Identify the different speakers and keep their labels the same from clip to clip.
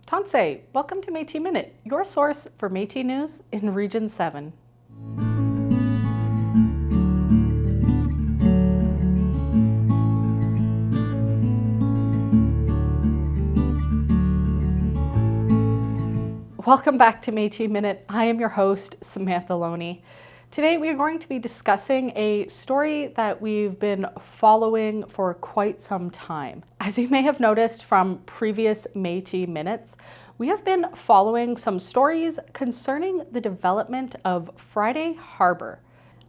Speaker 1: Tansei, welcome to Métis Minute, your source for Métis news in Region 7. Welcome back to Métis Minute. I am your host, Samantha Loney. Today we are going to be discussing a story that we've been following for quite some time. As you may have noticed from previous Métis Minutes, we have been following some stories concerning the development of Friday Harbour.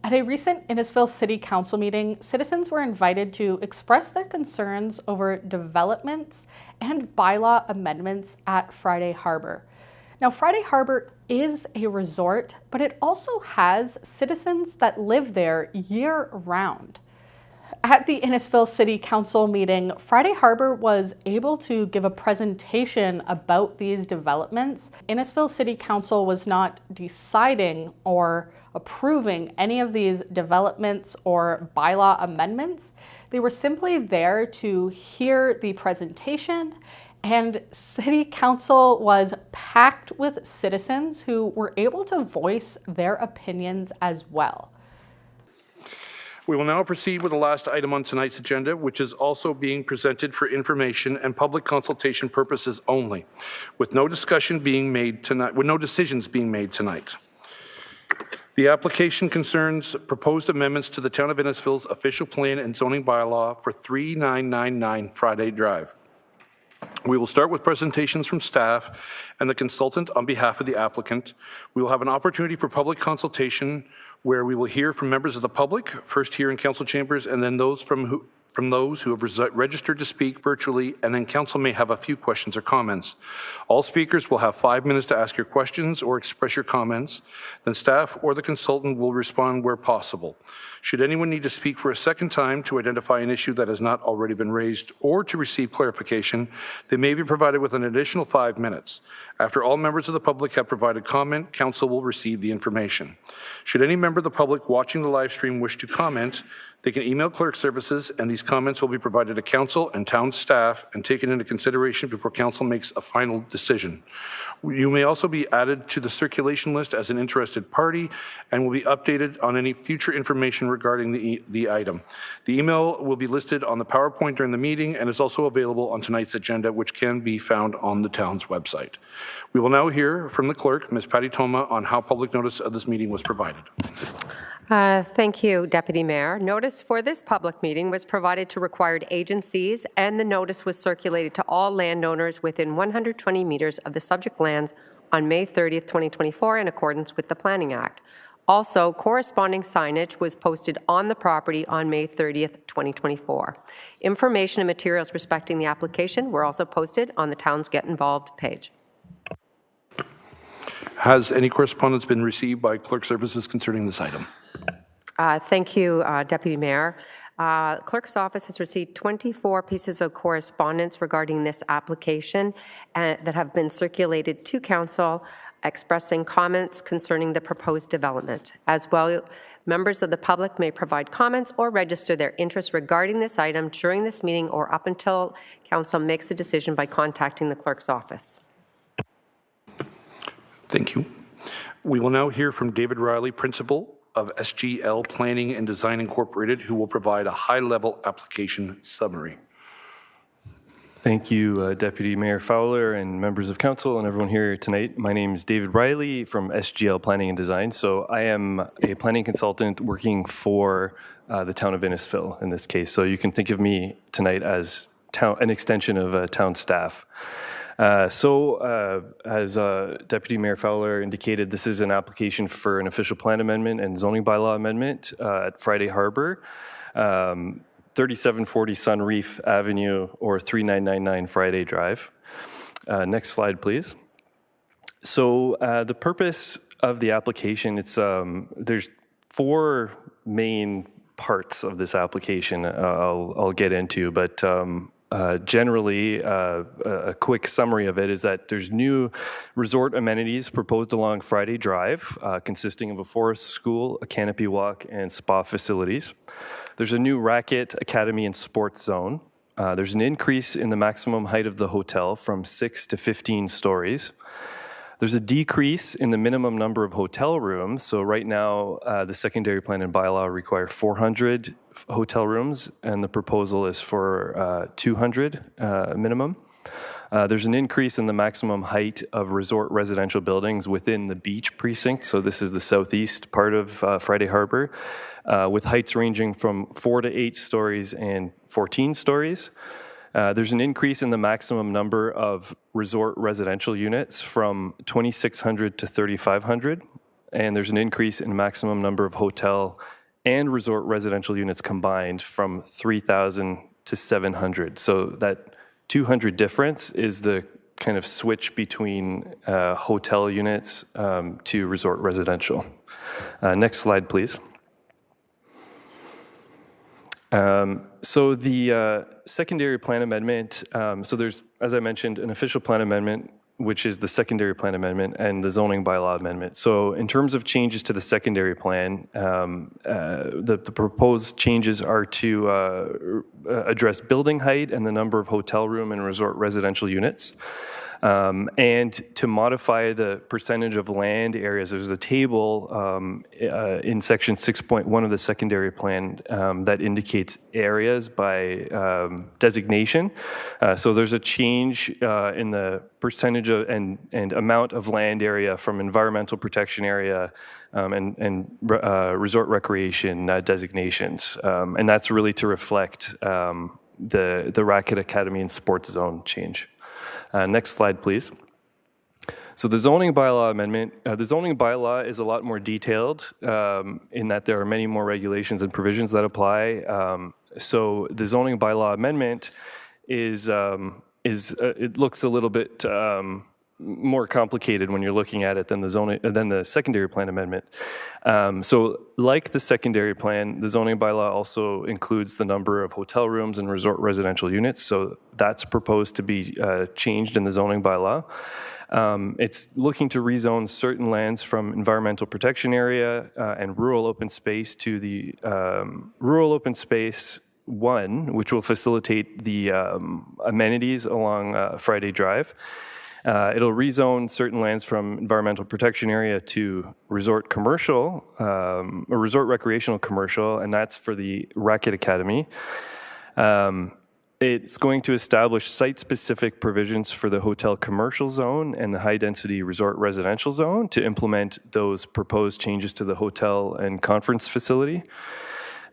Speaker 1: At a recent Innisfil City Council meeting, citizens were invited to express their concerns over developments and bylaw amendments at Friday Harbour. Now, Friday Harbour is a resort, but it also has citizens that live there year-round. At the Innisfil City Council meeting, Friday Harbour was able to give a presentation about these developments. Innisfil City Council was not deciding or approving any of these developments or bylaw amendments. They were simply there to hear the presentation, and City Council was packed with citizens who were able to voice their opinions as well.
Speaker 2: We will now proceed with the last item on tonight's agenda, which is also being presented for information and public consultation purposes only, with no decisions being made tonight. The application concerns proposed amendments to the Town of Innisfil's official plan and zoning bylaw for 3999 Friday Drive. We will start with presentations from staff and the consultant on behalf of the applicant. We will have an opportunity for public consultation where we will hear from members of the public, first here in council chambers, and then those from those who have registered to speak virtually, and then council may have a few questions or comments. All speakers will have 5 minutes to ask your questions or express your comments. Then staff or the consultant will respond where possible. Should anyone need to speak for a second time to identify an issue that has not already been raised or to receive clarification, they may be provided with an additional 5 minutes. After all members of the public have provided comment, council will receive the information. Should any member of the public watching the live stream wish to comment, they can email clerk services, and these comments will be provided to council and town staff and taken into consideration before council makes a final decision. You may also be added to the circulation list as an interested party and will be updated on any future information regarding the item. The email will be listed on the PowerPoint during the meeting and is also available on tonight's agenda, which can be found on the town's website. We will now hear from the clerk, Ms. Patty Toma, on how public notice of this meeting was provided.
Speaker 3: Thank you, Deputy Mayor. Notice for this public meeting was provided to required agencies, and the notice was circulated to all landowners within 120 meters of the subject lands on May 30th, 2024, in accordance with the Planning Act. Also, corresponding signage was posted on the property on May 30th, 2024. Information and materials respecting the application were also posted on the town's Get Involved page.
Speaker 2: Has any correspondence been received by clerk services concerning this item?
Speaker 3: Thank you, Deputy Mayor. Clerk's office has received 24 pieces of correspondence regarding this application that have been circulated to Council, expressing comments concerning the proposed development. As well, members of the public may provide comments or register their interest regarding this item during this meeting or up until Council makes the decision by contacting the Clerk's office.
Speaker 2: Thank you. We will now hear from David Riley, Principal of SGL Planning and Design Incorporated, who will provide a high-level application summary.
Speaker 4: Thank you, Deputy Mayor Fowler and members of council and everyone here tonight. My name is David Riley from SGL Planning and Design. So I am a planning consultant working for the town of Innisfil in this case. So you can think of me tonight as an extension of town staff. As Deputy Mayor Fowler indicated, this is an application for an official plan amendment and zoning bylaw amendment at Friday Harbour, 3740 Sunreef Avenue or 3999 Friday Drive. Next slide, please. So the purpose of the application, there's 4 main parts of this application I'll get into, but generally, a quick summary of it is that there's new resort amenities proposed along Friday Drive, consisting of a forest school, a canopy walk, and spa facilities. There's a new racket, academy, and sports zone. There's an increase in the maximum height of the hotel from 6 to 15 stories. There's a decrease in the minimum number of hotel rooms. So right now, the secondary plan and bylaw require 400 hotel rooms, and the proposal is for 200 minimum. There's an increase in the maximum height of resort residential buildings within the beach precinct. So this is the southeast part of Friday Harbour, with heights ranging from 4 to 8 stories and 14 stories. There's an increase in the maximum number of resort residential units from 2,600 to 3,500. And there's an increase in maximum number of hotel and resort residential units combined from 3,000 to 700. So that 200 difference is the kind of switch between hotel units to resort residential. Next slide, please. So the secondary plan amendment, so there's, as I mentioned, an official plan amendment, which is the secondary plan amendment, and the zoning bylaw amendment. So in terms of changes to the secondary plan, the proposed changes are to address building height and the number of hotel room and resort residential units. And to modify the percentage of land areas. There's a table in section 6.1 of the secondary plan that indicates areas by designation. So there's a change in the percentage of and amount of land area from environmental protection area and resort recreation designations. And that's really to reflect the Racket Academy and Sports Zone change. Next slide, please. So the zoning bylaw amendment, the zoning bylaw is a lot more detailed in that there are many more regulations and provisions that apply. So the zoning bylaw amendment is it looks a little bit more complicated when you're looking at it than the secondary plan amendment. So like the secondary plan, the zoning bylaw also includes the number of hotel rooms and resort residential units. So that's proposed to be changed in the zoning bylaw. It's looking to rezone certain lands from environmental protection area and rural open space to the rural open space 1, which will facilitate the amenities along Friday Drive. It'll rezone certain lands from environmental protection area to resort commercial, or resort recreational commercial, and that's for the Racket Academy. It's going to establish site-specific provisions for the hotel commercial zone and the high-density resort residential zone to implement those proposed changes to the hotel and conference facility.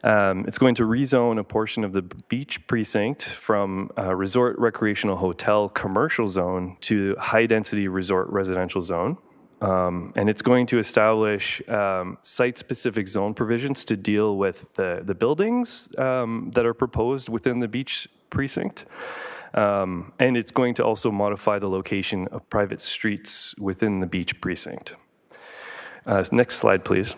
Speaker 4: It's going to rezone a portion of the beach precinct from resort recreational hotel commercial zone to high-density resort residential zone. And it's going to establish site-specific zone provisions to deal with the buildings that are proposed within the beach precinct. And it's going to also modify the location of private streets within the beach precinct. Next slide, please.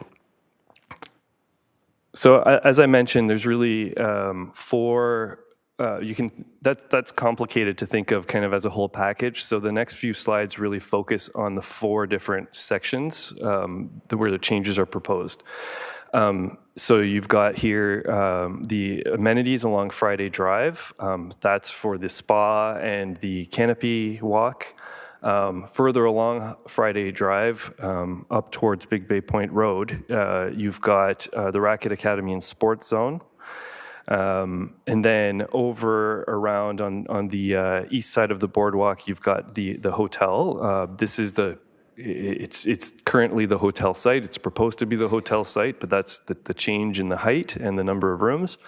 Speaker 4: So as I mentioned, there's really four, that's complicated to think of kind of as a whole package. So the next few slides really focus on the 4 different sections where the changes are proposed. So you've got here the amenities along Friday Drive. That's for the spa and the canopy walk. Further along Friday Drive, up towards Big Bay Point Road, you've got the Racket Academy and Sports Zone. And then over around on the east side of the boardwalk, you've got the hotel. This is it's currently the hotel site. It's proposed to be the hotel site, but that's the change in the height and the number of rooms.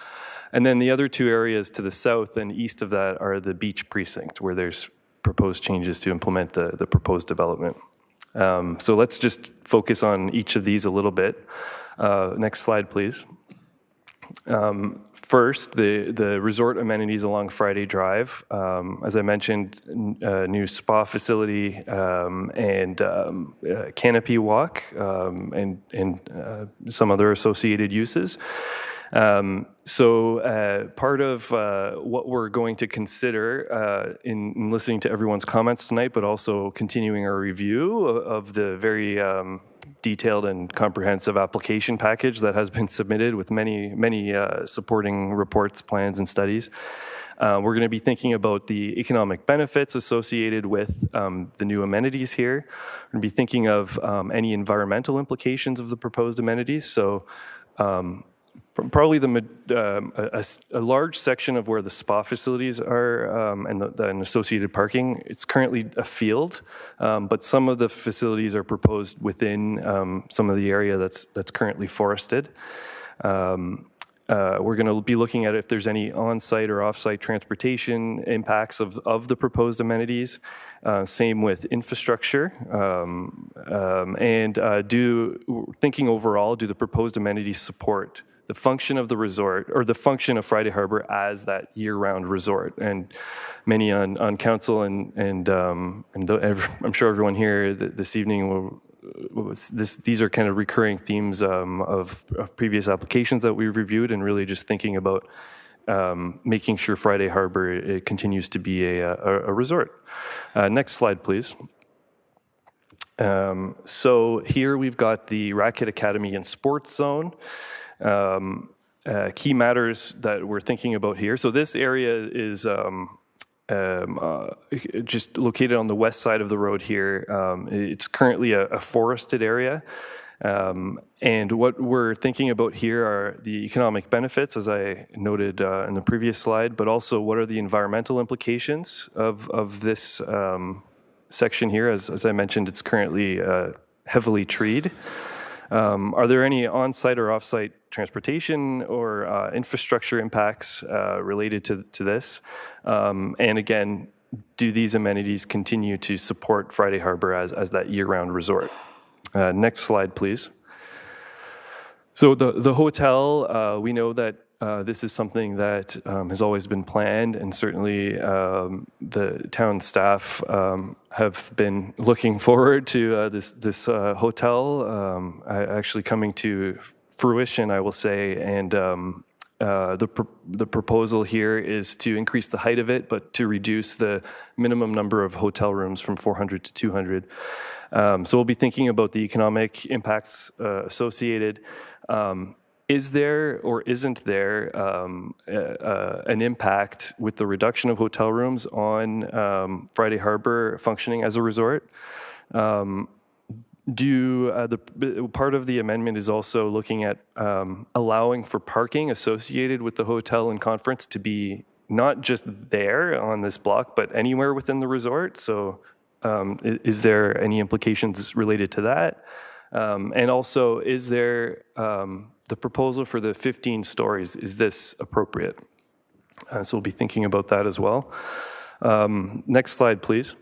Speaker 4: And then the other 2 areas to the south and east of that are the beach precinct, where there's proposed changes to implement the proposed development. So let's just focus on each of these a little bit. Next slide, please. First, the resort amenities along Friday Drive. As I mentioned, new spa facility and canopy walk and some other associated uses. So part of what we're going to consider in listening to everyone's comments tonight, but also continuing our review of the very detailed and comprehensive application package that has been submitted with many supporting reports, plans, and studies. We're going to be thinking about the economic benefits associated with the new amenities here. We're going to be thinking of any environmental implications of the proposed amenities. So probably a large section of where the spa facilities are and associated parking, it's currently a field, but some of the facilities are proposed within some of the area that's currently forested. We're going to be looking at if there's any on-site or off-site transportation impacts of the proposed amenities. Same with infrastructure. Thinking overall, do the proposed amenities support the function of the resort or the function of Friday Harbour as that year-round resort? And many on council and I'm sure everyone here this evening these are kind of recurring themes of previous applications that we've reviewed, and really just thinking about making sure Friday Harbour continues to be a resort. Next slide, please. So here we've got the Racket Academy and Sports Zone. Key matters that we're thinking about here. So this area is just located on the west side of the road here. It's currently a forested area. And what we're thinking about here are the economic benefits, as I noted in the previous slide, but also what are the environmental implications of this section here. As I mentioned, it's currently heavily treed. Are there any on-site or off-site transportation or infrastructure impacts related to this? And again, do these amenities continue to support Friday Harbour as that year-round resort? Next slide, please. So the hotel, we know that this is something that has always been planned, and certainly the town staff have been looking forward to this hotel actually coming to fruition, I will say. And the proposal here is to increase the height of it, but to reduce the minimum number of hotel rooms from 400 to 200. So we'll be thinking about the economic impacts associated. Is there or isn't there an impact with the reduction of hotel rooms on Friday Harbour functioning as a resort? Part of the amendment is also looking at allowing for parking associated with the hotel and conference to be not just there on this block, but anywhere within the resort. So is there any implications related to that? And also, is there the proposal for the 15 stories, is this appropriate? So we'll be thinking about that as well. Next slide, please.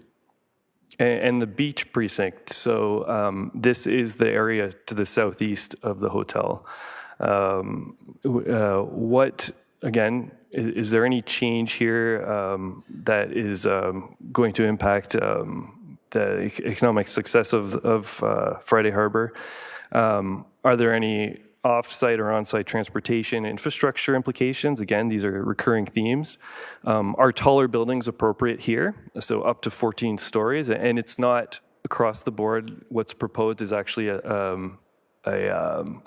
Speaker 4: And the beach precinct. So this is the area to the southeast of the hotel. Again, is there any change here that is going to impact the economic success of Friday Harbour? Are there any off-site or on-site transportation infrastructure implications? Again, these are recurring themes. Are taller buildings appropriate here? So up to 14 stories, and it's not across the board. What's proposed is actually a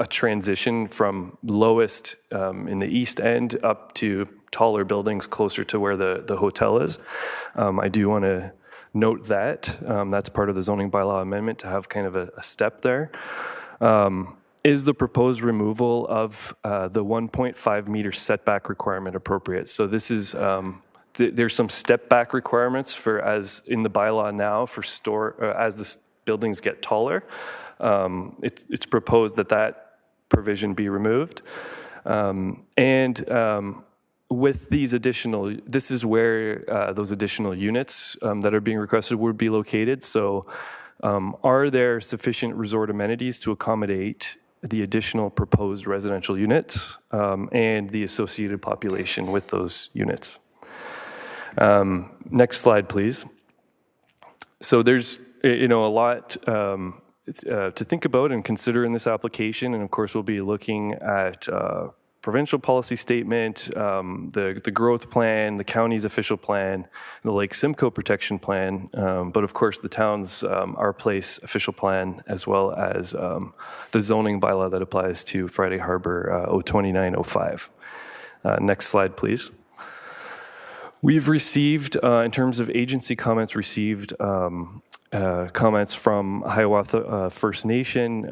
Speaker 4: transition from lowest in the east end up to taller buildings closer to where the hotel is. I do want to note that. That's part of the zoning bylaw amendment to have kind of a step there. Is the proposed removal of the 1.5 meter setback requirement appropriate? So this is, there's some step back requirements for, as in the bylaw now, for as the buildings get taller. It's proposed that provision be removed. With these additional, this is where those additional units that are being requested would be located. So are there sufficient resort amenities to accommodate the additional proposed residential units and the associated population with those units? Next slide, please. So there's a lot to think about and consider in this application, and of course we'll be looking at provincial policy statement, the growth plan, the county's official plan, the Lake Simcoe protection plan, but of course the town's Our Place official plan, as well as the zoning bylaw that applies to Friday Harbour 02905. Next slide, please. We've received, in terms of agency comments, received comments from Hiawatha First Nation,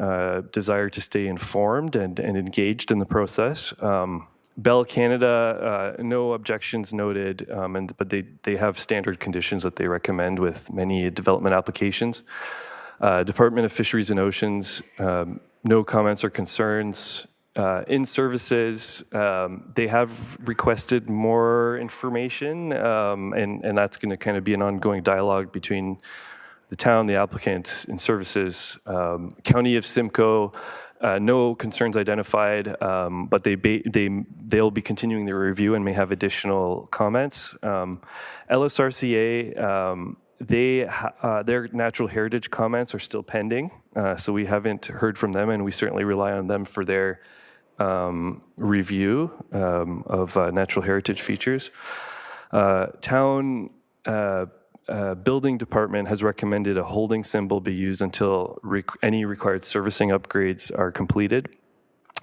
Speaker 4: desire to stay informed and engaged in the process. Bell Canada, no objections noted, but they have standard conditions that they recommend with many development applications. Department of Fisheries and Oceans, no comments or concerns. In services, they have requested more information, and that's going to kind of be an ongoing dialogue between the town, the applicant, in services. County of Simcoe, no concerns identified, but they'll be continuing their review and may have additional comments. LSRCA, their natural heritage comments are still pending, so we haven't heard from them, and we certainly rely on them for their review of natural heritage features. Town Building Department has recommended a holding symbol be used until any required servicing upgrades are completed.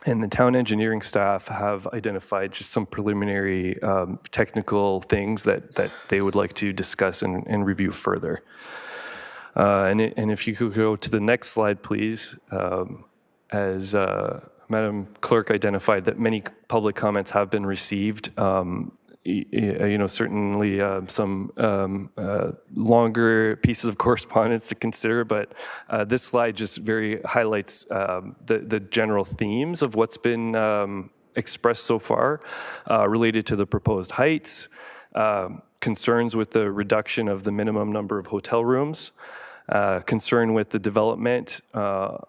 Speaker 4: And the town engineering staff have identified just some preliminary technical things that they would like to discuss and review further. And if you could go to the next slide, please. As Madam Clerk identified that many public comments have been received. Certainly some longer pieces of correspondence to consider, but this slide just very highlights the general themes of what's been expressed so far related to the proposed heights, concerns with the reduction of the minimum number of hotel rooms, concern with the development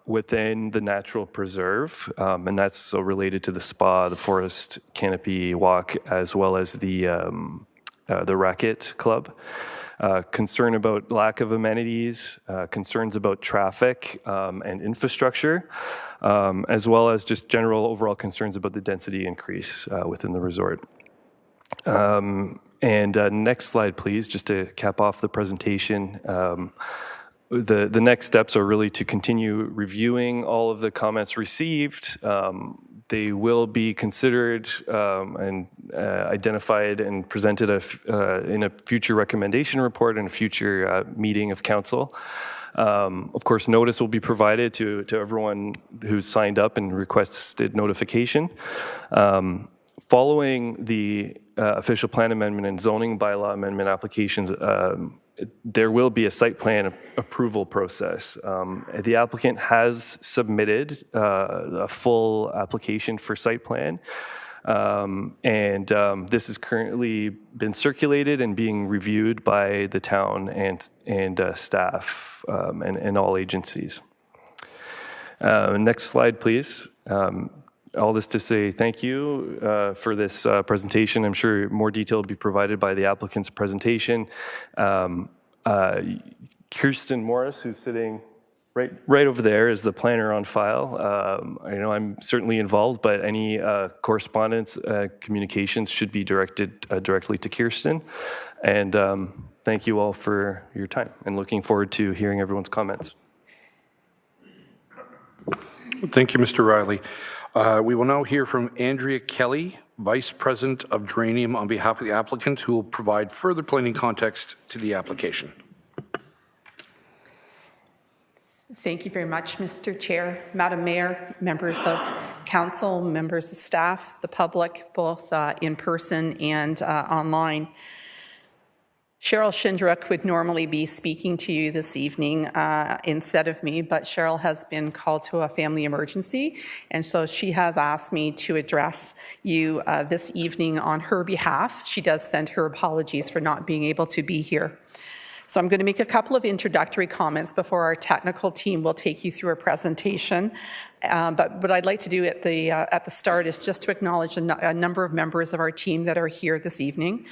Speaker 4: within the natural preserve, and that's so related to the spa, the forest canopy walk, as well as the racket club. Concern about lack of amenities, concerns about traffic and infrastructure, as well as just general overall concerns about the density increase within the resort. Next slide, please, just to cap off the presentation. The next steps are really to continue reviewing all of the comments received. They will be considered and identified and presented in a future recommendation report and a future meeting of council. Of course, notice will be provided to everyone who's signed up and requested notification. Following the official plan amendment and zoning bylaw amendment applications, there will be a site plan approval process. The applicant has submitted a full application for site plan, and this has currently been circulated and being reviewed by the town and staff and all agencies. Next slide, please. All this to say thank you for this presentation. I'm sure more detail will be provided by the applicant's presentation. Kirsten Morris, who's sitting right over there, is the planner on file. I know I'm certainly involved, but any correspondence, communications should be directed directly to Kirsten. And thank you all for your time, and looking forward to hearing everyone's comments.
Speaker 2: Thank you, Mr. Riley. We will now hear from Andrea Kelly, Vice President of Geranium, on behalf of the applicant, who will provide further planning context to the application.
Speaker 5: Thank you very much, Mr. Chair, Madam Mayor, members of council, members of staff, the public, both in person and online. Cheryl Shindrook would normally be speaking to you this evening instead of me, but Cheryl has been called to a family emergency, and so she has asked me to address you this evening on her behalf. She does send her apologies for not being able to be here. So I'm going to make a couple of introductory comments before our technical team will take you through a presentation. But what I'd like to do at the start is just to acknowledge a number of members of our team that are here this evening.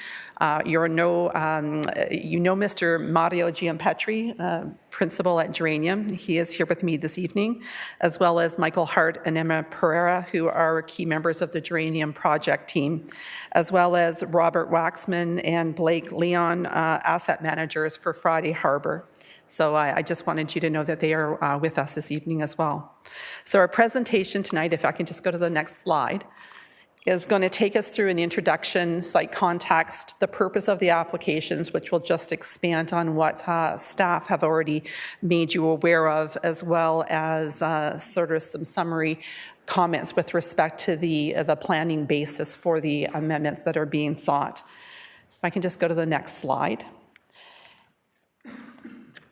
Speaker 5: You know Mr. Mario Giampetri, principal at Geranium. He is here with me this evening, as well as Michael Hart and Emma Pereira, who are key members of the Geranium project team, as well as Robert Waxman and Blake Leon, asset managers for Friday Harbour. So I just wanted you to know that they are with us this evening as well. So our presentation tonight, if I can just go to the next slide, is going to take us through an introduction, site context, the purpose of the applications, which will just expand on what staff have already made you aware of, as well as sort of some summary comments with respect to the planning basis for the amendments that are being sought. If I can just go to the next slide.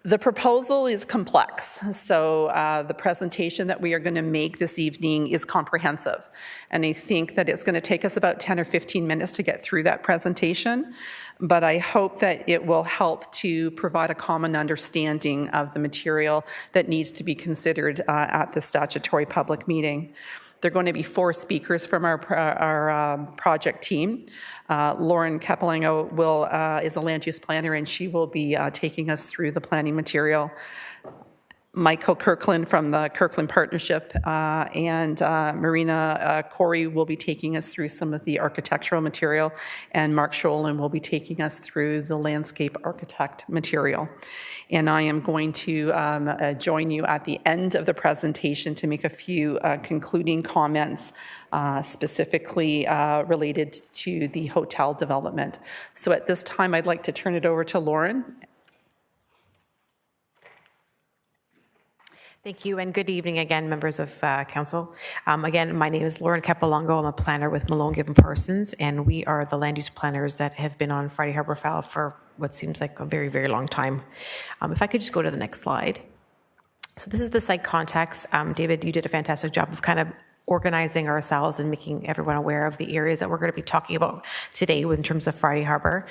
Speaker 5: The proposal is complex, so the presentation that we are going to make this evening is comprehensive, and I think that it's going to take us about 10 or 15 minutes to get through that presentation, but I hope that it will help to provide a common understanding of the material that needs to be considered at the statutory public meeting. There are going to be 4 speakers from our project team. Lauren Capolango is a land use planner, and she will be taking us through the planning material. Michael Kirkland from the Kirkland Partnership and Marina Corey will be taking us through some of the architectural material, and Mark Scholin will be taking us through the landscape architect material. And I am going to join you at the end of the presentation to make a few concluding comments specifically related to the hotel development. So at this time, I'd like to turn it over to Lauren.
Speaker 6: Thank you, and good evening again, members of council. Again, my name is Lauren Capolango. I'm a planner with Malone Given Parsons, and we are the land use planners that have been on Friday Harbour file for what seems like a very, very long time. If I could just go to the next slide. So this is the site context. David, you did a fantastic job of kind of organizing ourselves and making everyone aware of the areas that we're going to be talking about today in terms of Friday Harbour.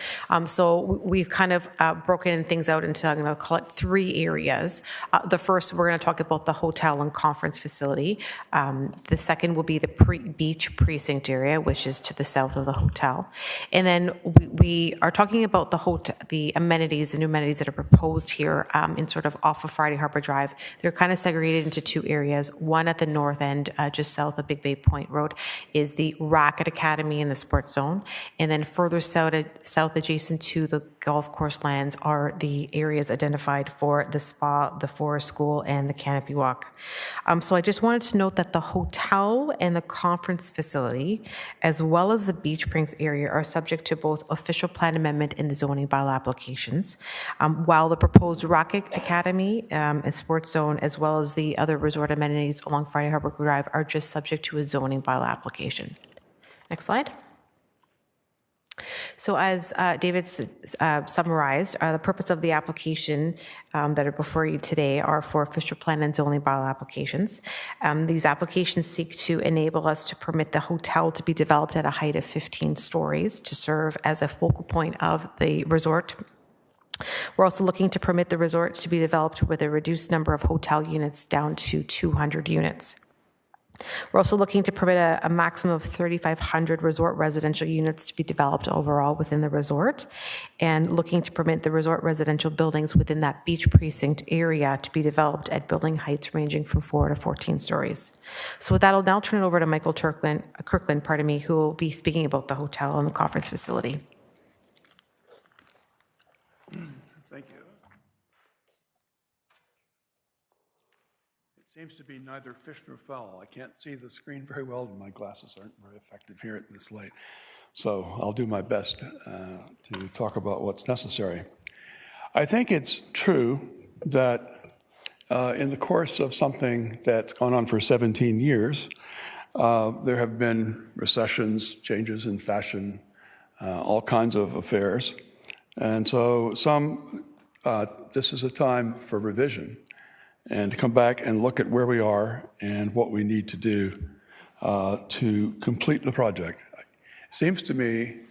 Speaker 6: So we've kind of broken things out into, I'm going to call it 3 areas. The first, we're going to talk about the hotel and conference facility. The second will be the beach precinct area, which is to the south of the hotel. And then we are talking about the amenities, the new amenities that are proposed here in sort of off of Friday Harbour Drive. They're kind of segregated into 2 areas. One at the north end, just south of Big Bay Point Road, is the Racket Academy in the sports zone. And then further south adjacent to the golf course lands are the areas identified for the spa, the forest school, and the canopy walk. So I just wanted to note that the hotel and the conference facility, as well as the beach springs area, are subject to both official plan amendment and the zoning bylaw applications, while the proposed Racket Academy and sports zone, as well as the other resort amenities along Friday Harbour Drive, are just subject to a zoning bylaw application. Next slide. So as David summarized, the purpose of the application that are before you today are for official plan and zoning bylaw applications. These applications seek to enable us to permit the hotel to be developed at a height of 15 stories to serve as a focal point of the resort. We're also looking to permit the resort to be developed with a reduced number of hotel units down to 200 units. We're also looking to permit a maximum of 3,500 resort residential units to be developed overall within the resort, and looking to permit the resort residential buildings within that beach precinct area to be developed at building heights ranging from 4 to 14 stories. So with that, I'll now turn it over to Michael Kirkland, who will be speaking about the hotel and the conference facility.
Speaker 2: Thank you. It seems to be neither fish nor fowl. I can't see the screen very well, and my glasses aren't very effective here at this light. So I'll do my best to talk about what's necessary. I think it's true that in the course of something that's gone on for 17 years, there have been recessions, changes in fashion, all kinds of affairs. And so this is a time for revision and to come back and look at where we are and what we need to do to complete the project. It seems to me,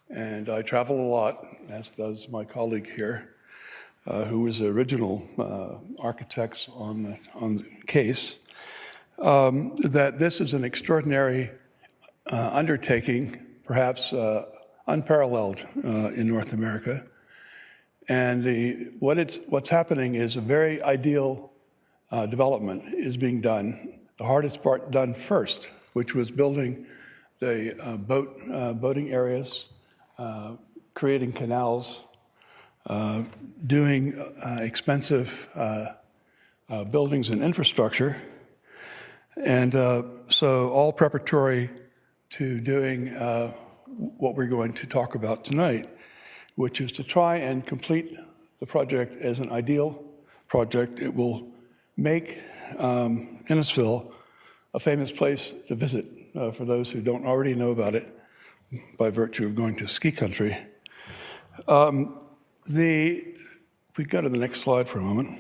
Speaker 2: and I travel a lot, as does my colleague here, who is the original architects on the case, that this is an extraordinary undertaking, perhaps unparalleled in North America. And what's happening is a very ideal development is being done. The hardest part done first, which was building the boating areas, creating canals, doing expensive buildings and infrastructure. And so all preparatory
Speaker 7: to doing what we're going to talk about tonight, which is to try and complete the project as an ideal project. It will make Innisfil a famous place to visit for those who don't already know about it by virtue of going to ski country. If we go to the next slide for a moment.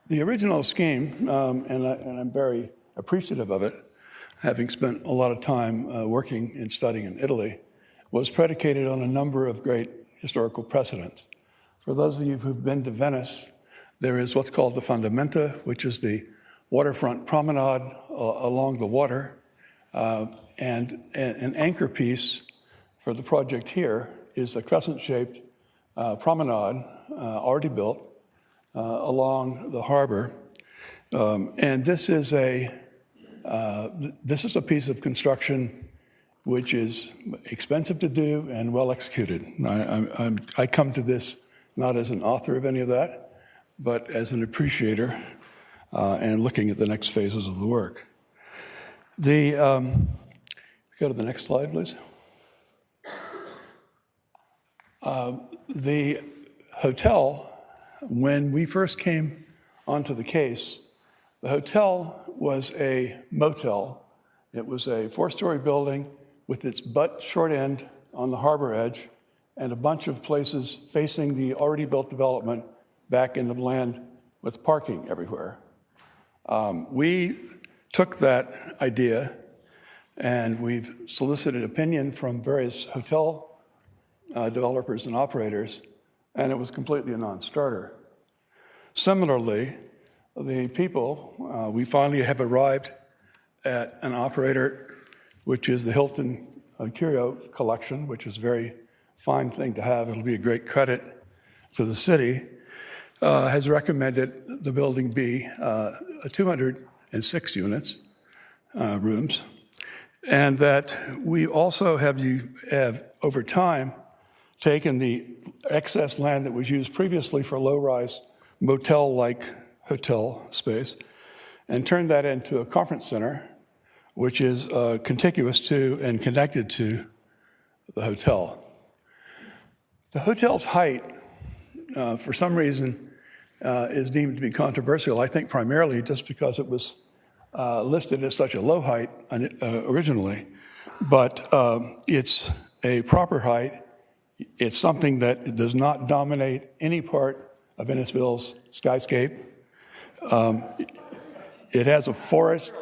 Speaker 7: The original scheme, and I'm very appreciative of it, having spent a lot of time working and studying in Italy, was predicated on a number of great historical precedents. For those of you who've been to Venice, there is what's called the Fondamenta, which is the waterfront promenade along the water, and an anchor piece for the project here is a crescent-shaped promenade already built along the harbor. And this is a piece of construction which is expensive to do and well executed. I come to this not as an author of any of that, but as an appreciator and looking at the next phases of the work. Go to the next slide, please. The hotel, when we first came onto the case, the hotel was a motel. It was a 4-story building with its butt short end on the harbor edge and a bunch of places facing the already built development back in the land with parking everywhere. We took that idea and we've solicited opinion from various hotel developers and operators, and it was completely a non-starter. Similarly, the people, we finally have arrived at an operator, which is the Hilton Curio Collection, which is a very fine thing to have. It'll be a great credit to the city, has recommended the building be 206 units, rooms, and that we also have over time taken the excess land that was used previously for low-rise motel-like hotel space and turned that into a conference center, which is contiguous to and connected to the hotel. The hotel's height, for some reason, is deemed to be controversial, I think primarily just because it was listed as such a low height originally, but it's a proper height. It's something that does not dominate any part of Innisfil's skyscape. It has a forest.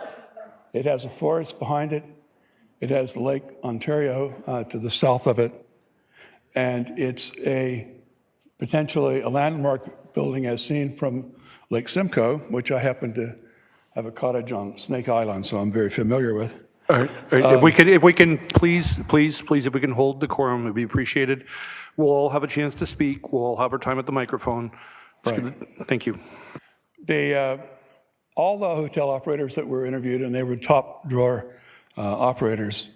Speaker 7: It has a forest behind it. It has Lake Ontario to the south of it. And it's potentially a landmark building as seen from Lake Simcoe, which I happen to have a cottage on Snake Island, so I'm very familiar with.
Speaker 2: All right. If we can please, if we can hold decorum, it'd be appreciated. We'll all have a chance to speak. We'll all have our time at the microphone.
Speaker 7: Right.
Speaker 2: Thank you.
Speaker 7: All the hotel operators that were interviewed, and they were top drawer operators,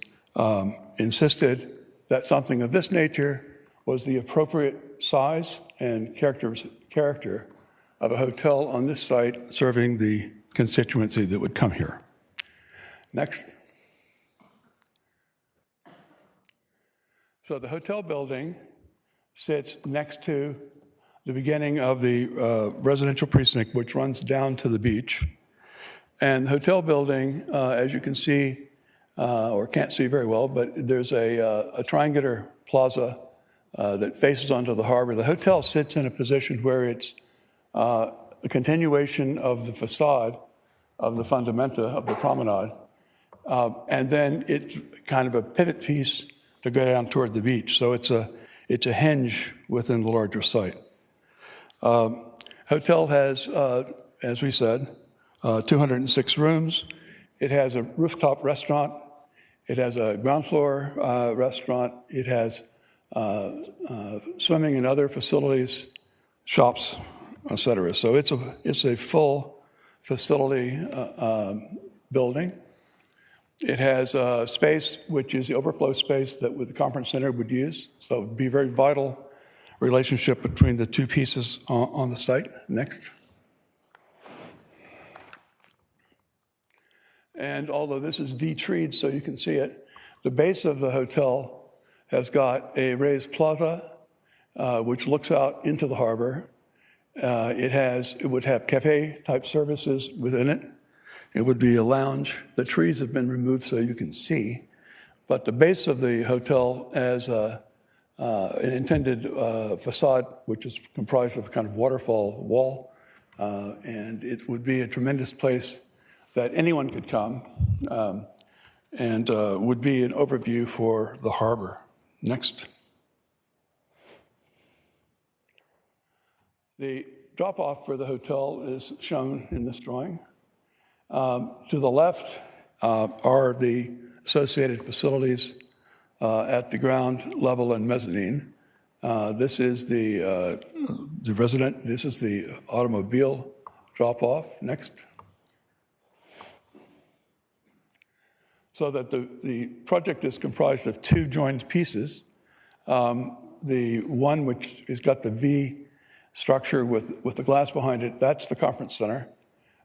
Speaker 7: insisted that something of this nature was the appropriate size and character of a hotel on this site serving the constituency that would come here. Next. So the hotel building sits next to the beginning of the residential precinct, which runs down to the beach. And the hotel building, as you can see, or can't see very well, but there's a triangular plaza that faces onto the harbor. The hotel sits in a position where it's a continuation of the facade of the Fondamenta of the promenade. And then it's kind of a pivot piece to go down toward the beach. So it's a hinge within the larger site. Hotel has, as we said, 206 rooms. It has a rooftop restaurant. It has a ground floor restaurant. It has swimming and other facilities, shops, etc. So it's a full facility building. It has space, which is the overflow space that the conference center would use. So it would be a very vital relationship between the two pieces on the site. Next. And although this is de-treed so you can see it, the base of the hotel has got a raised plaza, which looks out into the harbor. It would have cafe-type services within it. It would be a lounge. The trees have been removed so you can see. But the base of the hotel has an intended facade, which is comprised of a kind of waterfall wall. And it would be a tremendous place that anyone could come and would be an overview for the harbor. Next. The drop-off for the hotel is shown in this drawing. To the left are the associated facilities at the ground level and mezzanine. This is the resident. This is the automobile drop-off. Next. So that the project is comprised of two joined pieces. The one which has got the V structure with the glass behind it, that's the conference center.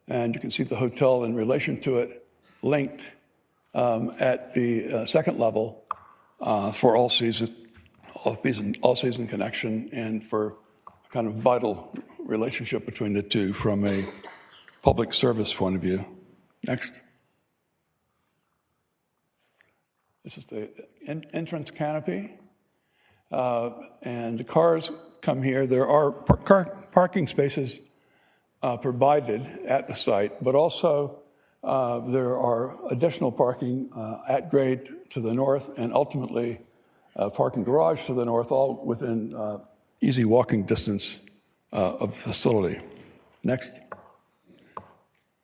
Speaker 7: And you can see the hotel in relation to it linked at the second level for all-season connection and for a kind of vital relationship between the two from a public service point of view. Next. This is the entrance canopy. And the cars come here. There are parking spaces provided at the site, but also there are additional parking at grade to the north and ultimately parking garage to the north, all within easy walking distance of the facility. Next.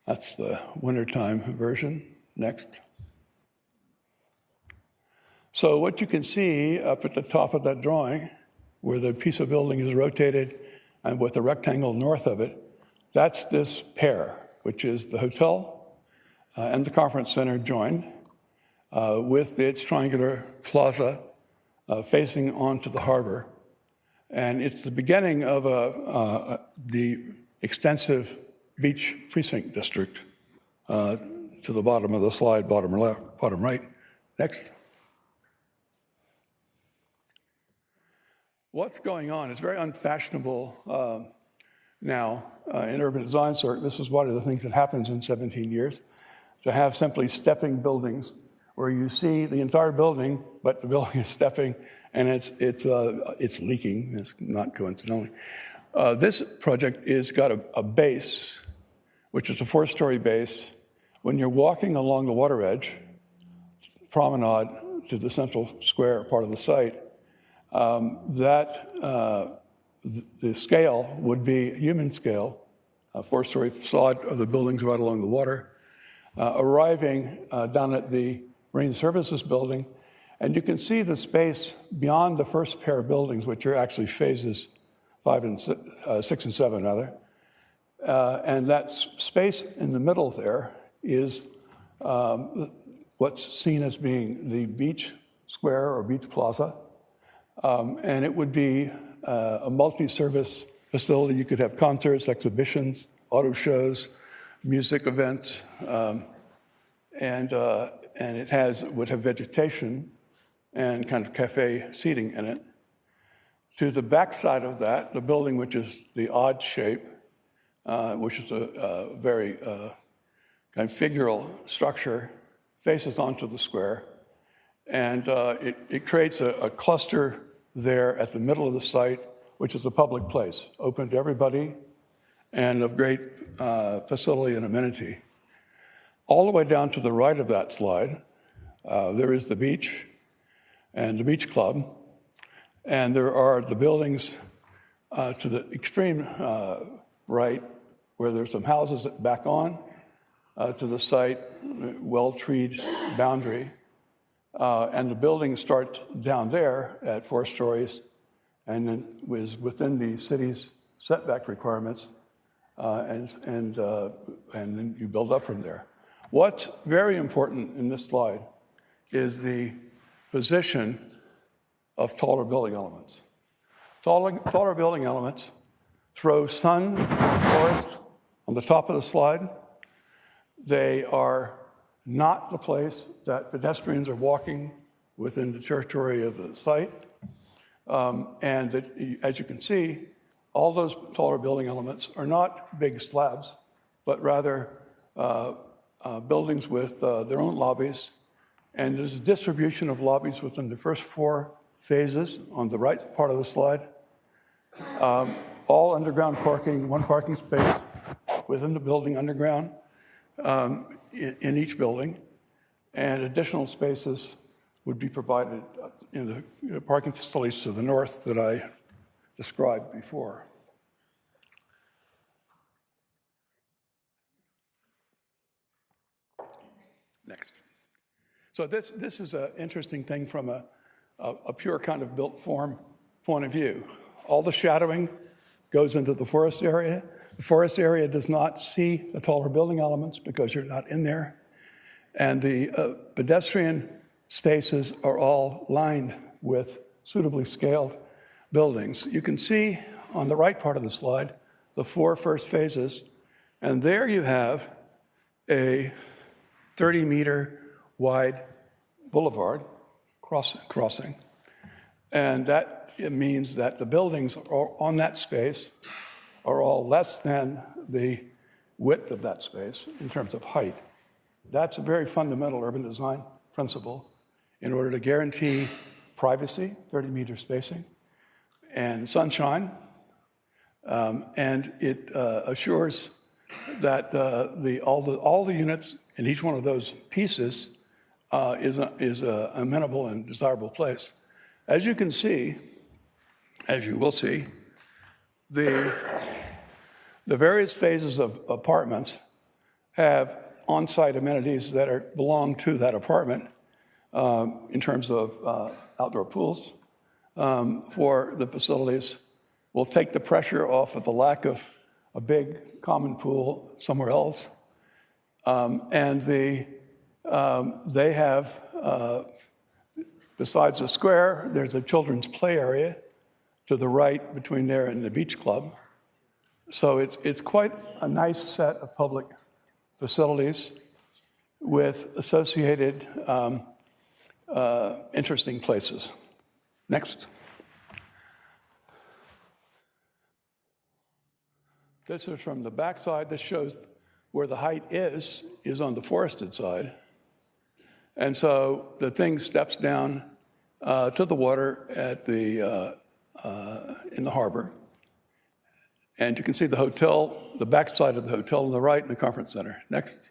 Speaker 7: That's the wintertime version. Next. So what you can see up at the top of that drawing, where the piece of building is rotated and with the rectangle north of it, that's this pair, which is the hotel and the conference center joined with its triangular plaza facing onto the harbor. And it's the beginning of the extensive beach precinct district to the bottom of the slide, bottom right. Next. What's going on? It's very unfashionable now in urban design circles. This is one of the things that happens in 17 years, to have simply stepping buildings where you see the entire building, but the building is stepping and it's leaking. It's not coincidentally. This project is got a base, which is a 4-story base. When you're walking along the water edge, promenade to the central square part of the site, the scale would be human scale, a 4-story facade of the buildings right along the water, arriving down at the Marine Services building. And you can see the space beyond the first pair of buildings, which are actually phases 6 and 7, rather. And that space in the middle there is what's seen as being the beach square or beach plaza. And it would be a multi-service facility. You could have concerts, exhibitions, auto shows, music events, and it would have vegetation and kind of cafe seating in it. To the backside of that, the building, which is the odd shape, which is a very kind of figural structure, faces onto the square. And it creates a cluster there at the middle of the site, which is a public place, open to everybody and of great facility and amenity. All the way down to the right of that slide, there is the beach and the beach club. And there are the buildings to the extreme right, where there's some houses back on to the site, well-treed boundary. And the buildings start down there at 4 stories and then was within the city's setback requirements, and then you build up from there. What's very important in this slide is the position of taller building elements. Taller building elements throw sun and forest on the top of the slide. They are not the place that pedestrians are walking within the territory of the site. And that, as you can see, all those taller building elements are not big slabs, but rather buildings with their own lobbies. And there's a distribution of lobbies within the first 4 phases on the right part of the slide. All underground parking, 1 parking space within the building underground in each building. And additional spaces would be provided in the parking facilities to the north that I described before. Next. So this is an interesting thing from a pure kind of built form point of view. All the shadowing goes into the forest area. The forest area does not see the taller building elements because you're not in there. And the pedestrian spaces are all lined with suitably scaled buildings. You can see on the right part of the slide the 4 first phases, and there you have a 30-meter wide boulevard crossing. And that it means that the buildings on that space are all less than the width of that space in terms of height. That's a very fundamental urban design principle in order to guarantee privacy, 30-meter spacing, and sunshine, and it assures that all the units in each one of those pieces is a amenable and desirable place. As you can see, as you will see, the various phases of apartments have on-site amenities that belong to that apartment in terms of outdoor pools for the facilities. Will take the pressure off of the lack of a big common pool somewhere else. And they have, besides the square, there's a children's play area to the right between there and the beach club. So it's quite a nice set of public facilities with associated interesting places. Next. This is from the back side. This shows where the height is on the forested side. And so the thing steps down to the water at in the harbor. And you can see the hotel, the back side of the hotel on the right, and the conference center. Next.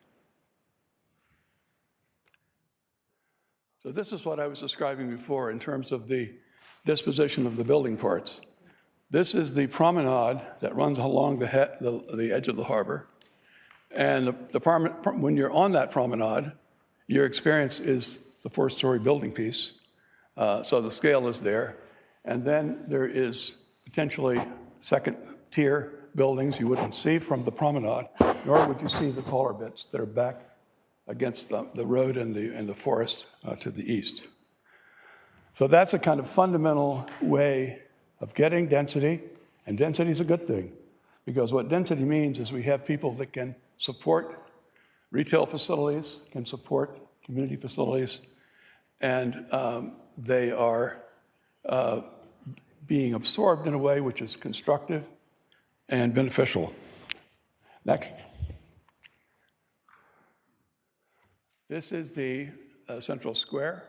Speaker 7: So this is what I was describing before in terms of the disposition of the building parts. This is the promenade that runs along the edge of the harbor. And when you're on that promenade, your experience is the 4-story building piece. So the scale is there. And then there is potentially second-tier buildings you wouldn't see from the promenade, nor would you see the taller bits that are back against the road and the forest to the east. So that's a kind of fundamental way of getting density, and density is a good thing, because what density means is we have people that can support retail facilities, can support community facilities, and they are being absorbed in a way which is constructive and beneficial. Next. This is the central square.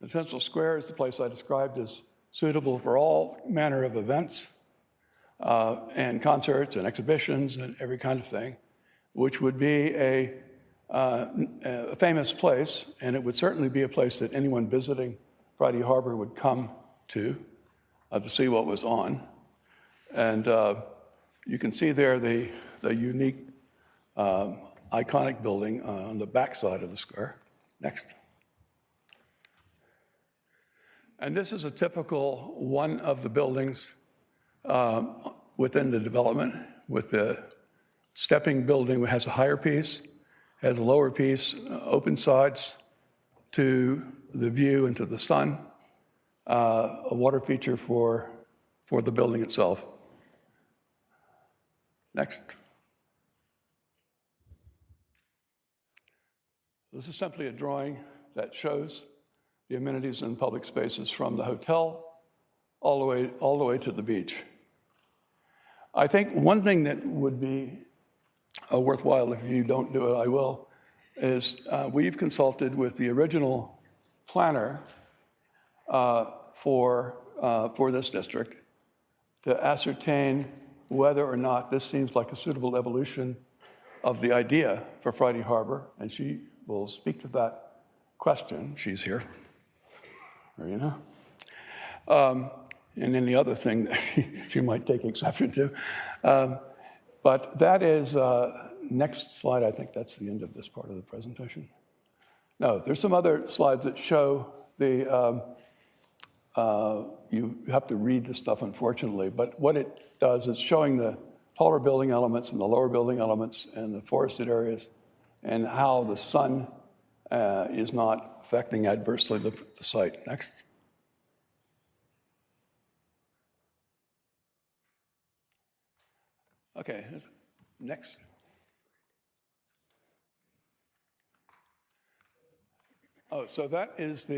Speaker 7: The central square is the place I described as suitable for all manner of events and concerts and exhibitions and every kind of thing, which would be a famous place, and it would certainly be a place that anyone visiting Friday Harbour would come to see what was on. And you can see there the unique iconic building on the back side of the square. Next. And this is a typical one of the buildings within the development, with the stepping building, which has a higher piece, has a lower piece, open sides to the view and to the sun, a water feature for the building itself. Next. This is simply a drawing that shows the amenities and public spaces from the hotel all the way to the beach. I think one thing that would be worthwhile, if you don't do it, I will, is we've consulted with the original planner for this district to ascertain whether or not this seems like a suitable evolution of the idea for Friday Harbour, and she will speak to that question. She's here, Marina. And any other thing that she might take exception to. But that is, next slide, I think that's the end of this part of the presentation. No, there's some other slides that show the, you have to read the stuff, unfortunately, but what it does is showing the taller building elements and the lower building elements and the forested areas and how the sun is not affecting adversely the site. Next. Okay, next. Oh, so that is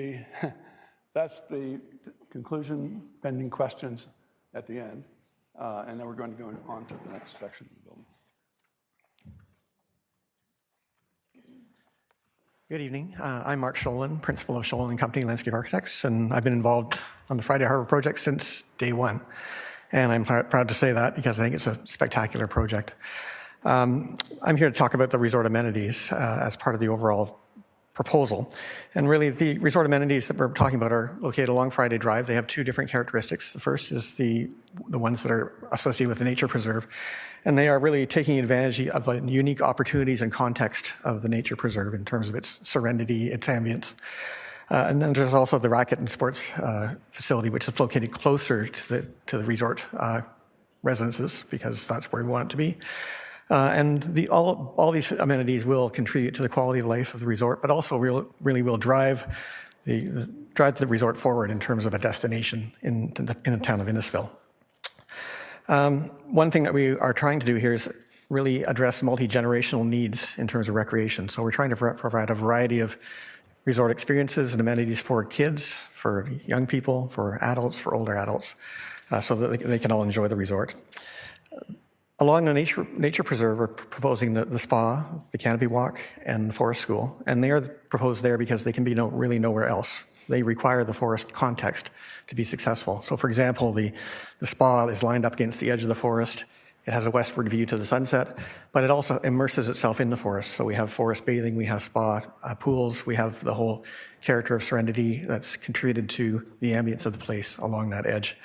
Speaker 7: that's the conclusion, pending questions at the end. And then we're going to go on to the next section of the building.
Speaker 8: Good evening. I'm Mark Scholen, principal of Scholen & Company Landscape Architects, and I've been involved on the Friday Harbour project since day one. And I'm proud to say that because I think it's a spectacular project. I'm here to talk about the resort amenities as part of the overall proposal. And really, the resort amenities that we're talking about are located along Friday Drive. They have two different characteristics. The first is the ones that are associated with the nature preserve. And they are really taking advantage of the unique opportunities and context of the nature preserve in terms of its serenity, its ambience. And then there's also the racket and sports facility, which is located closer to the resort residences, because that's where we want it to be. And all these amenities will contribute to the quality of life of the resort, but also really will drive the resort forward in terms of a destination in the town of Innisfil. One thing that we are trying to do here is really address multi-generational needs in terms of recreation. So we're trying to provide a variety of resort experiences and amenities for kids, for young people, for adults, for older adults, so that they can all enjoy the resort. Along the nature preserve, we're proposing the spa, the canopy walk, and the forest school. And they are proposed there because they can be really nowhere else. They require the forest context to be successful. So for example, the spa is lined up against the edge of the forest. It has a westward view to the sunset, but it also immerses itself in the forest. So we have forest bathing, we have spa pools, we have the whole character of serenity that's contributed to the ambience of the place along that edge.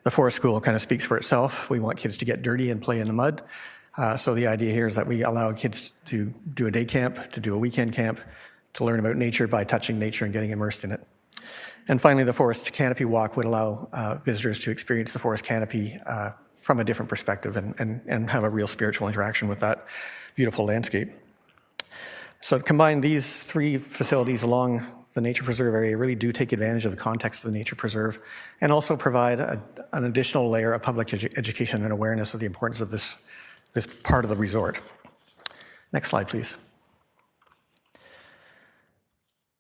Speaker 8: The forest school kind of speaks for itself. We want kids to get dirty and play in the mud. So the idea here is that we allow kids to do a day camp, to do a weekend camp, to learn about nature by touching nature and getting immersed in it. And finally, the forest canopy walk would allow visitors to experience the forest canopy from a different perspective and have a real spiritual interaction with that beautiful landscape. So to combine these three facilities along the nature preserve area really do take advantage of the context of the nature preserve and also provide an additional layer of public education and awareness of the importance of this part of the resort. Next slide, please.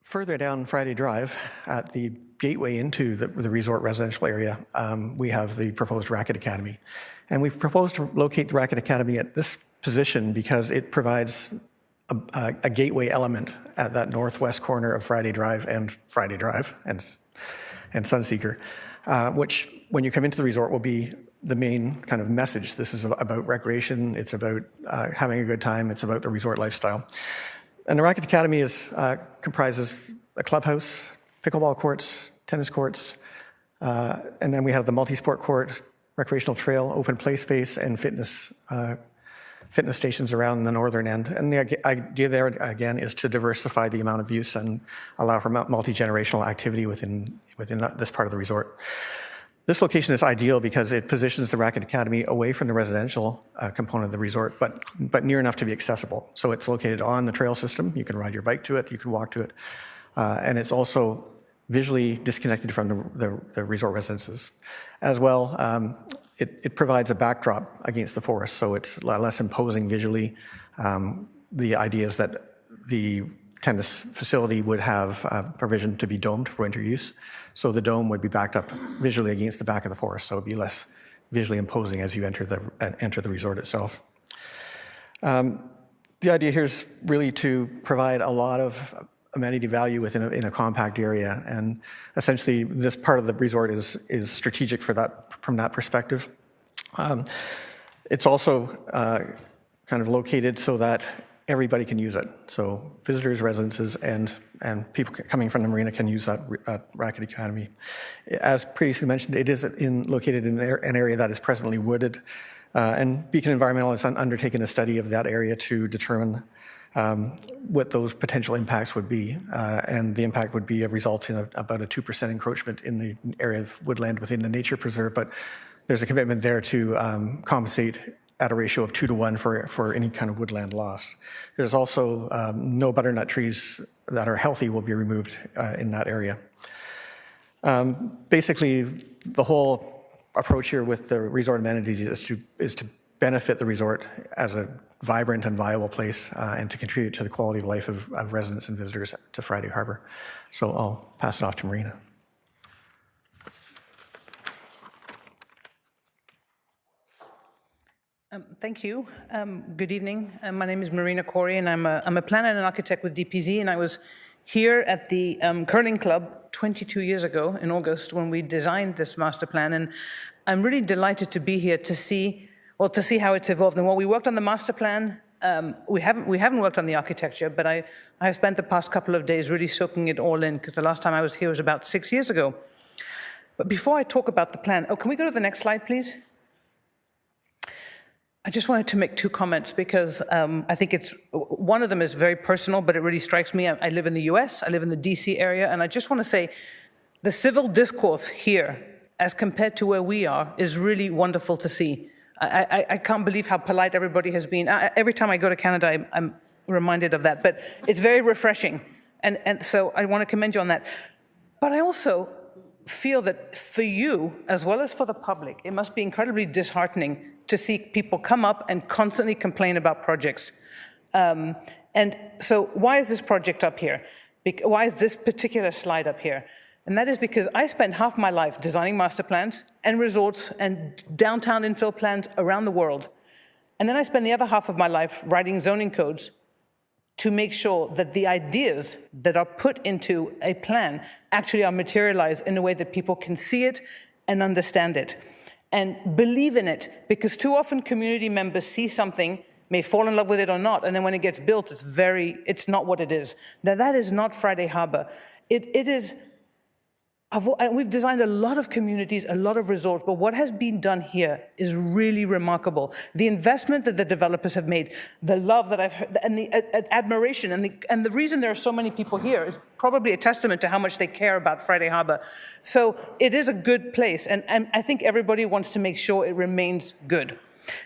Speaker 8: Further down Friday Drive, at the gateway into the resort residential area, we have the proposed Racket Academy. And we've proposed to locate the Racket Academy at this position because it provides a gateway element at that northwest corner of Friday Drive and Sunseeker, which when you come into the resort will be the main kind of message. This is about recreation, it's about having a good time, it's about the resort lifestyle. And the Racket Academy comprises a clubhouse, pickleball courts, tennis courts, and then we have the multi-sport court, recreational trail, open play space, and fitness stations around the northern end. And the idea there, again, is to diversify the amount of use and allow for multi-generational activity within this part of the resort. This location is ideal because it positions the Racket Academy away from the residential component of the resort, but near enough to be accessible. So it's located on the trail system. You can ride your bike to it, you can walk to it, and it's also visually disconnected from the resort residences. As well, it provides a backdrop against the forest, so it's less imposing visually. The idea is that the tennis facility would have provision to be domed for winter use. So the dome would be backed up visually against the back of the forest, so it would be less visually imposing as you enter the resort itself. The idea here is really to provide a lot of amenity value within a compact area, and essentially this part of the resort is strategic for that from that perspective. It's also kind of located so that everybody can use it. So visitors, residences, and people coming from the marina can use that Racket Academy. As previously mentioned, it is located in an area that is presently wooded, and Beacon Environmental has undertaken a study of that area to determine what those potential impacts would be. And the impact would be a result in about a 2% encroachment in the area of woodland within the nature preserve, but there's a commitment there to compensate at a ratio of 2 to 1 for any kind of woodland loss. There's also no butternut trees that are healthy will be removed in that area. Basically, the whole approach here with the resort amenities is to benefit the resort as a vibrant and viable place and to contribute to the quality of life of residents and visitors to Friday Harbour. So I'll pass it off to Marina.
Speaker 9: Thank you. Good evening. My name is Marina Corey, and I'm a planner and an architect with DPZ, and I was here at the curling club 22 years ago in August when we designed this master plan, and I'm really delighted to be here to see how it's evolved. And while we worked on the master plan, we haven't worked on the architecture, but I have spent the past couple of days really soaking it all in, because the last time I was here was about 6 years ago. But before I talk about the plan, can we go to the next slide, please? I just wanted to make 2 comments because I think one of them is very personal, but it really strikes me. I live in the US, I live in the DC area, and I just want to say the civil discourse here, as compared to where we are, is really wonderful to see. I can't believe how polite everybody has been. Every time I go to Canada, I'm reminded of that, but it's very refreshing. And so I want to commend you on that. But I also feel that for you, as well as for the public, it must be incredibly disheartening to see people come up and constantly complain about projects. And so why is this project up here? Why is this particular slide up here? And that is because I spent half my life designing master plans and resorts and downtown infill plans around the world. And then I spent the other half of my life writing zoning codes to make sure that the ideas that are put into a plan actually are materialized in a way that people can see it and understand it and believe in it, because too often community members see something, may fall in love with it or not, and then when it gets built, it's not what it is. Now that is not Friday Harbour. It is, we've designed a lot of communities, a lot of resorts, but what has been done here is really remarkable. The investment that the developers have made, the love that I've heard, and the admiration, and the reason there are so many people here is probably a testament to how much they care about Friday Harbour. So it is a good place, and I think everybody wants to make sure it remains good.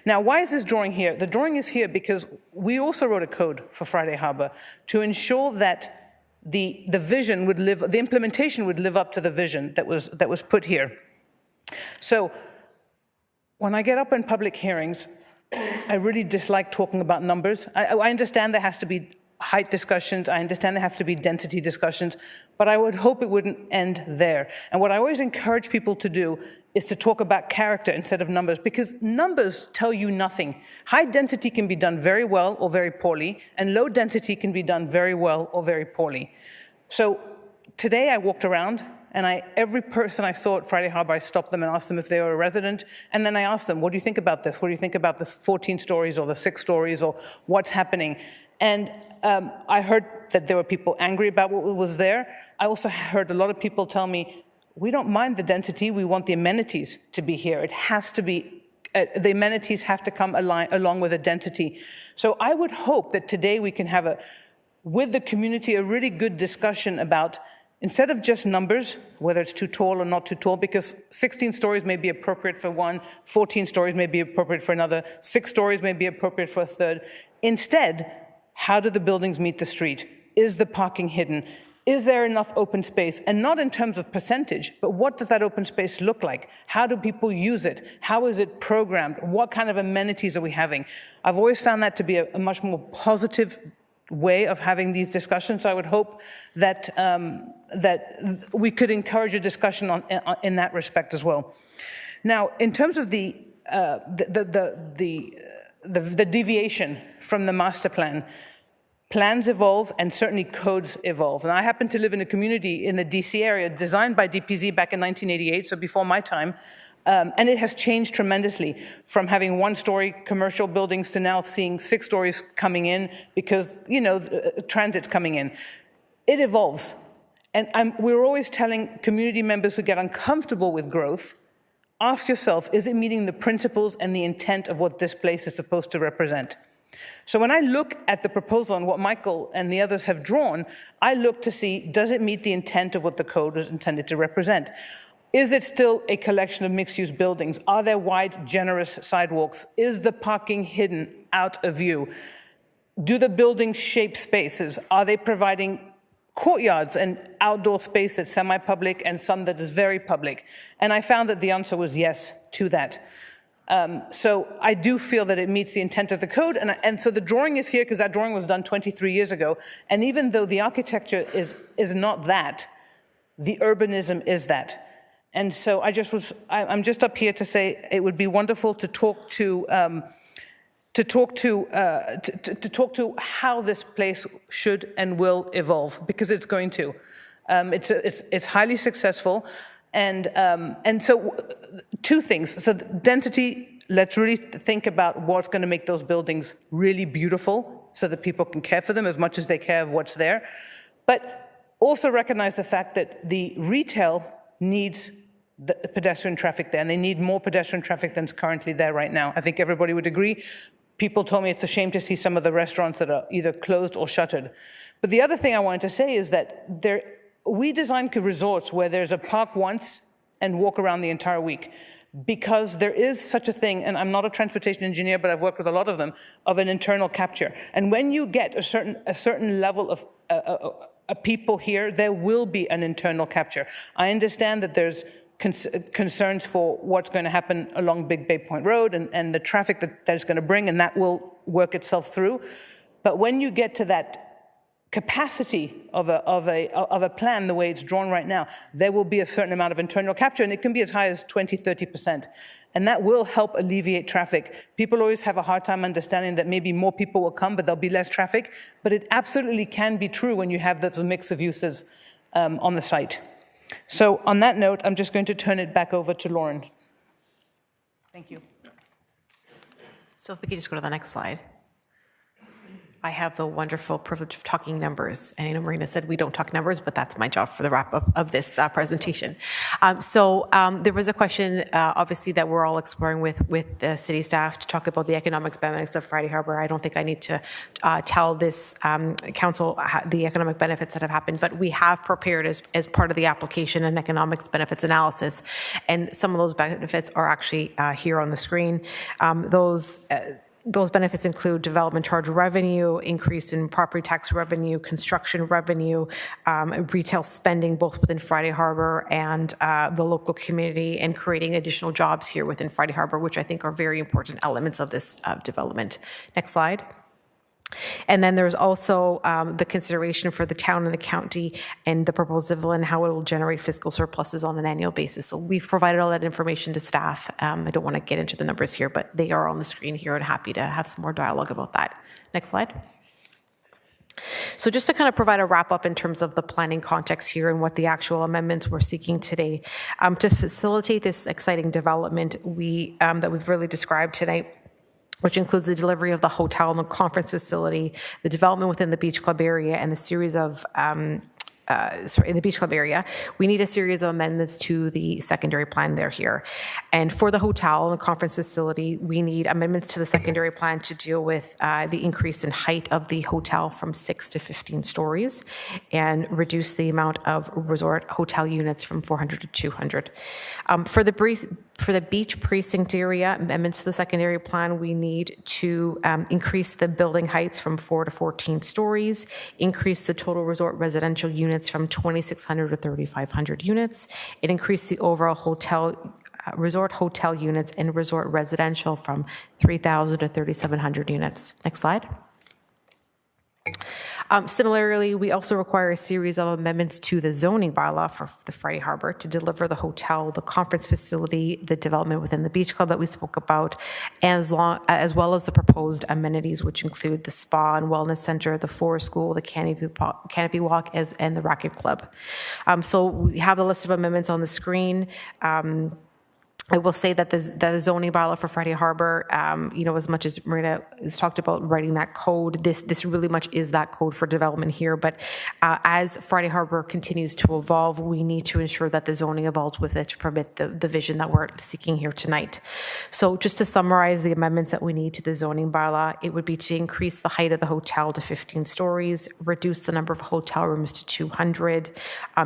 Speaker 9: Now, why is this drawing here? The drawing is here because we also wrote a code for Friday Harbour to ensure that the vision would the implementation would live up to the vision that was put here. So when I get up in public hearings, I really dislike talking about numbers. I understand there has to be height discussions, I understand there have to be density discussions, but I would hope it wouldn't end there. And what I always encourage people to do is to talk about character instead of numbers, because numbers tell you nothing. High density can be done very well or very poorly, and low density can be done very well or very poorly. So today I walked around, and every person I saw at Friday Harbour, I stopped them and asked them if they were a resident, and then I asked them, what do you think about this? What do you think about the 14 stories or the 6 stories or what's happening? And I heard that there were people angry about what was there. I also heard a lot of people tell me, we don't mind the density, we want the amenities to be here. It has to be, the amenities have to come along with the density. So I would hope that today we can have with the community, a really good discussion about, instead of just numbers, whether it's too tall or not too tall, because 16 stories may be appropriate for one, 14 stories may be appropriate for another, 6 stories may be appropriate for a third. Instead, how do the buildings meet the street? Is the parking hidden? Is there enough open space? And not in terms of percentage, but what does that open space look like? How do people use it? How is it programmed? What kind of amenities are we having? I've always found that to be a much more positive way of having these discussions. I would hope that that we could encourage a discussion in that respect as well. Now, in terms of the deviation from the master plan, plans evolve and certainly codes evolve. And I happen to live in a community in the DC area designed by DPZ back in 1988, so before my time, and it has changed tremendously from having one-story commercial buildings to now seeing 6 stories coming in because, you know, transit's coming in. It evolves. And we're always telling community members who get uncomfortable with growth, ask yourself, is it meeting the principles and the intent of what this place is supposed to represent? So when I look at the proposal and what Michael and the others have drawn, I look to see, does it meet the intent of what the code was intended to represent? Is it still a collection of mixed-use buildings? Are there wide, generous sidewalks? Is the parking hidden out of view? Do the buildings shape spaces? Are they providing courtyards and outdoor space that's semi-public and some that is very public? And I found that the answer was yes to that. So I do feel that it meets the intent of the code. And so the drawing is here because that drawing was done 23 years ago. And even though the architecture is not that, the urbanism is that. And so I'm just up here to say it would be wonderful to talk to how this place should and will evolve, because it's going to. It's highly successful, and so 2 things. So density. Let's really think about what's going to make those buildings really beautiful, so that people can care for them as much as they care of what's there. But also recognize the fact that the retail needs the pedestrian traffic there, and they need more pedestrian traffic than's currently there right now. I think everybody would agree. People told me it's a shame to see some of the restaurants that are either closed or shuttered. But the other thing I wanted to say is that we design resorts where there's a park once and walk around the entire week, because there is such a thing, and I'm not a transportation engineer, but I've worked with a lot of them, of an internal capture. And when you get a certain level of people here, there will be an internal capture. I understand that there's concerns for what's going to happen along Big Bay Point Road and the traffic that it's going to bring, and that will work itself through. But when you get to that capacity of a plan, the way it's drawn right now, there will be a certain amount of internal capture, and it can be as high as 20–30%. And that will help alleviate traffic. People always have a hard time understanding that maybe more people will come, but there'll be less traffic. But it absolutely can be true when you have this mix of uses on the site. So on that note, I'm just going to turn it back over to Lauren. Thank you.
Speaker 6: So if we could just go to the next slide. I have the wonderful privilege of talking numbers. And I know Marina said we don't talk numbers, but that's my job for the wrap-up of this presentation. There was a question, obviously, that we're all exploring with the city staff to talk about the economic benefits of Friday Harbour. I don't think I need to tell this council the economic benefits that have happened, but we have prepared as part of the application an economics benefits analysis. And some of those benefits are actually here on the screen. Those benefits include development charge revenue, increase in property tax revenue, construction revenue, retail spending both within Friday Harbour and the local community, and creating additional jobs here within Friday Harbour, which I think are very important elements of this development. Next slide. And then there's also the consideration for the town and the county and the proposal and how it will generate fiscal surpluses on an annual basis. So we've provided all that information to staff. I don't want to get into the numbers here, but they are on the screen here, and happy to have some more dialogue about that. Next slide. So just to kind of provide a wrap up in terms of the planning context here and what the actual amendments we're seeking today. To facilitate this exciting development that we've really described tonight, which includes the delivery of the hotel and the conference facility, the development within the beach club area, and the series of, in the beach club area, we need a series of amendments to the secondary plan there here. And for the hotel and the conference facility, we need amendments to the secondary plan to deal with the increase in height of the hotel from 6 to 15 stories and reduce the amount of resort hotel units from 400 to 200. For the beach precinct area, amendments to the secondary plan, we need to increase the building heights from 4 to 14 stories, increase the total resort residential units from 2,600 to 3,500 units, and increase the overall resort hotel units and resort residential from 3,000 to 3,700 units. Next slide. Similarly, we also require a series of amendments to the zoning bylaw for the Friday Harbour to deliver the hotel, the conference facility, the development within the beach club that we spoke about, as well as the proposed amenities, which include the spa and wellness center, the forest school, the canopy walk, and the racket club. So we have the list of amendments on the screen. I will say that the zoning bylaw for Friday Harbour, as much as Marina has talked about writing that code, this really much is that code for development here. But as Friday Harbour continues to evolve, we need to ensure that the zoning evolves with it to permit the vision that we're seeking here tonight. So just to summarize the amendments that we need to the zoning bylaw, it would be to increase the height of the hotel to 15 stories, reduce the number of hotel rooms to 200,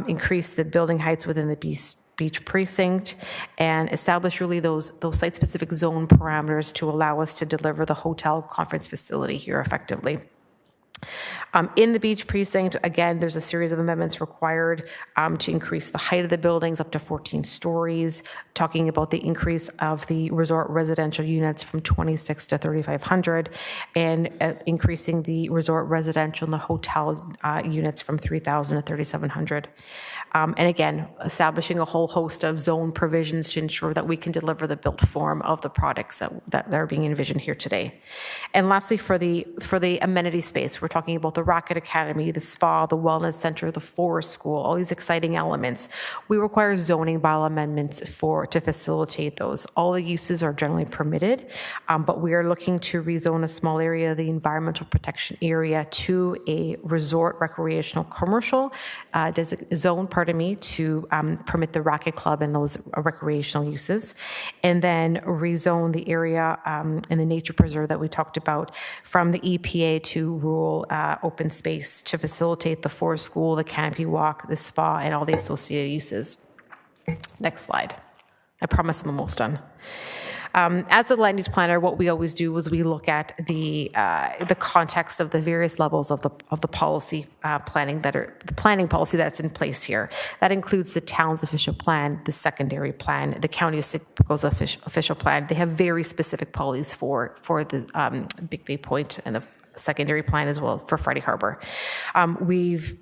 Speaker 6: increase the building heights within the beach precinct, and establish really those site-specific zone parameters to allow us to deliver the hotel conference facility here effectively. In the beach precinct, again, there's a series of amendments required to increase the height of the buildings up to 14 stories, talking about the increase of the resort residential units from 26 to 3,500, and increasing the resort residential and the hotel units from 3,000 to 3,700. And again, establishing a whole host of zone provisions to ensure that we can deliver the built form of the products that are being envisioned here today. And lastly, for the amenity space, we're talking about the Racket Academy, the spa, the wellness center, the forest school, all these exciting elements. We require zoning bylaw amendments to facilitate those. All the uses are generally permitted, but we are looking to rezone a small area of the environmental protection area to a resort recreational commercial zone, to permit the racket club and those recreational uses, and then rezone the area in the nature preserve that we talked about from the EPA to rural open space to facilitate the forest school, the canopy walk, the spa, and all the associated uses. Next slide. I promise I'm almost done. As a land use planner, what we always do is we look at the context of the various levels of the policy planning policy that's in place here. That includes the town's official plan, the secondary plan, the county of Simcoe's official plan. They have very specific policies for the Big Bay Point and the secondary plan as well for Friday Harbour. We've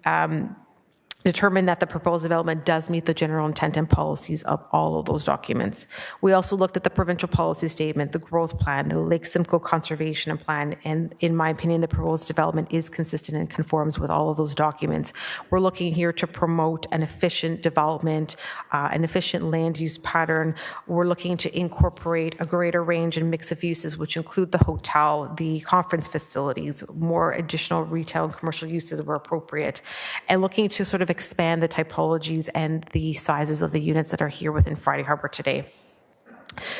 Speaker 6: determined that the proposed development does meet the general intent and policies of all of those documents. We also looked at the provincial policy statement, the growth plan, the Lake Simcoe conservation plan, and in my opinion, the proposed development is consistent and conforms with all of those documents. We're looking here to promote an efficient development, an efficient land use pattern. We're looking to incorporate a greater range and mix of uses, which include the hotel, the conference facilities, more additional retail and commercial uses where appropriate, and looking to sort of expand the typologies and the sizes of the units that are here within Friday Harbour today.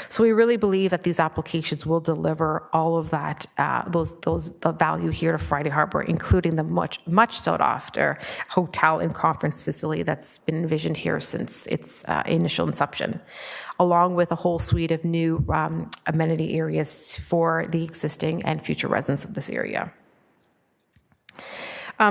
Speaker 6: So we really believe that these applications will deliver all of that, the value here to Friday Harbour, including the much sought after hotel and conference facility that's been envisioned here since its initial inception, along with a whole suite of new amenity areas for the existing and future residents of this area.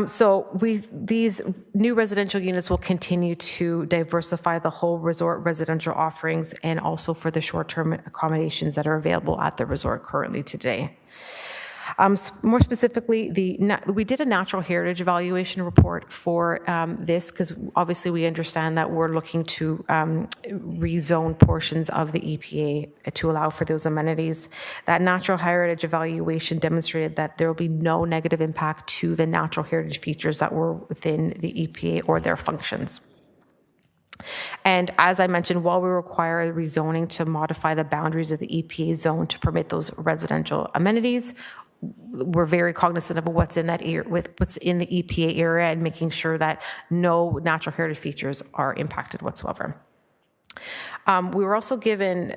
Speaker 6: So these new residential units will continue to diversify the whole resort residential offerings and also for the short-term accommodations that are available at the resort currently today. More specifically, we did a natural heritage evaluation report for this because obviously we understand that we're looking to rezone portions of the EPA to allow for those amenities. That natural heritage evaluation demonstrated that there will be no negative impact to the natural heritage features that were within the EPA or their functions. And as I mentioned, while we require rezoning to modify the boundaries of the EPA zone to permit those residential amenities, we're very cognizant of what's in that what's in the EPA area and making sure that no natural heritage features are impacted whatsoever. We were also given,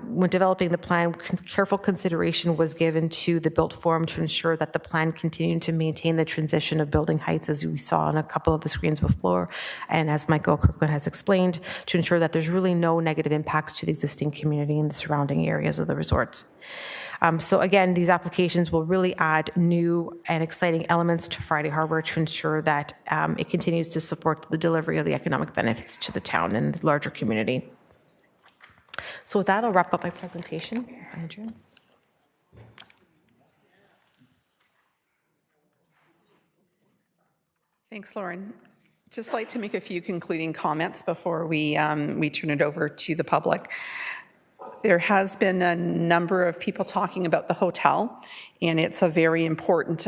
Speaker 6: when developing the plan, careful consideration was given to the built form to ensure that the plan continued to maintain the transition of building heights, as we saw on a couple of the screens before, and as Michael Kirkland has explained, to ensure that there's really no negative impacts to the existing community and the surrounding areas of the resort. So again, these applications will really add new and exciting elements to Friday Harbour to ensure that it continues to support the delivery of the economic benefits to the town and the larger community. So with that, I'll wrap up my presentation.
Speaker 5: Thanks, Lauren. Just like to make a few concluding comments before we turn it over to the public. There has been a number of people talking about the hotel, and it's a very important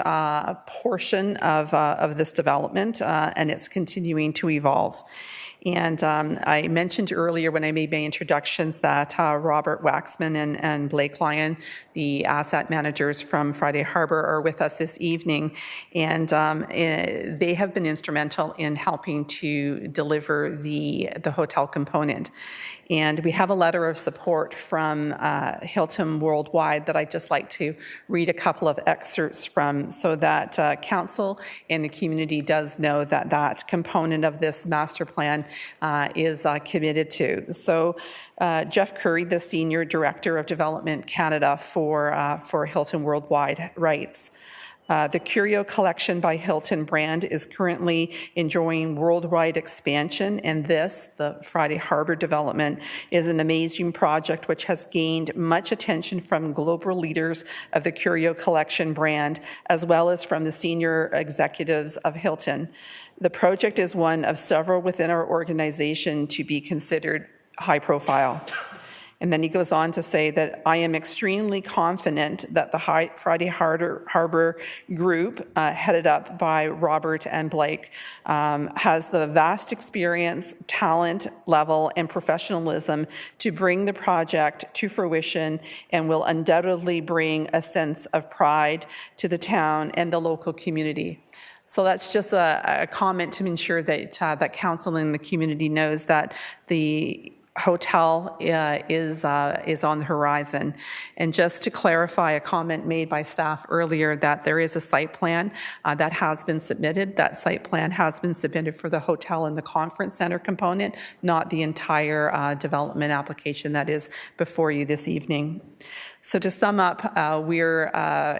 Speaker 5: portion of this development, and it's continuing to evolve. And I mentioned earlier when I made my introductions that Robert Waxman and Blake Lyon, the asset managers from Friday Harbour, are with us this evening. And they have been instrumental in helping to deliver the hotel component. And we have a letter of support from Hilton Worldwide that I'd just like to read a couple of excerpts from so that council and the community does know that that component of this master plan is committed to. So Jeff Curry, the Senior Director of Development Canada for Hilton Worldwide, writes, the Curio Collection by Hilton brand is currently enjoying worldwide expansion, and this, the Friday Harbour development, is an amazing project which has gained much attention from global leaders of the Curio Collection brand, as well as from the senior executives of Hilton. The project is one of several within our organization to be considered high profile. And then he goes on to say that I am extremely confident that the Friday Harbour group, headed up by Robert and Blake, has the vast experience, talent level, and professionalism to bring the project to fruition and will undoubtedly bring a sense of pride to the town and the local community. So that's just a comment to ensure that that council and the community knows that the hotel is on the horizon. And just to clarify a comment made by staff earlier that there is a site plan that has been submitted. That site plan has been submitted for the hotel and the conference center component, not the entire development application that is before you this evening. So to sum up, we're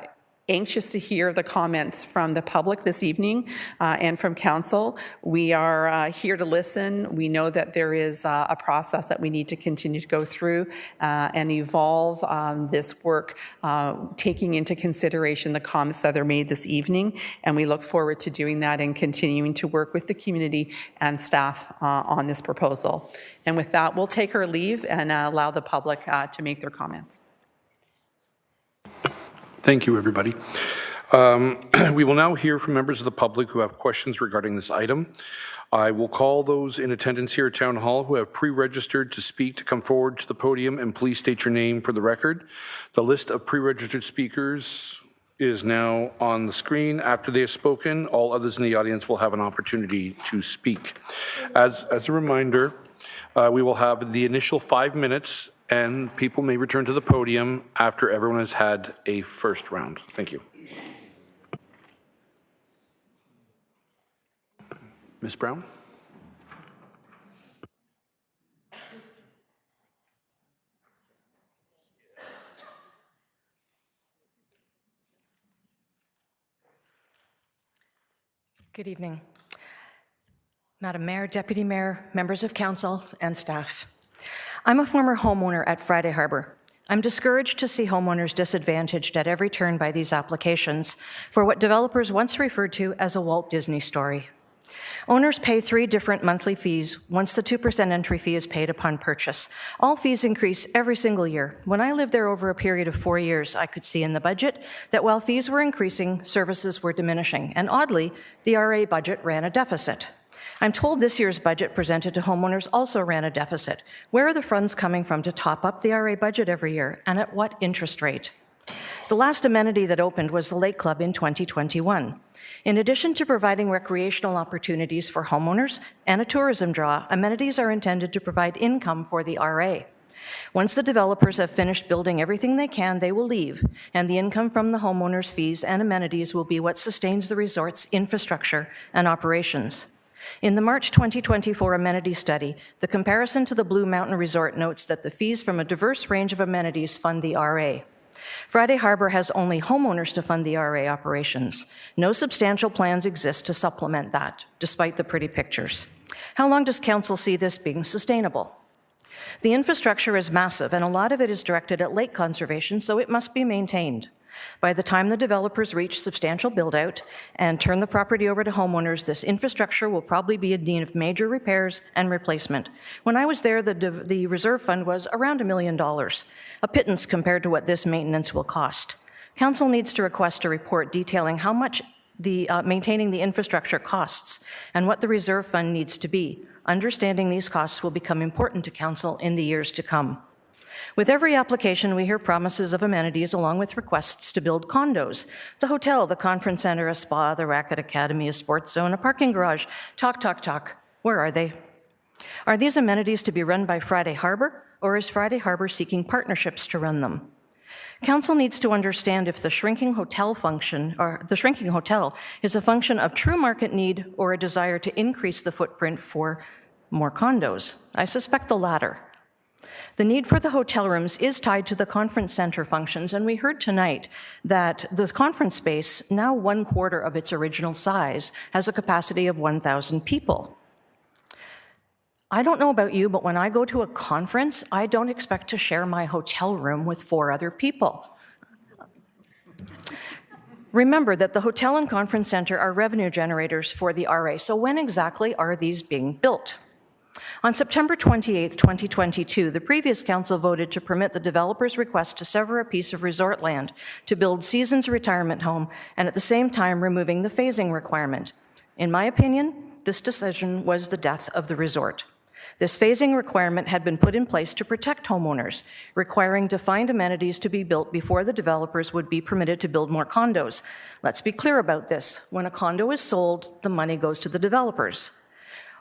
Speaker 5: anxious to hear the comments from the public this evening and from council. We are here to listen. We know that there is a process that we need to continue to go through and evolve this work, taking into consideration the comments that are made this evening. And we look forward to doing that and continuing to work with the community and staff on this proposal. And with that, we'll take our leave and allow the public to make their comments.
Speaker 2: Thank you, everybody. We will now hear from members of the public who have questions regarding this item. I will call those in attendance here at Town Hall who have pre-registered to speak to come forward to the podium, and please state your name for the record. The list of pre-registered speakers is now on the screen. After they have spoken, all others in the audience will have an opportunity to speak. As a reminder, we will have the initial 5 minutes, and people may return to the podium after everyone has had a first round. Thank you. Ms. Brown?
Speaker 10: Good evening. Madam Mayor, Deputy Mayor, members of council, and staff. I'm a former homeowner at Friday Harbour. I'm discouraged to see homeowners disadvantaged at every turn by these applications for what developers once referred to as a Walt Disney story. Owners pay 3 different monthly fees once the 2% entry fee is paid upon purchase. All fees increase every single year. When I lived there over a period of 4 years, I could see in the budget that while fees were increasing, services were diminishing. And oddly, the RA budget ran a deficit. I'm told this year's budget presented to homeowners also ran a deficit. Where are the funds coming from to top up the RA budget every year, and at what interest rate? The last amenity that opened was the Lake Club in 2021. In addition to providing recreational opportunities for homeowners and a tourism draw, amenities are intended to provide income for the RA. Once the developers have finished building everything they can, they will leave, and the income from the homeowners' fees and amenities will be what sustains the resort's infrastructure and operations. In the March 2024 amenity study, the comparison to the Blue Mountain Resort notes that the fees from a diverse range of amenities fund the RA. Friday Harbour has only homeowners to fund the RA operations. No substantial plans exist to supplement that, despite the pretty pictures. How long does council see this being sustainable? The infrastructure is massive, and a lot of it is directed at lake conservation, so it must be maintained. By the time the developers reach substantial build-out and turn the property over to homeowners, this infrastructure will probably be in need of major repairs and replacement. When I was there, the reserve fund was around $1 million, a pittance compared to what this maintenance will cost. Council needs to request a report detailing how much maintaining the infrastructure costs and what the reserve fund needs to be. Understanding these costs will become important to Council in the years to come. With every application, we hear promises of amenities along with requests to build condos. The hotel, the conference center, a spa, the racket academy, a sports zone, a parking garage. Talk. Where are they? Are these amenities to be run by Friday Harbour, or is Friday Harbour seeking partnerships to run them? Council needs to understand if the shrinking hotel is a function of true market need or a desire to increase the footprint for more condos. I suspect the latter. The need for the hotel rooms is tied to the conference center functions, and we heard tonight that the conference space, now 1/4 of its original size, has a capacity of 1,000 people. I don't know about you, but when I go to a conference, I don't expect to share my hotel room with 4 other people. Remember that the hotel and conference center are revenue generators for the RA, so when exactly are these being built? On September 28, 2022, the previous council voted to permit the developer's request to sever a piece of resort land to build Seasons Retirement Home and at the same time removing the phasing requirement. In my opinion, this decision was the death of the resort. This phasing requirement had been put in place to protect homeowners, requiring defined amenities to be built before the developers would be permitted to build more condos. Let's be clear about this. When a condo is sold, the money goes to the developers.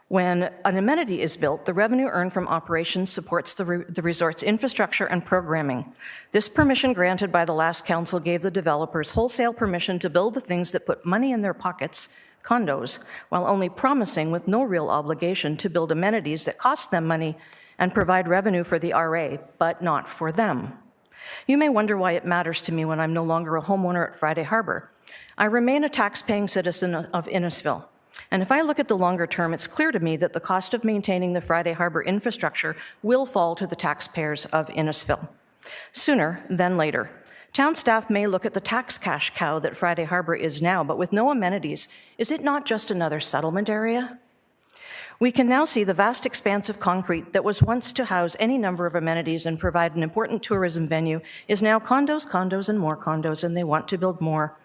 Speaker 10: When an amenity is built, the revenue earned from operations supports the resort's infrastructure and programming. This permission granted by the last council gave the developers wholesale permission to build the things that put money in their pockets, condos, while only promising with no real obligation to build amenities that cost them money and provide revenue for the RA, but not for them. You may wonder why it matters to me when I'm no longer a homeowner at Friday Harbour. I remain a tax-paying citizen of Innisfil. And if I look at the longer term, it's clear to me that the cost of maintaining the Friday Harbour infrastructure will fall to the taxpayers of Innisfil. Sooner than later. Town staff may look at the tax cash cow that Friday Harbour is now, but with no amenities, is it not just another settlement area? We can now see the vast expanse of concrete that was once to house any number of amenities and provide an important tourism venue is now condos, and more condos, and they want to build more.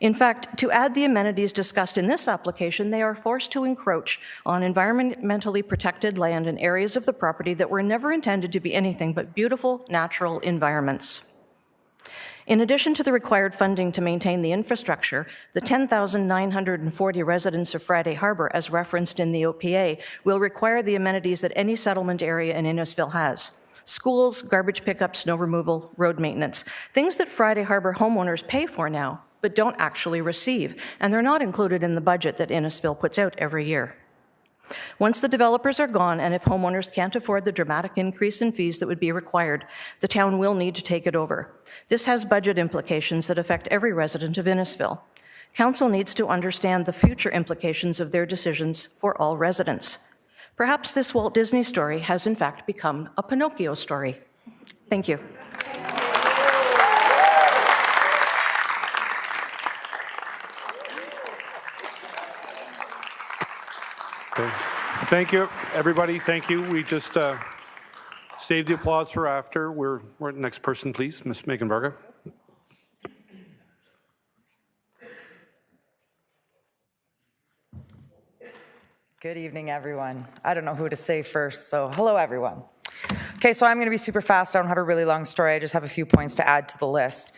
Speaker 10: In fact, to add the amenities discussed in this application, they are forced to encroach on environmentally protected land and areas of the property that were never intended to be anything but beautiful natural environments. In addition to the required funding to maintain the infrastructure, the 10,940 residents of Friday Harbour, as referenced in the OPA, will require the amenities that any settlement area in Innisfil has. Schools, garbage pickup, snow removal, road maintenance, things that Friday Harbour homeowners pay for now, but don't actually receive, and they're not included in the budget that Innisfil puts out every year. Once the developers are gone, and if homeowners can't afford the dramatic increase in fees that would be required, the town will need to take it over. This has budget implications that affect every resident of Innisfil. Council needs to understand the future implications of their decisions for all residents. Perhaps this Walt Disney story has in fact become a Pinocchio story. Thank you.
Speaker 2: Okay. Thank you, everybody. Thank you. We just saved the applause for after. We're next person, please, Ms. Megan Varga.
Speaker 11: Good evening, everyone. I don't know who to say first, so hello, everyone. Okay, so I'm going to be super fast. I don't have a really long story. I just have a few points to add to the list.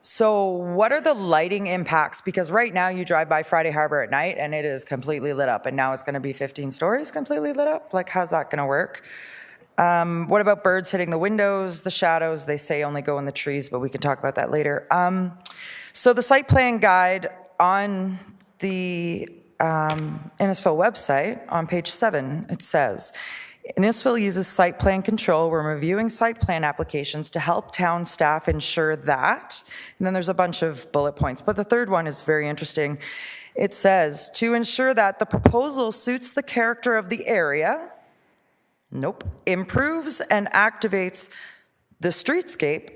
Speaker 11: So what are the lighting impacts? Because right now you drive by Friday Harbour at night and it is completely lit up, and now it's going to be 15 stories completely lit up? Like, how's that going to work? What about birds hitting the windows, the shadows? They say only go in the trees, but we can talk about that later. So the site plan guide on the Innisfil website, on page 7, it says, Innisfil uses site plan control when reviewing site plan applications to help town staff ensure that, and then there's a bunch of bullet points, but the third one is very interesting. It says, to ensure that the proposal suits the character of the area, improves and activates the streetscape,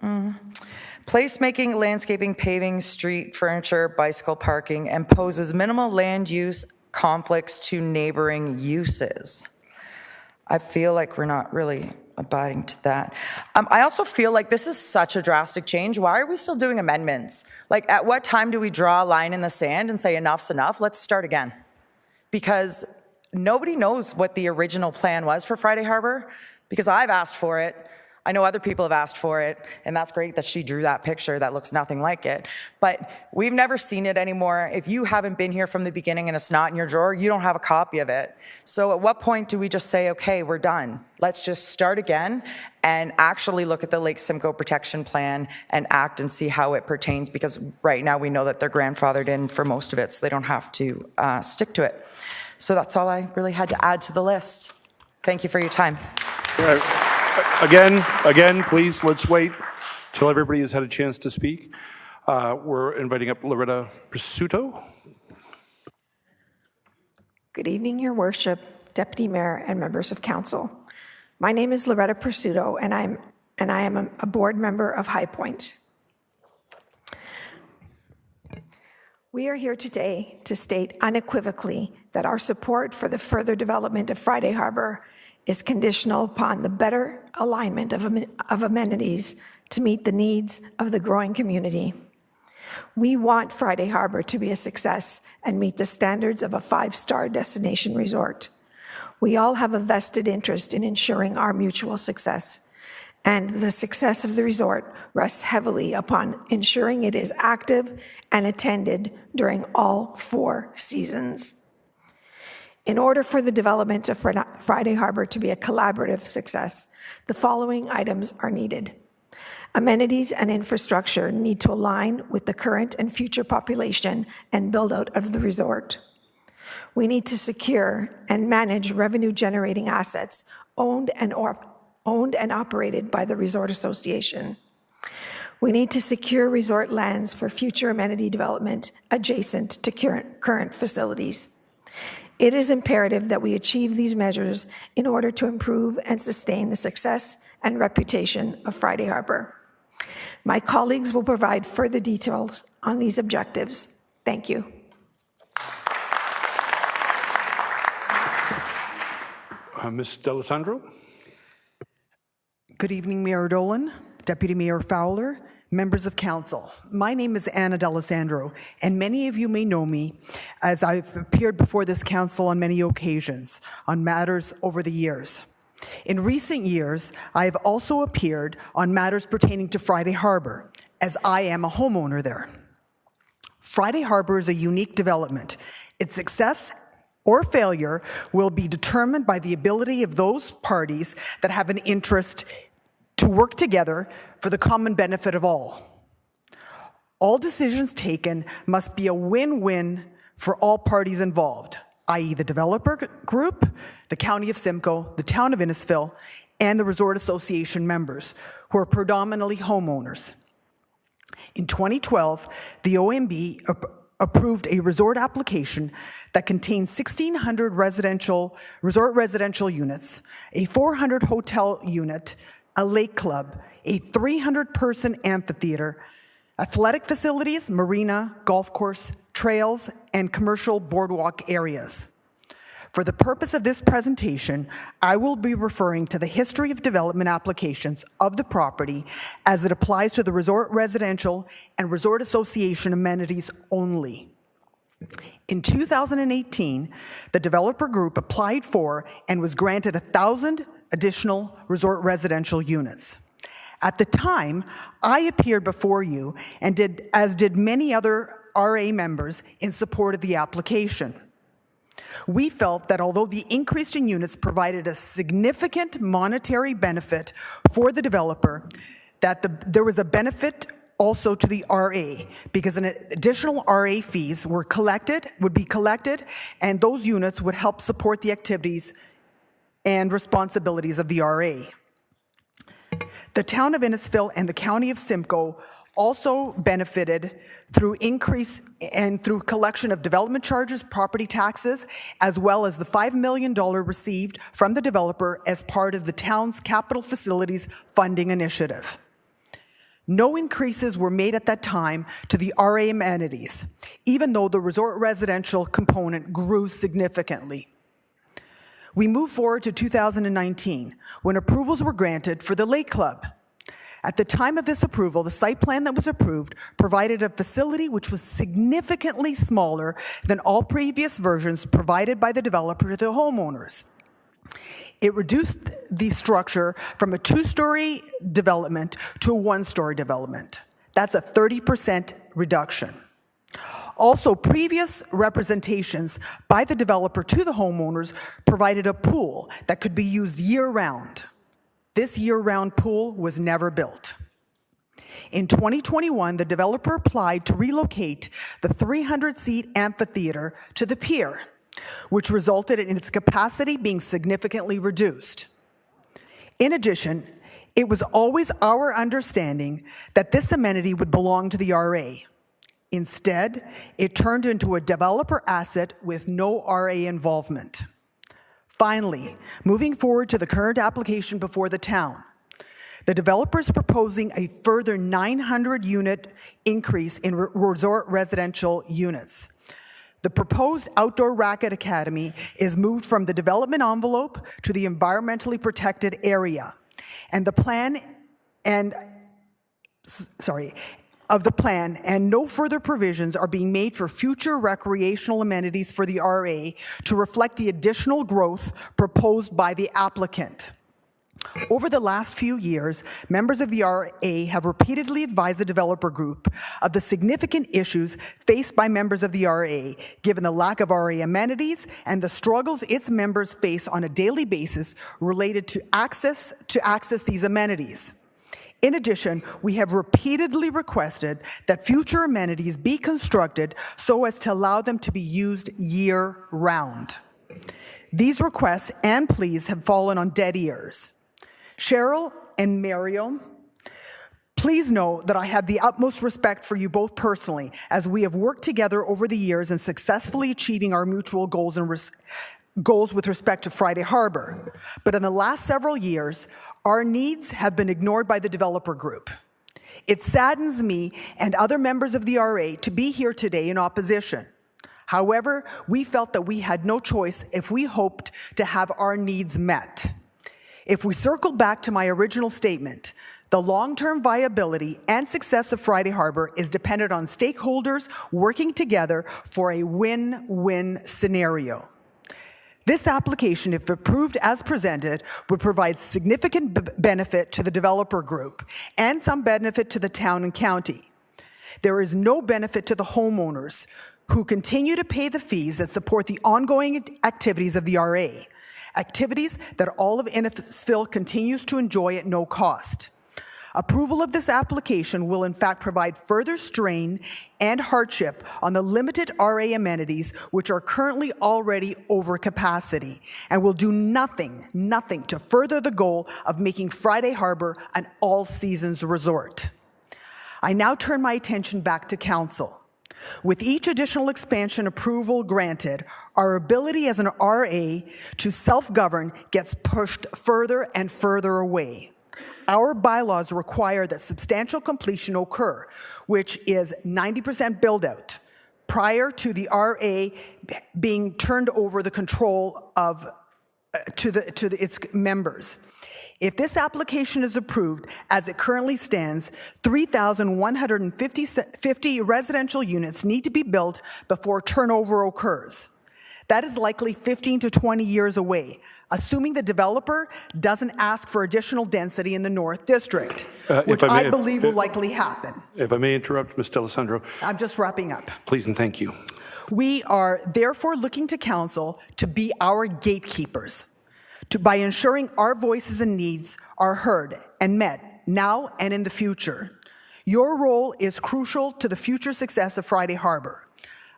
Speaker 11: Placemaking, landscaping, paving, street furniture, bicycle parking, and poses minimal land use conflicts to neighboring uses. I feel like we're not really abiding to that. I also feel like this is such a drastic change. Why are we still doing amendments? Like, at what time do we draw a line in the sand and say enough's enough? Let's start again. Because nobody knows what the original plan was for Friday Harbour, because I've asked for it. I know other people have asked for it, and that's great that she drew that picture that looks nothing like it. But we've never seen it anymore. If you haven't been here from the beginning and it's not in your drawer, you don't have a copy of it. So at what point do we just say, okay, we're done? Let's just start again and actually look at the Lake Simcoe Protection Plan and act and see how it pertains, because right now we know that they're grandfathered in for most of it, so they don't have to stick to it. So that's all I really had to add to the list. Thank you for your time.
Speaker 2: Again, please, let's wait till everybody has had a chance to speak. We're inviting up Loretta Pursuto.
Speaker 12: Good evening, Your Worship, Deputy Mayor, and members of Council. My name is Loretta Pursuto, and I am a board member of High Point. We are here today to state unequivocally that our support for the further development of Friday Harbour is conditional upon the better alignment of amenities to meet the needs of the growing community. We want Friday Harbour to be a success and meet the standards of a 5-star destination resort. We all have a vested interest in ensuring our mutual success, and the success of the resort rests heavily upon ensuring it is active and attended during all 4 seasons. In order for the development of Friday Harbour to be a collaborative success, the following items are needed. Amenities and infrastructure need to align with the current and future population and build out of the resort. We need to secure and manage revenue-generating assets owned and operated by the Resort Association. We need to secure resort lands for future amenity development adjacent to current facilities. It is imperative that we achieve these measures in order to improve and sustain the success and reputation of Friday Harbour. My colleagues will provide further details on these objectives. Thank you.
Speaker 2: Ms. D'Alessandro.
Speaker 13: Good evening, Mayor Dolan, Deputy Mayor Fowler, members of council. My name is Anna D'Alessandro, and many of you may know me as I've appeared before this council on many occasions on matters over the years. In recent years, I have also appeared on matters pertaining to Friday Harbour, as I am a homeowner there. Friday Harbour is a unique development. Its success or failure will be determined by the ability of those parties that have an interest to work together for the common benefit of all. All decisions taken must be a win-win for all parties involved, i.e. the developer group, the County of Simcoe, the Town of Innisfil, and the Resort Association members, who are predominantly homeowners. In 2012, the OMB approved a resort application that contained 1,600 resort residential units, a 400 hotel unit, a lake club, a 300-person amphitheater, athletic facilities, marina, golf course, trails, and commercial boardwalk areas. For the purpose of this presentation, I will be referring to the history of development applications of the property as it applies to the resort residential and resort association amenities only. In 2018, the developer group applied for and was granted 1,000 additional resort residential units. At the time, I appeared before you and as did many other RA members in support of the application. We felt that although the increase in units provided a significant monetary benefit for the developer, that there was a benefit also to the RA, because an additional RA fees would be collected, and those units would help support the activities and responsibilities of the RA. The Town of Innisfil and the County of Simcoe also benefited through increase and through collection of development charges, property taxes, as well as the $5 million received from the developer as part of the town's capital facilities funding initiative. No increases were made at that time to the RA amenities, even though the resort residential component grew significantly. We moved forward to 2019, when approvals were granted for the Lake Club. At the time of this approval, the site plan that was approved provided a facility which was significantly smaller than all previous versions provided by the developer to the homeowners. It reduced the structure from a 2-story development to a 1-story development. That's a 30% reduction. Also, previous representations by the developer to the homeowners provided a pool that could be used year-round. This year-round pool was never built. In 2021, the developer applied to relocate the 300-seat amphitheater to the pier, which resulted in its capacity being significantly reduced. In addition, it was always our understanding that this amenity would belong to the RA. Instead, it turned into a developer asset with no RA involvement. Finally, moving forward to the current application before the town, the developer is proposing a further 900-unit increase in resort residential units. The proposed outdoor racket academy is moved from the development envelope to the environmentally protected area. And the plan and no further provisions are being made for future recreational amenities for the RA to reflect the additional growth proposed by the applicant. Over the last few years, members of the RA have repeatedly advised the developer group of the significant issues faced by members of the RA, given the lack of RA amenities and the struggles its members face on a daily basis related to access these amenities. In addition, we have repeatedly requested that future amenities be constructed so as to allow them to be used year-round. These requests and pleas have fallen on dead ears. Cheryl and Mario, please know that I have the utmost respect for you both personally, as we have worked together over the years in successfully achieving our mutual goals with respect to Friday Harbour. But in the last several years, our needs have been ignored by the developer group. It saddens me and other members of the RA to be here today in opposition. However, we felt that we had no choice if we hoped to have our needs met. If we circle back to my original statement, the long-term viability and success of Friday Harbour is dependent on stakeholders working together for a win-win scenario. This application, if approved as presented, would provide significant benefit to the developer group and some benefit to the town and county. There is no benefit to the homeowners who continue to pay the fees that support the ongoing activities of the RA, activities that all of Innisfil continues to enjoy at no cost. Approval of this application will in fact provide further strain and hardship on the limited RA amenities which are currently already over capacity and will do nothing to further the goal of making Friday Harbour an all-seasons resort. I now turn my attention back to Council. With each additional expansion approval granted, our ability as an RA to self-govern gets pushed further and further away. Our bylaws require that substantial completion occur, which is 90% build-out, prior to the RA being turned over the control of to its members. If this application is approved as it currently stands, 3,150 residential units need to be built before turnover occurs. That is likely 15 to 20 years away, assuming the developer doesn't ask for additional density in the North District, which I believe will likely happen.
Speaker 2: If I may interrupt, Ms. D'Alessandro.
Speaker 13: I'm just wrapping up.
Speaker 2: Please and thank you.
Speaker 13: We are therefore looking to Council to be our gatekeepers, by ensuring our voices and needs are heard and met now and in the future. Your role is crucial to the future success of Friday Harbour.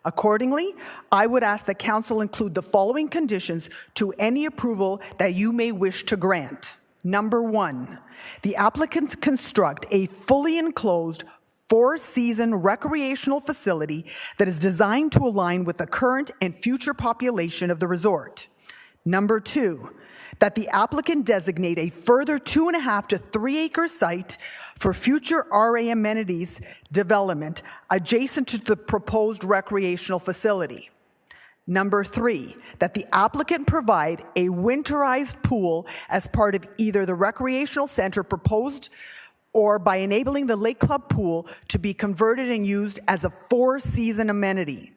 Speaker 13: Accordingly, I would ask that Council include the following conditions to any approval that you may wish to grant. Number 1, the applicants construct a fully enclosed 4-season recreational facility that is designed to align with the current and future population of the resort. Number 2, that the applicant designate a further 2.5 to 3 acre site for future RA amenities development adjacent to the proposed recreational facility. Number 3, that the applicant provide a winterized pool as part of either the recreational center proposed or by enabling the Lake Club pool to be converted and used as a 4-season amenity.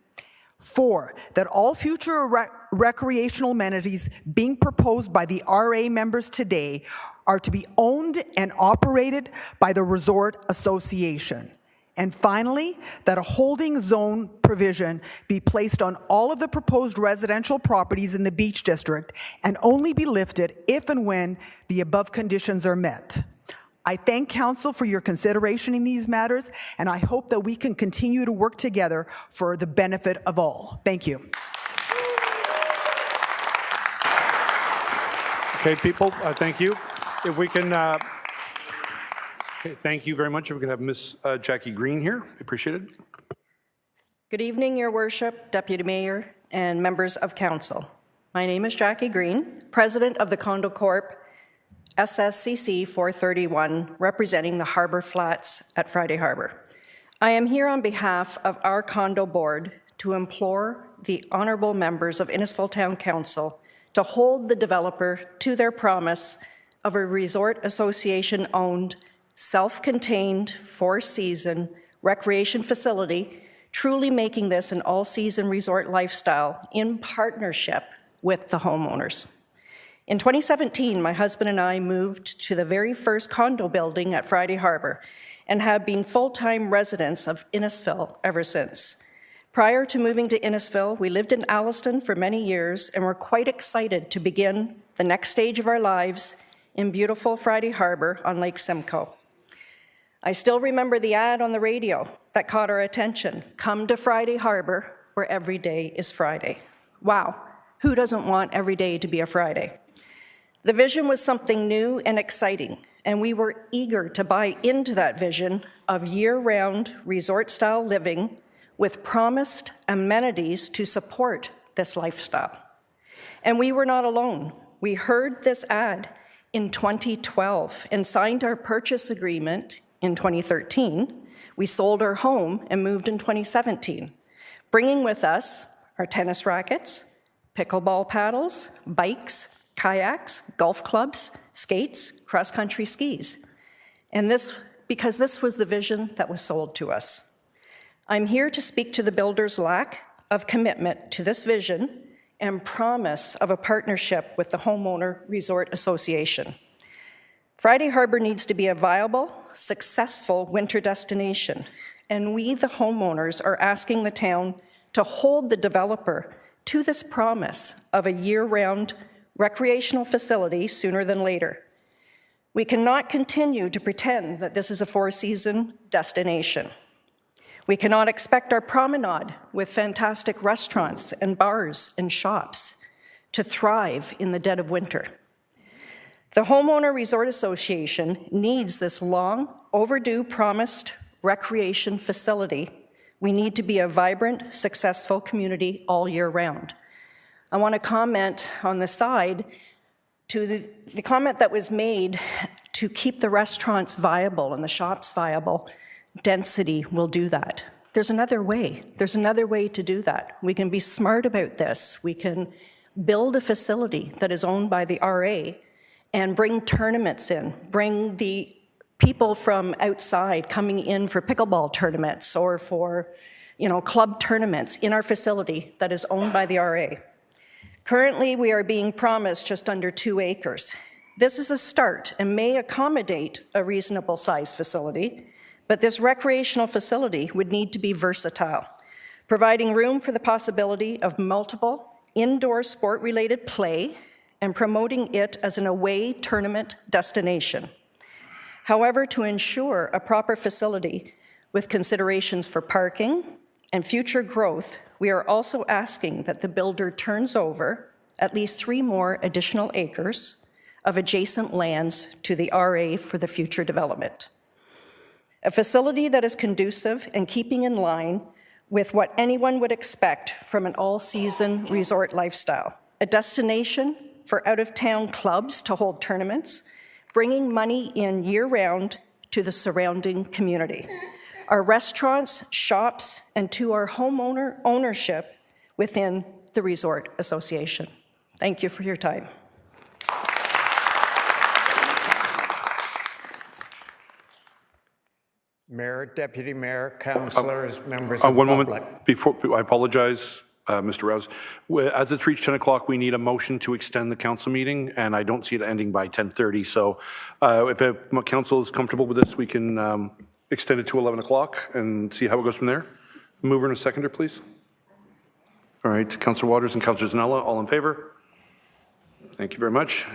Speaker 13: 4, that all future recreational amenities being proposed by the RA members today are to be owned and operated by the Resort Association. And finally, that a holding zone provision be placed on all of the proposed residential properties in the Beach District and only be lifted if and when the above conditions are met. I thank Council for your consideration in these matters, and I hope that we can continue to work together for the benefit of all. Thank you.
Speaker 2: Okay, people, thank you. If we can, okay, thank you very much. If we can have Ms. Jackie Green here, appreciate it.
Speaker 14: Good evening, Your Worship, Deputy Mayor, and members of Council. My name is Jackie Green, President of the Condo Corp. SSCC 431, representing the Harbour Flats at Friday Harbour. I am here on behalf of our condo board to implore the honourable members of Innisfil Town Council to hold the developer to their promise of a Resort Association-owned, self-contained, 4-season recreation facility, truly making this an all-season resort lifestyle in partnership with the homeowners. In 2017, my husband and I moved to the very first condo building at Friday Harbour and have been full-time residents of Innisfil ever since. Prior to moving to Innisfil, we lived in Alliston for many years and were quite excited to begin the next stage of our lives in beautiful Friday Harbour on Lake Simcoe. I still remember the ad on the radio that caught our attention. Come to Friday Harbour, where every day is Friday. Wow, who doesn't want every day to be a Friday? The vision was something new and exciting, and we were eager to buy into that vision of year-round resort-style living with promised amenities to support this lifestyle. And we were not alone. We heard this ad in 2012 and signed our purchase agreement in 2013. We sold our home and moved in 2017, bringing with us our tennis rackets, pickleball paddles, bikes, kayaks, golf clubs, skates, cross-country skis. And because this was the vision that was sold to us. I'm here to speak to the builder's lack of commitment to this vision and promise of a partnership with the Homeowner Resort Association. Friday Harbour needs to be a viable, successful winter destination, and we, the homeowners, are asking the town to hold the developer to this promise of a year-round recreational facility sooner than later. We cannot continue to pretend that this is a 4-season destination. We cannot expect our promenade with fantastic restaurants and bars and shops to thrive in the dead of winter. The Homeowner Resort Association needs this long overdue promised recreation facility. We need to be a vibrant, successful community all year round. I want to comment on the side to the comment that was made to keep the restaurants viable and the shops viable. Density will do that. There's another way. There's another way to do that. We can be smart about this. We can build a facility that is owned by the RA and bring tournaments in, bring the people from outside coming in for pickleball tournaments or for, club tournaments in our facility that is owned by the RA. Currently, we are being promised just under 2 acres. This is a start and may accommodate a reasonable size facility, but this recreational facility would need to be versatile, providing room for the possibility of multiple indoor sport-related play and promoting it as an away tournament destination. However, to ensure a proper facility with considerations for parking and future growth, we are also asking that the builder turns over at least 3 more additional acres of adjacent lands to the RA for the future development. A facility that is conducive and keeping in line with what anyone would expect from an all-season resort lifestyle. a destination for out-of-town clubs to hold tournaments, bringing money in year-round to the surrounding community, our restaurants, shops, and to our homeowner ownership within the Resort Association. Thank you for your time.
Speaker 15: Mayor, Deputy Mayor, councillors, members of the
Speaker 2: one
Speaker 15: public.
Speaker 2: moment, before, I apologize, Mr. Rouse. As it's reached 10 o'clock, we need a motion to extend the council meeting, and I don't see it ending by 10:30. So if the council is comfortable with this, we can extend it to 11 o'clock and see how it goes from there. Mover and a seconder, please. All right, Councillor Waters and Councillor Zanella, all in favor? Thank you very much.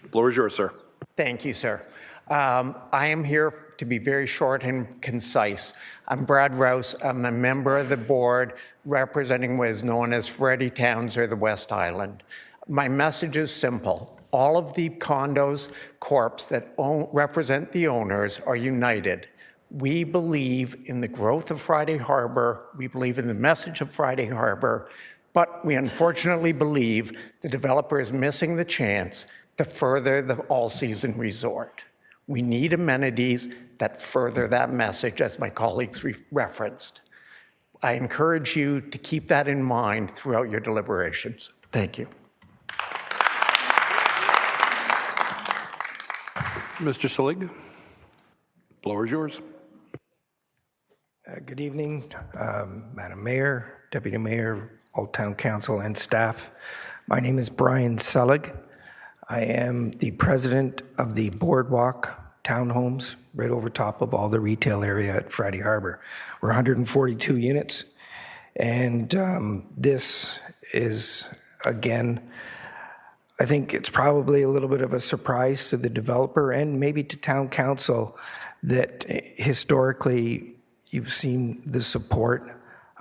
Speaker 2: The floor is yours, sir.
Speaker 15: Thank you, sir. I am here to be very short and concise. I'm Brad Rouse. I'm a member of the board representing what is known as Friday Towns or the West Island. My message is simple. All of the condos corps that represent the owners are united. We believe in the growth of Friday Harbour. We believe in the message of Friday Harbour, but we unfortunately believe the developer is missing the chance to further the all-season resort. We need amenities that further that message, as my colleagues referenced. I encourage you to keep that in mind throughout your deliberations. Thank you.
Speaker 2: Mr. Selig, floor is yours.
Speaker 16: Good evening, Madam Mayor, Deputy Mayor, Old Town Council, and staff. My name is Brian Selig. I am the president of the Boardwalk townhomes right over top of all the retail area at Friday Harbour. We're 142 units, and this is, again, I think it's probably a little bit of a surprise to the developer and maybe to town council that historically you've seen the support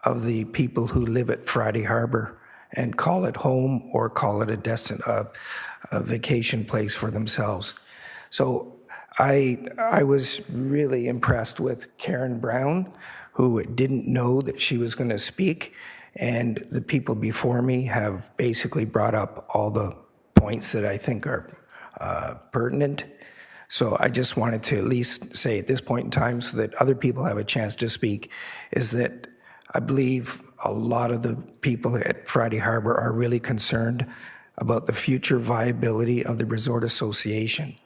Speaker 16: of the people who live at Friday Harbour and call it home or call it a vacation place for themselves. So I was really impressed with Karen Brown, who didn't know that she was going to speak, and the people before me have basically brought up all the points that I think are pertinent. So I just wanted to at least say at this point in time, so that other people have a chance to speak, is that I believe a lot of the people at Friday Harbour are really concerned about the future viability of the Resort Association.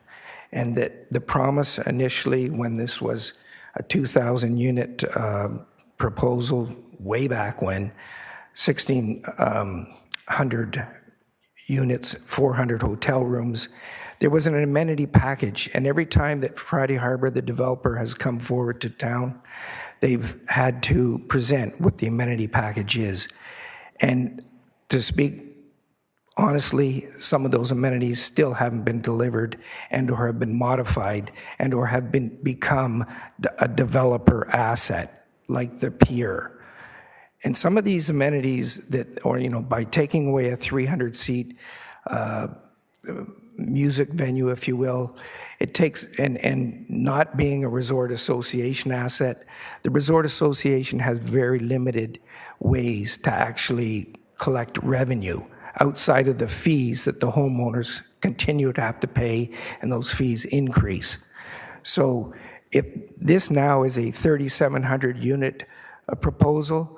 Speaker 16: And that the promise initially, when this was a 2,000 unit proposal way back when, 1,600 units, 400 hotel rooms, there was an amenity package. And every time that Friday Harbour, the developer, has come forward to town, they've had to present what the amenity package is. And to speak honestly, some of those amenities still haven't been delivered and or have been modified and or have become a developer asset, like the pier. And some of these amenities that, or, you know, by taking away a 300-seat music venue, if you will, it takes, and not being a resort association asset, the resort association has very limited ways to actually collect revenue outside of the fees that the homeowners continue to have to pay, and those fees increase. So if this now is a 3,700 unit proposal,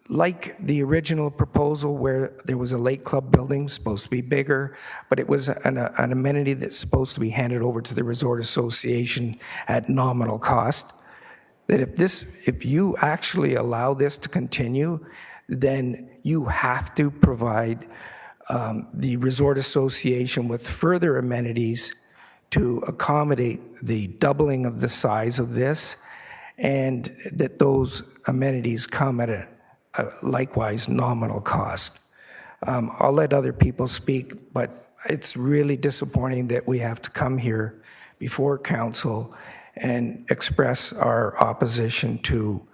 Speaker 16: like the original proposal where there was a lake club building supposed to be bigger, but it was an amenity that's supposed to be handed over to the Resort Association at nominal cost, that if you actually allow this to continue, then you have to provide the Resort Association with further amenities to accommodate the doubling of the size of this, and that those amenities come at a likewise nominal cost. I'll let other people speak, but it's really disappointing that we have to come here before council and express our opposition to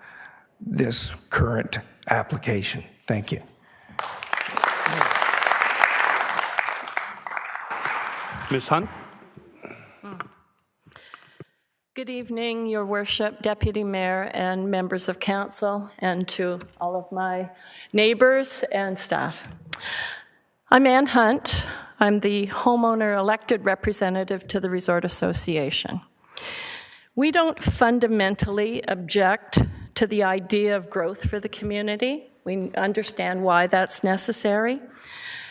Speaker 16: this current application. Thank you.
Speaker 2: Ms. Hunt?
Speaker 17: Good evening, Your Worship, Deputy Mayor, and members of council, and to all of my neighbors and staff. I'm Ann Hunt. I'm the homeowner elected representative to the Resort Association. We don't fundamentally object to the idea of growth for the community. We understand why that's necessary.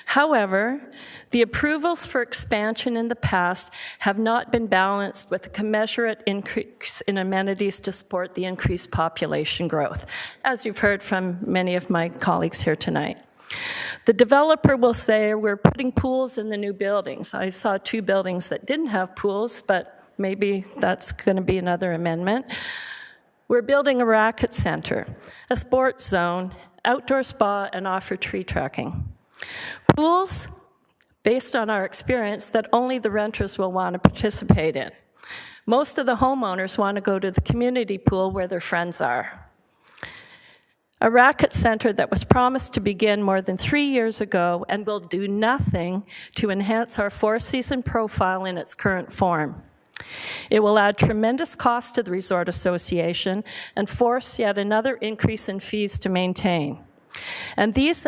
Speaker 17: However, the approvals for expansion in the past have not been balanced with a commensurate increase in amenities to support the increased population growth, as you've heard from many of my colleagues here tonight. The developer will say, we're putting pools in the new buildings. I saw 2 buildings that didn't have pools, but maybe that's going to be another amendment. We're building a racket center, a sports zone, outdoor spa, and offer tree trekking. Pools, based on our experience, that only the renters will want to participate in. Most of the homeowners want to go to the community pool where their friends are. A racket center that was promised to begin more than 3 years ago and will do nothing to enhance our four-season profile in its current form. It will add tremendous cost to the Resort Association and force yet another increase in fees to maintain. And these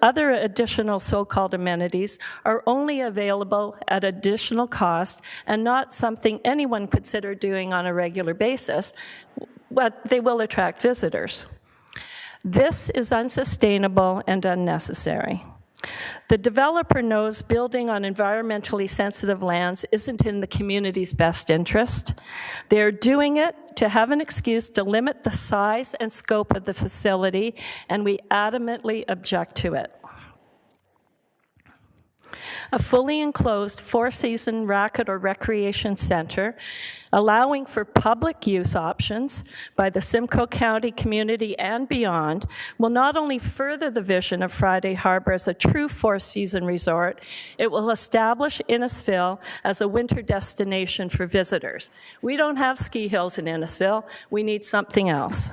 Speaker 17: other additional so-called amenities are only available at additional cost and not something anyone could consider doing on a regular basis, but they will attract visitors. This is unsustainable and unnecessary. The developer knows building on environmentally sensitive lands isn't in the community's best interest. They're doing it to have an excuse to limit the size and scope of the facility, and we adamantly object to it. A fully enclosed four-season racket or recreation center, allowing for public use options by the Simcoe County community and beyond, will not only further the vision of Friday Harbour as a true four-season resort, it will establish Innisfil as a winter destination for visitors. We don't have ski hills in Innisfil. We need something else.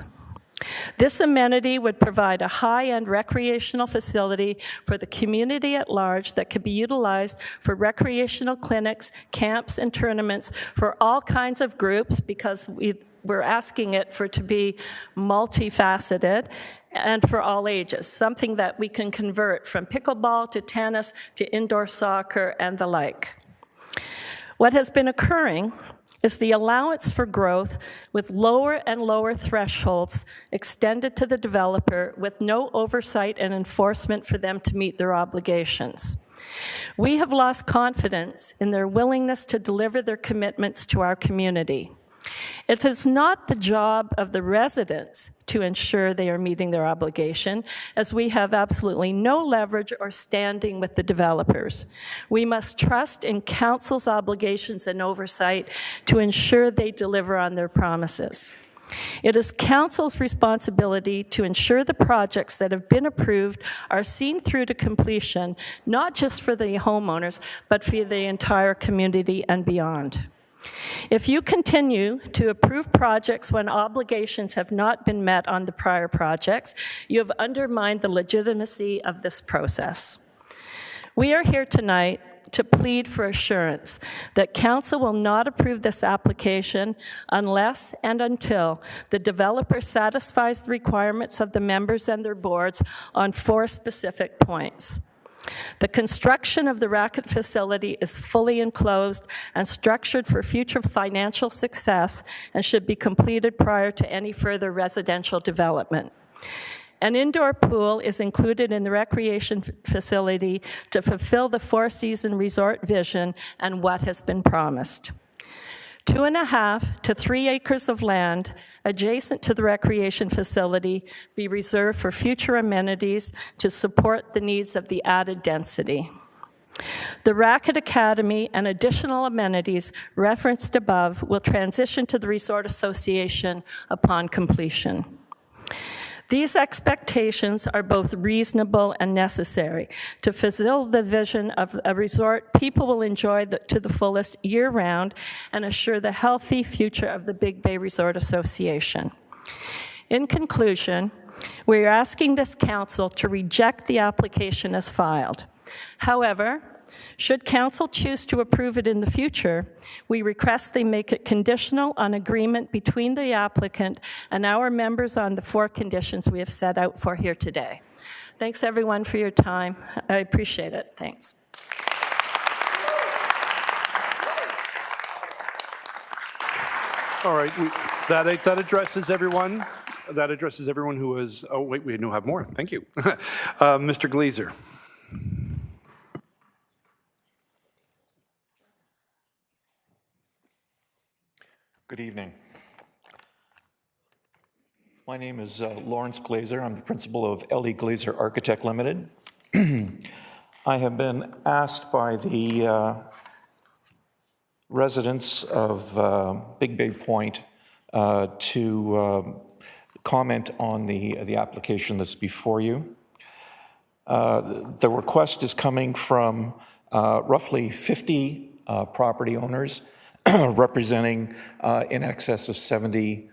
Speaker 17: This amenity would provide a high-end recreational facility for the community at large that could be utilized for recreational clinics, camps, and tournaments for all kinds of groups, because we're asking it to be multifaceted, and for all ages, something that we can convert from pickleball to tennis to indoor soccer and the like. What has been occurring is the allowance for growth with lower and lower thresholds extended to the developer with no oversight and enforcement for them to meet their obligations. We have lost confidence in their willingness to deliver their commitments to our community. It is not the job of the residents to ensure they are meeting their obligation, as we have absolutely no leverage or standing with the developers. We must trust in council's obligations and oversight to ensure they deliver on their promises. It is council's responsibility to ensure the projects that have been approved are seen through to completion, not just for the homeowners, but for the entire community and beyond. If you continue to approve projects when obligations have not been met on the prior projects, you have undermined the legitimacy of this process. We are here tonight to plead for assurance that council will not approve this application unless and until the developer satisfies the requirements of the members and their boards on 4 specific points. The construction of the racket facility is fully enclosed and structured for future financial success and should be completed prior to any further residential development. An indoor pool is included in the recreation facility to fulfill the four-season resort vision and what has been promised. 2.5 to 3 acres of land adjacent to the recreation facility be reserved for future amenities to support the needs of the added density. The Racket Academy and additional amenities referenced above will transition to the Resort Association upon completion. These expectations are both reasonable and necessary to fulfill the vision of a resort people will enjoy to the fullest year-round and assure the healthy future of the Big Bay Resort Association. In conclusion, we are asking this council to reject the application as filed. However, Should council choose to approve it in the future, we request they make it conditional on agreement between the applicant and our members on the 4 conditions we have set out for here today. Thanks everyone for your time. I appreciate it. Thanks.
Speaker 2: All right, that addresses everyone. That addresses everyone who was, oh wait, we do have more, thank you. Mr. Glazer.
Speaker 18: Good evening. My name is Lawrence Glazer. I'm the principal of L.E. Glazer Architect Limited. I have been asked by the residents of Big Bay Point to comment on the application that's before you. The request is coming from roughly 50 property owners representing in excess of 70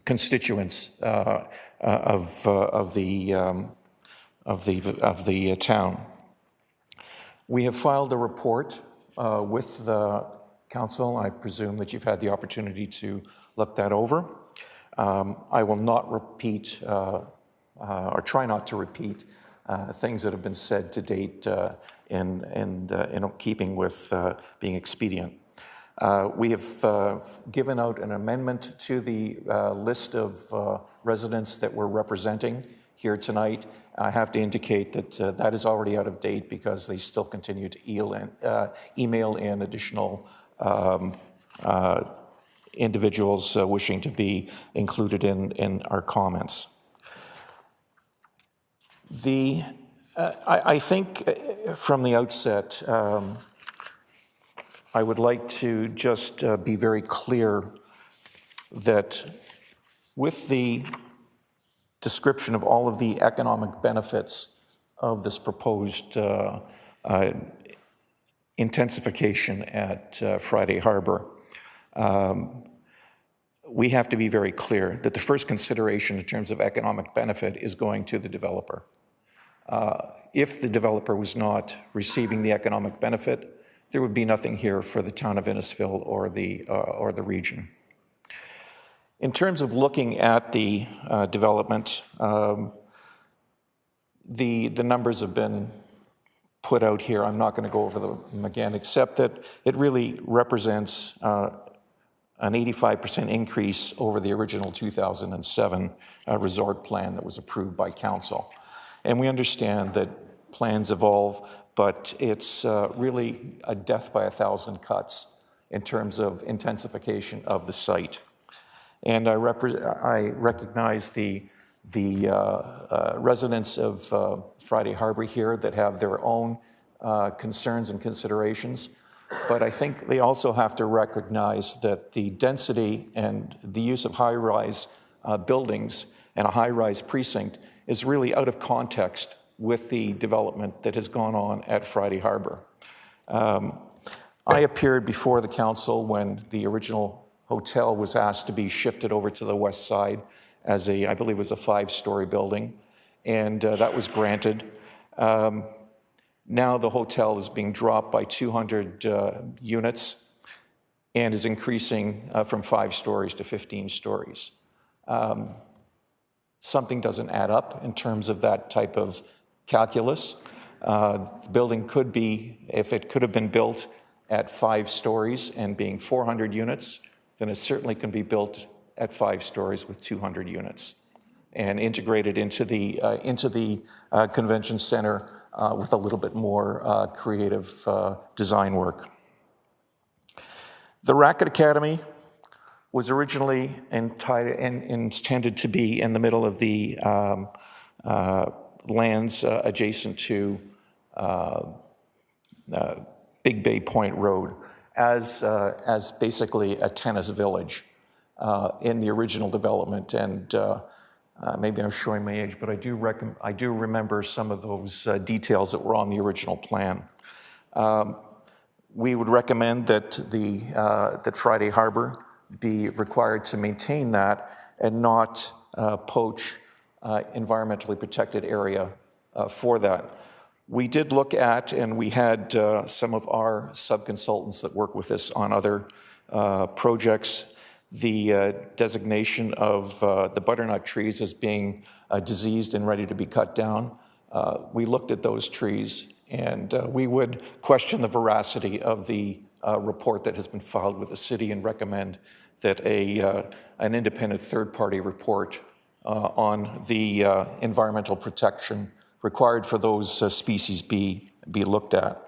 Speaker 18: constituents of the town. We have filed a report with the council. I presume that you've had the opportunity to look that over. I will not repeat or try not to repeat things that have been said to date in keeping with being expedient. We have given out an amendment to the list of residents that we're representing here tonight. I have to indicate that that is already out of date because they still continue to email in additional individuals wishing to be included in our comments. I think from the outset, I would like to just be very clear that with the description of all of the economic benefits of this proposed intensification at Friday Harbour, we have to be very clear that the first consideration in terms of economic benefit is going to the developer. If the developer was not receiving the economic benefit, there would be nothing here for the town of Innisfil or the region. In terms of looking at the development, the numbers have been put out here. I'm not going to go over them again, except that it really represents an 85% increase over the original 2007 resort plan that was approved by council. And we understand that plans evolve, but it's really a death by 1,000 cuts in terms of intensification of the site. And I recognize the residents of Friday Harbour here that have their own concerns and considerations, but I think they also have to recognize that the density and the use of high-rise buildings and a high-rise precinct is really out of context with the development that has gone on at Friday Harbour. I appeared before the council when the original hotel was asked to be shifted over to the west side as I believe it was a 5-story building, and that was granted. Now the hotel is being dropped by 200 units and is increasing from 5 stories to 15 stories. Something doesn't add up in terms of that type of calculus. The building could be, if it could have been built at 5 stories and being 400 units, then it certainly can be built at 5 stories with 200 units and integrated into the convention center with a little bit more creative design work. The Racket Academy was originally intended to be in the middle of the lands adjacent to Big Bay Point Road as basically a tennis village in the original development. And maybe I'm showing my age, but I do remember some of those details that were on the original plan. We would recommend that that Friday Harbour be required to maintain that and not poach environmentally protected area for that. We did look at, and we had some of our sub-consultants that work with us on other projects, the designation of the butternut trees as being diseased and ready to be cut down. We looked at those trees, and we would question the veracity of the report that has been filed with the city and recommend that an independent third-party report on the environmental protection required for those species be looked at.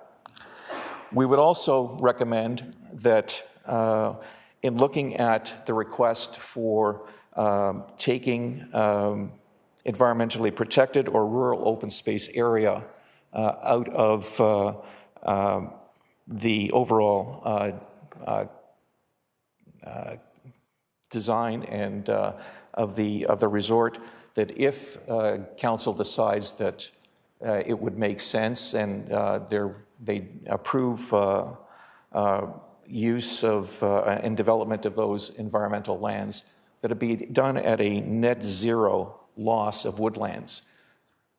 Speaker 18: We would also recommend that in looking at the request for taking environmentally protected or rural open space area out of the overall design and of the resort, that if council decides that it would make sense and they approve use of and development of those environmental lands, that it be done at a net zero loss of woodlands.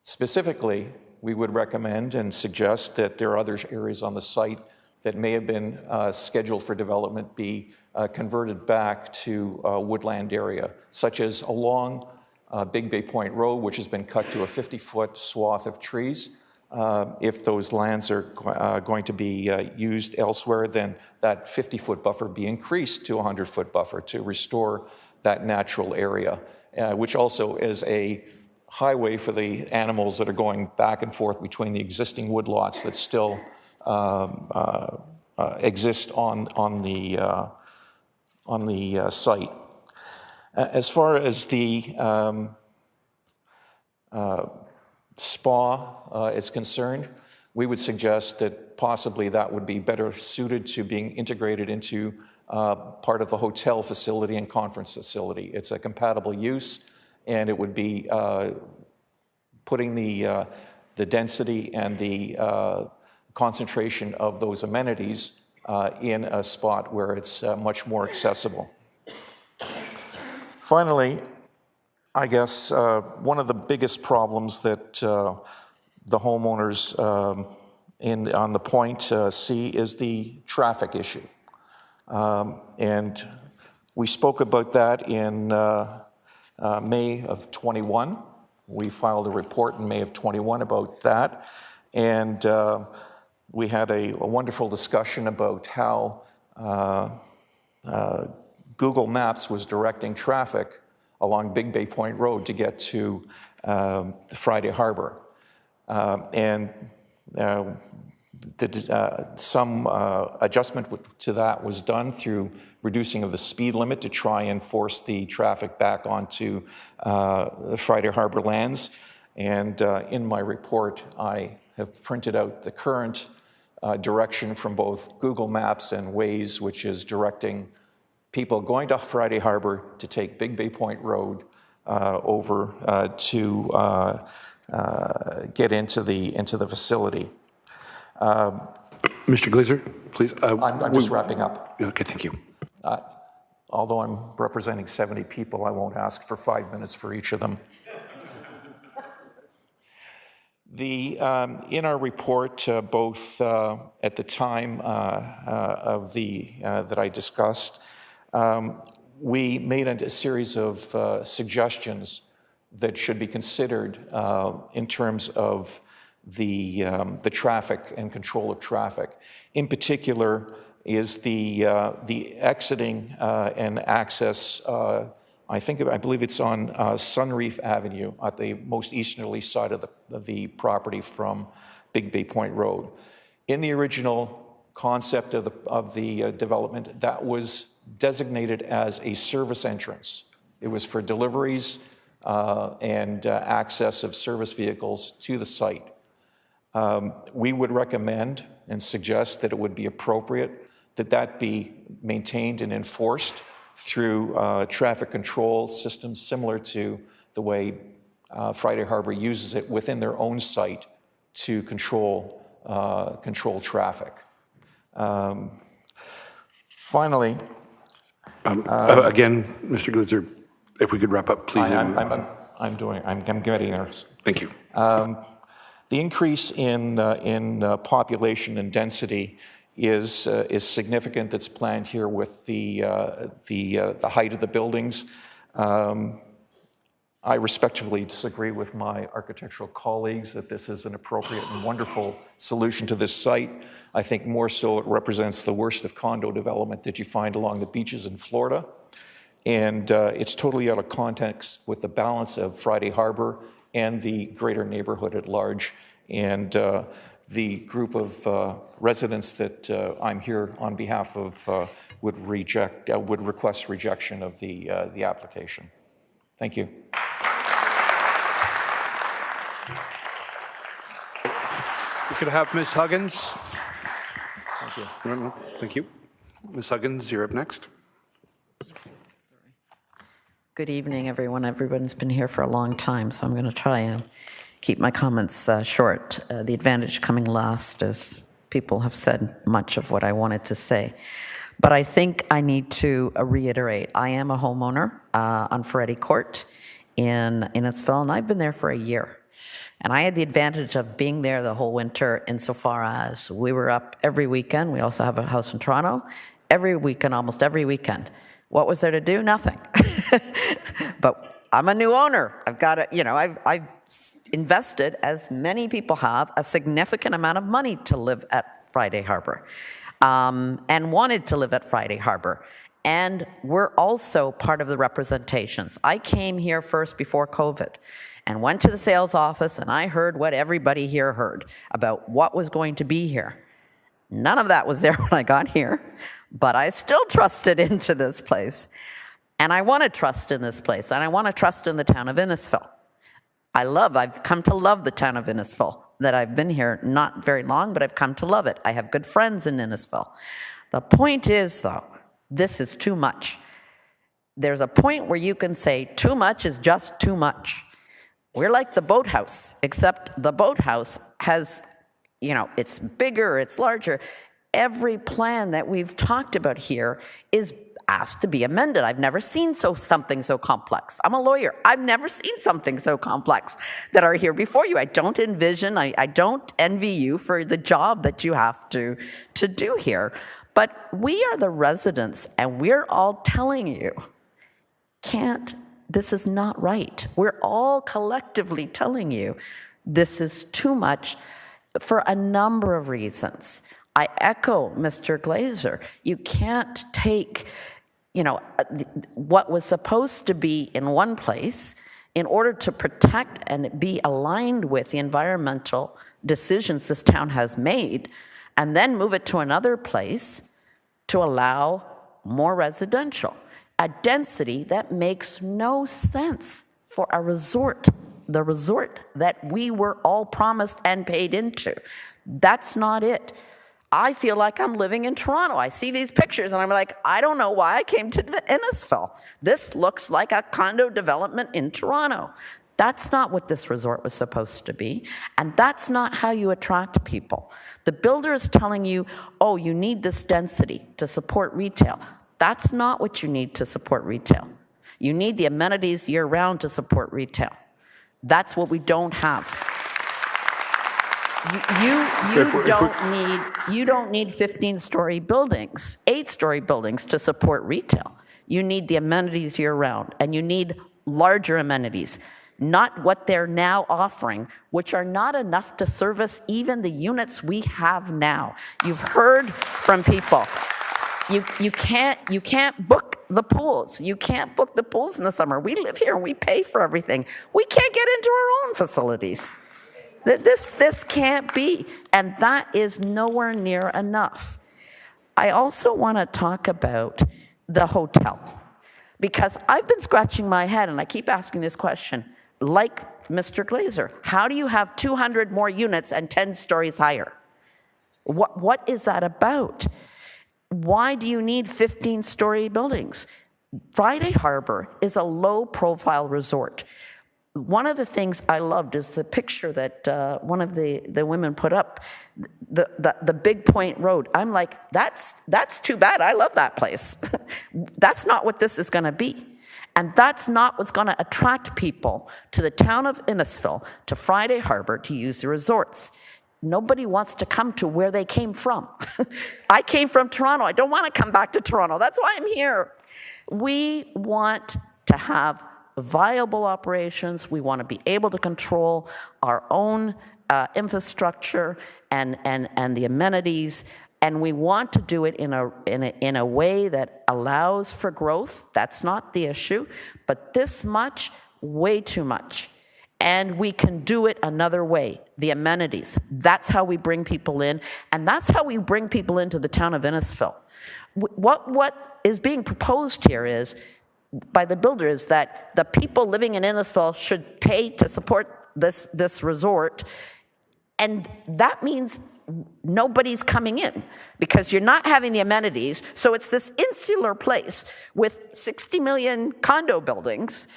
Speaker 18: Specifically, we would recommend and suggest that there are other areas on the site that may have been scheduled for development be converted back to a woodland area, such as along Big Bay Point Road, which has been cut to a 50-foot swath of trees. If those lands are going to be used elsewhere, then that 50-foot buffer be increased to a 100-foot buffer to restore that natural area, which also is a highway for the animals that are going back and forth between the existing woodlots that still exist on the site. As far as the spa is concerned, we would suggest that possibly that would be better suited to being integrated into part of the hotel facility and conference facility. It's a compatible use, and it would be putting the density and the concentration of those amenities in a spot where it's much more accessible. Finally, I guess one of the biggest problems that the homeowners on the point see is the traffic issue. And we spoke about that in May of 21. We filed a report in May of 21 about that. And we had a wonderful discussion about how Google Maps was directing traffic along Big Bay Point Road to get to Friday Harbour. And some adjustment to that was done through reducing of the speed limit to try and force the traffic back onto the Friday Harbour lands. And in my report, I have printed out the current direction from both Google Maps and Waze, which is directing people going to Friday Harbour to take Big Bay Point Road over to get into the facility.
Speaker 2: Mr. Glazer, please.
Speaker 18: I'm just wrapping up.
Speaker 2: Okay, thank you.
Speaker 18: Although I'm representing 70 people, I won't ask for 5 minutes for each of them. In our report, both at the time of that I discussed, we made a series of suggestions that should be considered in terms of the traffic and control of traffic. In particular, is the exiting and access. I believe it's on Sunreef Avenue at the most easterly side of the property from Big Bay Point Road. In the original concept of the development, that was designated as a service entrance. It was for deliveries and access of service vehicles to the site. We would recommend and suggest that it would be appropriate that be maintained and enforced through traffic control systems similar to the way Friday Harbour uses it within their own site to control traffic. Finally,
Speaker 2: again, Mr. Glazer, if we could wrap up, please.
Speaker 18: I'm getting there.
Speaker 2: Thank you.
Speaker 18: The increase in population and density is significant. That's planned here with the height of the buildings. I respectfully disagree with my architectural colleagues that this is an appropriate and wonderful solution to this site. I think more so it represents the worst of condo development that you find along the beaches in Florida. And it's totally out of context with the balance of Friday Harbour and the greater neighborhood at large. And the group of residents that I'm here on behalf of would request rejection of the application. Thank you.
Speaker 2: We could have Ms. Huggins. Thank you. Thank you. Ms. Huggins, you're up next.
Speaker 19: Good evening, everyone. Everyone's been here for a long time, so I'm going to try and keep my comments short. The advantage coming last is people have said much of what I wanted to say. But I think I need to reiterate, I am a homeowner on Friday Court in Innisfil, and I've been there for a year. And I had the advantage of being there the whole winter insofar as we were up every weekend. We also have a house in Toronto. Every weekend, almost every weekend. What was there to do? Nothing. But I'm a new owner. I've got to, I've invested, as many people have, a significant amount of money to live at Friday Harbour and wanted to live at Friday Harbour. And we're also part of the representations. I came here first before COVID and went to the sales office, and I heard what everybody here heard about what was going to be here. None of that was there when I got here, but I still trusted into this place. And I want to trust in this place, and I want to trust in the town of Innisfil. I've come to love the town of Innisfil, that I've been here not very long, but I've come to love it. I have good friends in Innisfil. The point is, though, this is too much. There's a point where you can say too much is just too much. We're like the boathouse, except the boathouse has, it's bigger, it's larger. Every plan that we've talked about here is asked to be amended. I've never seen something so complex. I'm a lawyer. I've never seen something so complex that are here before you. I don't envision, I don't envy you for the job that you have to do here. But we are the residents, and we're all telling you, this is not right. We're all collectively telling you this is too much for a number of reasons. I echo Mr. Glazer. You can't take, what was supposed to be in one place in order to protect and be aligned with the environmental decisions this town has made, and then move it to another place to allow more residential. A density that makes no sense for a resort, the resort that we were all promised and paid into. That's not it. I feel like I'm living in Toronto. I see these pictures and I'm like, I don't know why I came to Innisfil. This looks like a condo development in Toronto. That's not what this resort was supposed to be, and that's not how you attract people. The builder is telling you, oh, you need this density to support retail. That's not what you need to support retail. You need the amenities year-round to support retail. That's what we don't have. You don't need 15-story buildings, 8-story buildings to support retail. You need the amenities year-round, and you need larger amenities, not what they're now offering, which are not enough to service even the units we have now. You've heard from people. You can't book the pools. You can't book the pools in the summer. We live here and we pay for everything. We can't get into our own facilities. This can't be, and that is nowhere near enough. I also want to talk about the hotel, because I've been scratching my head and I keep asking this question, like Mr. Glazer, how do you have 200 more units and 10 stories higher? What is that about? Why do you need 15-story buildings? Friday Harbour is a low-profile resort. One of the things I loved is the picture that one of the women put up, the Big Point Road. I'm like, that's too bad. I love that place. That's not what this is going to be. And that's not what's going to attract people to the town of Innisfil, to Friday Harbour, to use the resorts. Nobody wants to come to where they came from. I came from Toronto. I don't want to come back to Toronto. That's why I'm here. We want to have viable operations. We want to be able to control our own infrastructure and the amenities. And we want to do it in a way that allows for growth. That's not the issue. But this much, way too much. And we can do it another way, the amenities. That's how we bring people in, and that's how we bring people into the town of Innisfil. What is being proposed here is, by the builder, is that the people living in Innisfil should pay to support this resort, and that means nobody's coming in because you're not having the amenities. So it's this insular place with 60 million condo buildings.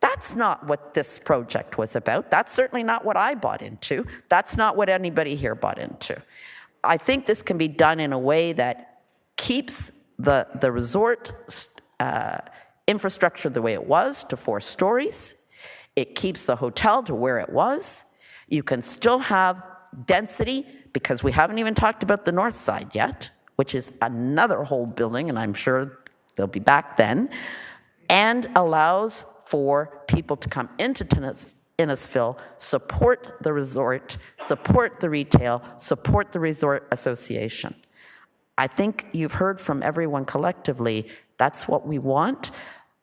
Speaker 19: That's not what this project was about. That's certainly not what I bought into. That's not what anybody here bought into. I think this can be done in a way that keeps the resort infrastructure the way it was, to 4 stories. It keeps the hotel to where it was. You can still have density, because we haven't even talked about the north side yet, which is another whole building, and I'm sure they'll be back then, and allows for people to come into Innisfil, support the resort, support the retail, support the resort association. I think you've heard from everyone collectively, that's what we want.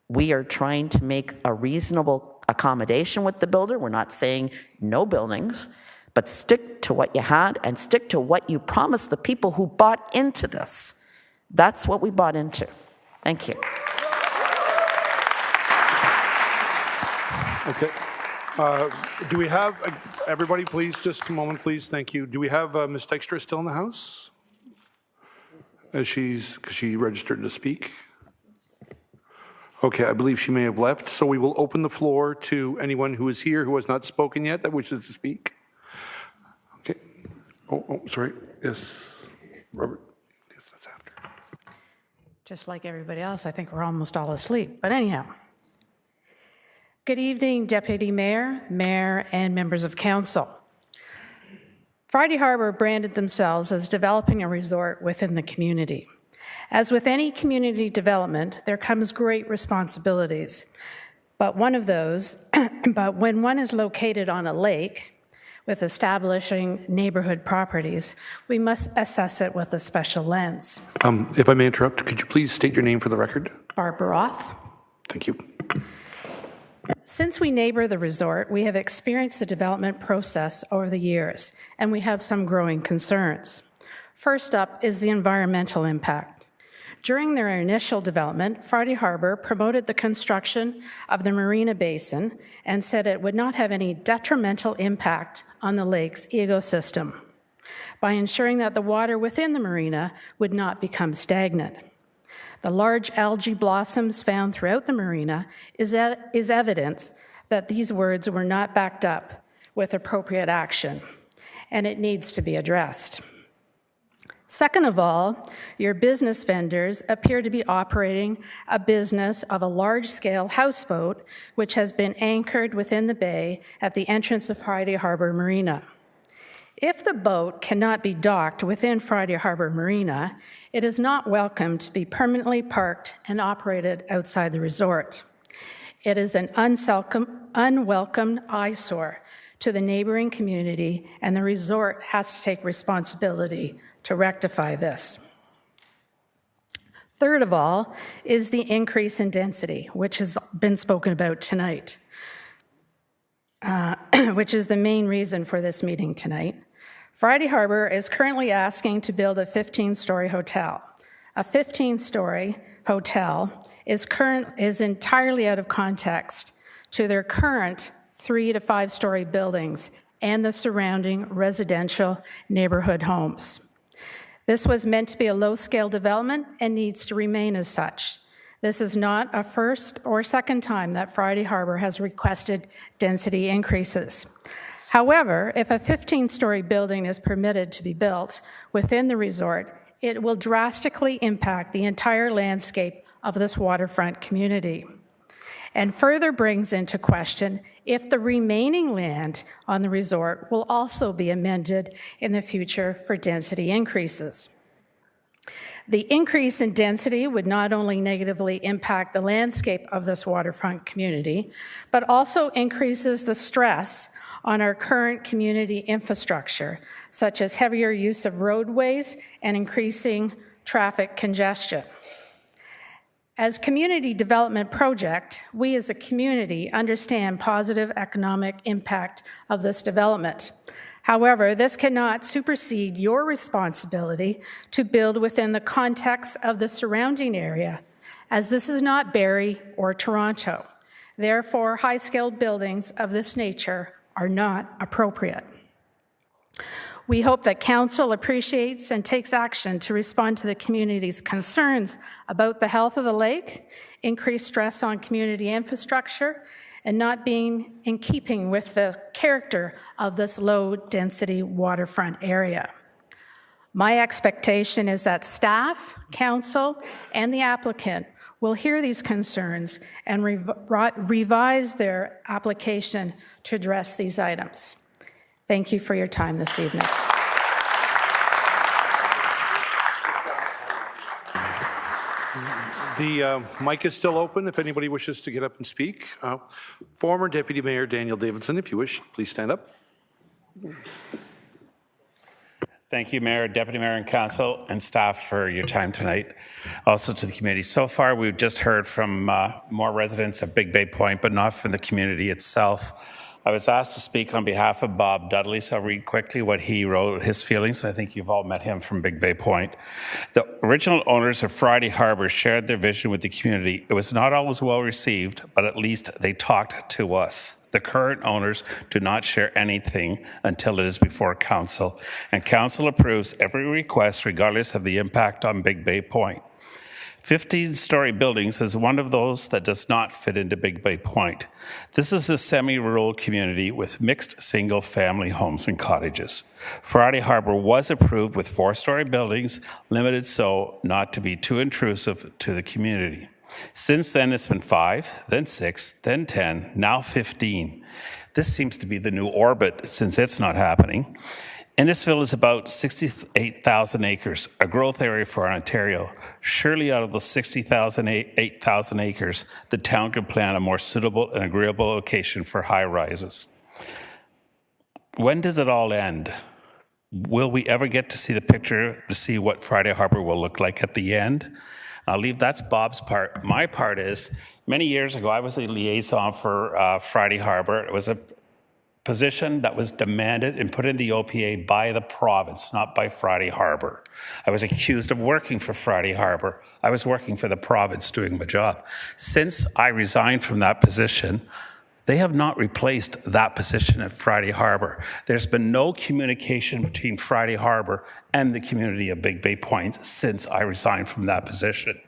Speaker 19: We are trying to make a reasonable accommodation with the builder. We're not saying no buildings, but stick to what you had and stick to what you promised the people who bought into this. That's what we bought into. Thank you.
Speaker 2: Okay. Do we have, everybody please, just a moment please, thank you. Do we have Ms. Dykstra still in the house? Because she registered to speak? Okay, I believe she may have left, so we will open the floor to anyone who is here who has not spoken yet that wishes to speak. Okay. Oh, sorry. Yes, Robert. Yes, that's after.
Speaker 20: Just like everybody else, I think we're almost all asleep. But anyhow. Good evening, Deputy Mayor, Mayor, and members of Council. Friday Harbour branded themselves as developing a resort within the community. As with any community development, there comes great responsibilities. But when one is located on a lake with establishing neighborhood properties, we must assess it with a special lens.
Speaker 2: If I may interrupt, could you please state your name for the record?
Speaker 20: Barbara Roth.
Speaker 2: Thank you.
Speaker 20: Since we neighbor the resort, we have experienced the development process over the years, and we have some growing concerns. First up is the environmental impact. During their initial development, Friday Harbour promoted the construction of the Marina Basin and said it would not have any detrimental impact on the lake's ecosystem by ensuring that the water within the marina would not become stagnant. The large algae blossoms found throughout the marina is evidence that these words were not backed up with appropriate action, and it needs to be addressed. Second of all, your business vendors appear to be operating a business of a large-scale houseboat, which has been anchored within the bay at the entrance of Friday Harbour Marina. If the boat cannot be docked within Friday Harbour Marina, it is not welcome to be permanently parked and operated outside the resort. It is an unwelcome eyesore to the neighboring community, and the resort has to take responsibility to rectify this. Third of all is the increase in density, which has been spoken about tonight, which is the main reason for this meeting tonight. Friday Harbour is currently asking to build a 15-story hotel. A 15-story hotel is entirely out of context to their current 3 to 5-story buildings and the surrounding residential neighborhood homes. This was meant to be a low-scale development and needs to remain as such. This is not a first or second time that Friday Harbour has requested density increases. However, if a 15-story building is permitted to be built within the resort, it will drastically impact the entire landscape of this waterfront community. and further brings into question if the remaining land on the resort will also be amended in the future for density increases. The increase in density would not only negatively impact the landscape of this waterfront community, but also increases the stress on our current community infrastructure, such as heavier use of roadways and increasing traffic congestion. As community development project, we as a community understand positive economic impact of this development. However, this cannot supersede your responsibility to build within the context of the surrounding area, as this is not Barrie or Toronto. Therefore, high-scale buildings of this nature are not appropriate. We hope that Council appreciates and takes action to respond to the community's concerns about the health of the lake, increased stress on community infrastructure, and not being in keeping with the character of this low-density waterfront area. My expectation is that staff, council, and the applicant will hear these concerns and revise their application to address these items. Thank you for your time this evening.
Speaker 2: The mic is still open if anybody wishes to get up and speak. Former Deputy Mayor Daniel Davidson, if you wish, please stand up.
Speaker 21: Thank you, Mayor, Deputy Mayor, and Council, and staff for your time tonight. Also to the community. So far, we've just heard from more residents of Big Bay Point, but not from the community itself. I was asked to speak on behalf of Bob Dudley, so I'll read quickly what he wrote, his feelings. I think you've all met him from Big Bay Point. The original owners of Friday Harbour shared their vision with the community. It was not always well received, but at least they talked to us. The current owners do not share anything until it is before Council, and Council approves every request regardless of the impact on Big Bay Point. 15-story buildings is one of those that does not fit into Big Bay Point. This is a semi-rural community with mixed single-family homes and cottages. Friday Harbour was approved with 4-story buildings, limited so not to be too intrusive to the community. Since then, it's been 5, then 6, then 10, now 15. This seems to be the new orbit since it's not happening. Innisfil is about 68,000 acres, a growth area for Ontario. Surely out of the 8,000 acres, the town could plan a more suitable and agreeable location for high rises. When does it all end? Will we ever get to see the picture to see what Friday Harbour will look like at the end? That's Bob's part. My part is, many years ago, I was a liaison for Friday Harbour. It was a position that was demanded and put in the OPA by the province, not by Friday Harbour. I was accused of working for Friday Harbour. I was working for the province doing my job. Since I resigned from that position, they have not replaced that position at Friday Harbour. There's been no communication between Friday Harbour and the community of Big Bay Point since I resigned from that position.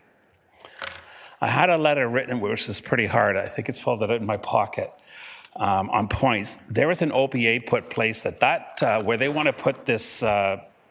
Speaker 21: I had a letter written, which is pretty hard. I think it's folded in my pocket. On points, there was an OPA put place that where they want to put this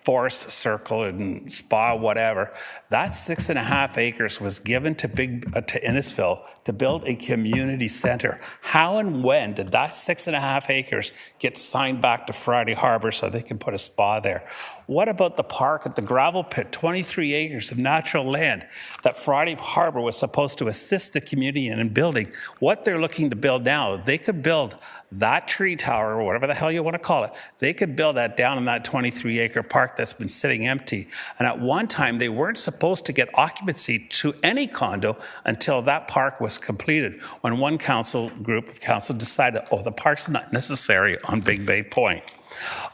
Speaker 21: forest circle and spa, whatever, that 6.5 acres was given to Innisfil to build a community center. How and when did that 6.5 acres get signed back to Friday Harbour so they can put a spa there? What about the park at the gravel pit, 23 acres of natural land that Friday Harbour was supposed to assist the community in building? What they're looking to build now, they could build that tree tower, or whatever the hell you want to call it, they could build that down in that 23-acre park that's been sitting empty. And at one time, they weren't supposed to get occupancy to any condo until that park was completed, when one group of council decided, oh, the park's not necessary on Big Bay Point.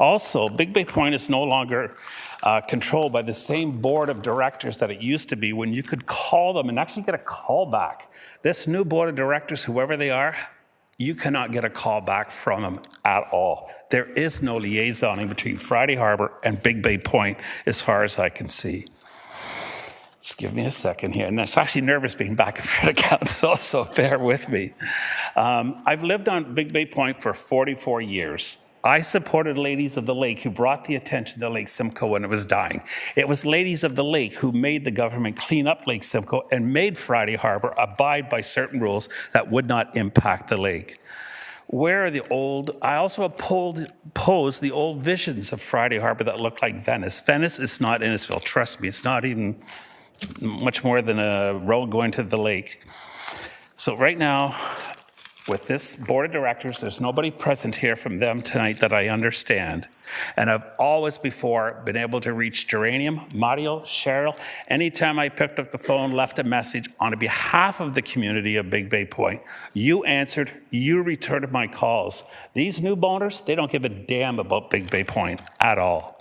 Speaker 21: Also, Big Bay Point is no longer controlled by the same board of directors that it used to be, when you could call them and actually get a call back. This new board of directors, whoever they are, you cannot get a call back from them at all. There is no liaisoning between Friday Harbour and Big Bay Point as far as I can see. Just give me a second here. And it's actually nervous being back in front of council, so bear with me. I've lived on Big Bay Point for 44 years. I supported Ladies of the Lake who brought the attention to Lake Simcoe when it was dying. It was Ladies of the Lake who made the government clean up Lake Simcoe and made Friday Harbour abide by certain rules that would not impact the lake. Where are the old, I also opposed the old visions of Friday Harbour that looked like Venice. Venice is not Innisfil, trust me, it's not even much more than a road going to the lake. So right now, with this board of directors, there's nobody present here from them tonight that I understand. And I've always before been able to reach Geranium, Mario, Cheryl. Anytime I picked up the phone, left a message on behalf of the community of Big Bay Point, you answered, you returned my calls. These new boners, they don't give a damn about Big Bay Point at all.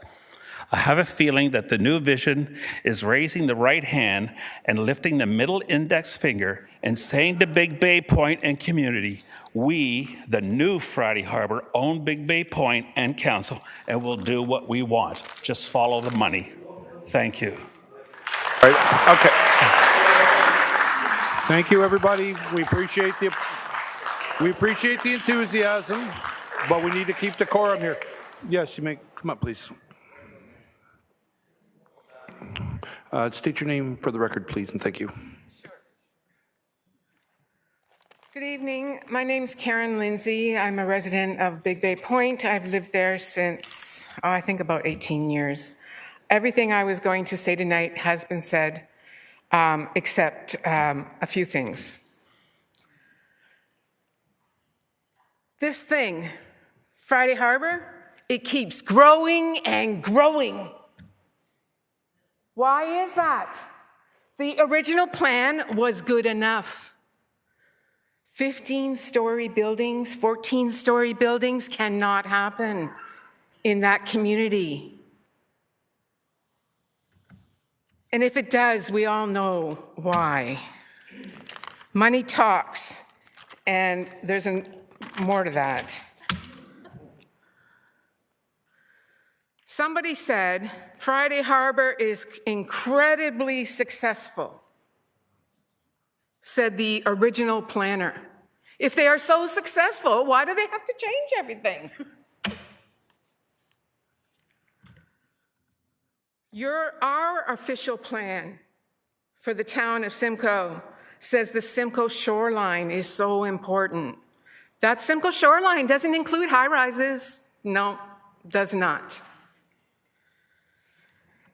Speaker 21: I have a feeling that the new vision is raising the right hand and lifting the middle index finger and saying to Big Bay Point and community, we, the new Friday Harbour, own Big Bay Point and council and will do what we want. Just follow the money. Thank you.
Speaker 2: All right. Okay. Thank you, everybody. We appreciate the enthusiasm, but we need to keep decorum here. Yes, you may come up, please. State your name for the record, please, and thank you.
Speaker 1: Good evening. My name is Karen Lindsay. I'm a resident of Big Bay Point. I've lived there since, I think, about 18 years. Everything I was going to say tonight has been said, except a few things. This thing, Friday Harbour, it keeps growing and growing. Why is that? The original plan was good enough. 15-story buildings, 14-story buildings cannot happen in that community. And if it does, we all know why. Money talks, and there's more to that. Somebody said Friday Harbour is incredibly successful, said the original planner. If they are so successful, why do they have to change everything? Our official plan for the town of Simcoe says the Simcoe shoreline is so important. That Simcoe shoreline doesn't include high-rises. No, does not.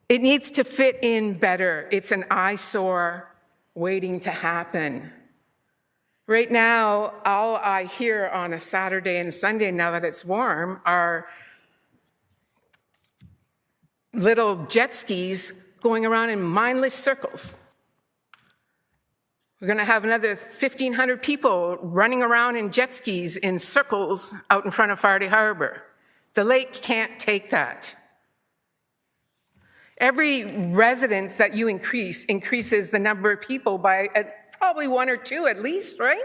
Speaker 1: It needs to fit in better. It's an eyesore waiting to happen. Right now, all I hear on a Saturday and Sunday, now that it's warm, are little jet skis going around in mindless circles. We're going to have another 1,500 people running around in jet skis in circles out in front of Friday Harbour. The lake can't take that. Every residence that you increases the number of people by probably one or two at least, right?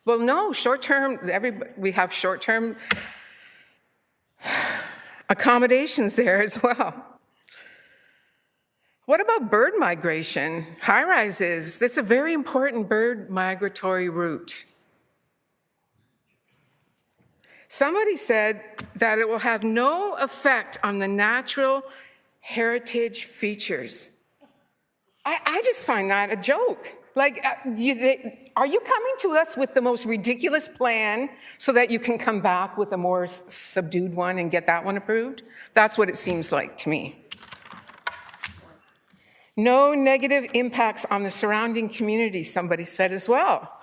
Speaker 1: Well, no, short-term, we have short-term accommodations there as well. What about bird migration? High-rises, that's a very important bird migratory route. Somebody said that it will have no effect on the natural heritage features. I just find that a joke. Like, are you coming to us with the most ridiculous plan so that you can come back with a more subdued one and get that one approved? That's what it seems like to me. No negative impacts on the surrounding community, somebody said as well.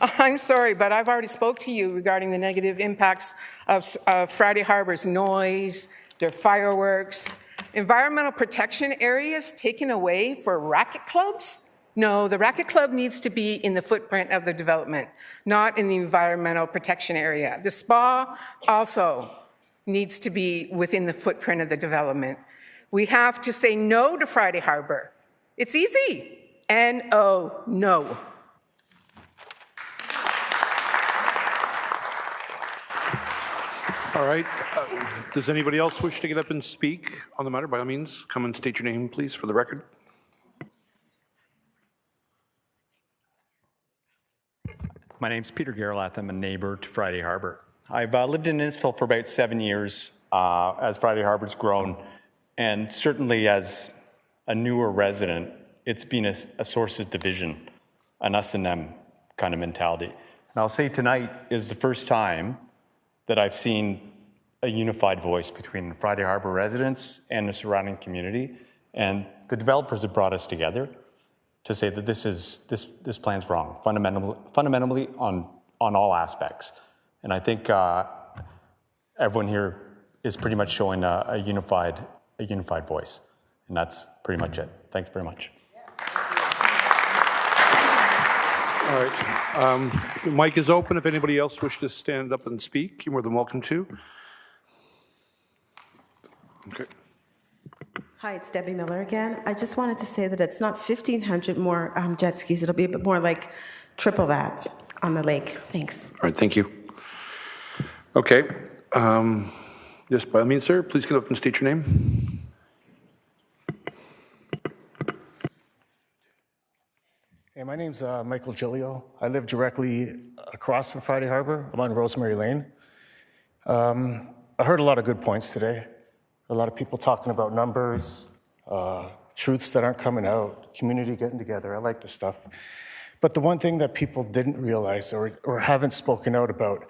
Speaker 1: I'm sorry, but I've already spoke to you regarding the negative impacts of Friday Harbour's noise, their fireworks, environmental protection areas taken away for racket clubs. No, the racket club needs to be in the footprint of the development, not in the environmental protection area. The spa also needs to be within the footprint of the development. We have to say no to Friday Harbour. It's easy. N-O, no.
Speaker 2: All right. Does anybody else wish to get up and speak on the matter? By all means, come and state your name, please, for the record.
Speaker 22: My name's Peter Gerlath. I'm a neighbor to Friday Harbour.
Speaker 3: I've lived in Innisfil for about 7 years as Friday Harbour's grown, and certainly as a newer resident, it's been a source of division, an us and them kind of mentality. And I'll say tonight is the first time that I've seen a unified voice between Friday Harbour residents and the surrounding community, and the developers have brought us together to say that this plan's wrong, fundamentally on all aspects. And I think everyone here is pretty much showing a unified voice, and that's pretty much it. Thanks very much.
Speaker 2: All right. The mic is open. If anybody else wishes to stand up and speak, you're more than welcome to. Okay.
Speaker 22: Hi, it's Debbie Miller again. I just wanted to say that it's not 1,500 more jet skis. It'll be a bit more like triple that on the lake. Thanks.
Speaker 2: All right, thank you. Okay. Yes, by all means, sir, please get up and state your name.
Speaker 23: Hey, my name's Michael Gilio. I live directly across from Friday Harbour. I'm on Rosemary Lane. I heard a lot of good points today. A lot of people talking about numbers, truths that aren't coming out, community getting together. I like this stuff. But the one thing that people didn't realize or haven't spoken out about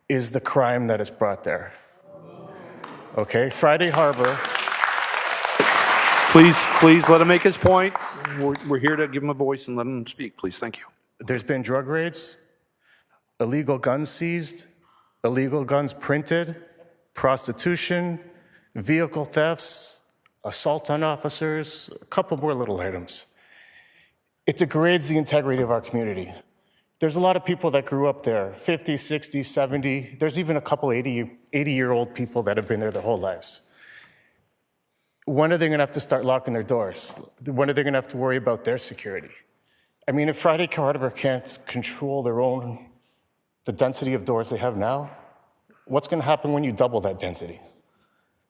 Speaker 23: is the crime that is brought there. Okay, Friday Harbour.
Speaker 2: Please let him make his point. We're here to give him a voice and let him speak, please. Thank you.
Speaker 23: There's been drug raids, illegal guns seized, illegal guns printed, prostitution, vehicle thefts, assault on officers, a couple more little items. It degrades the integrity of our community. There's a lot of people that grew up there, 50, 60, 70. There's even a couple 80-year-old people that have been there their whole lives. When are they going to have to start locking their doors? When are they going to have to worry about their security? I mean, if Friday Harbour can't control the density of doors they have now, what's going to happen when you double that density?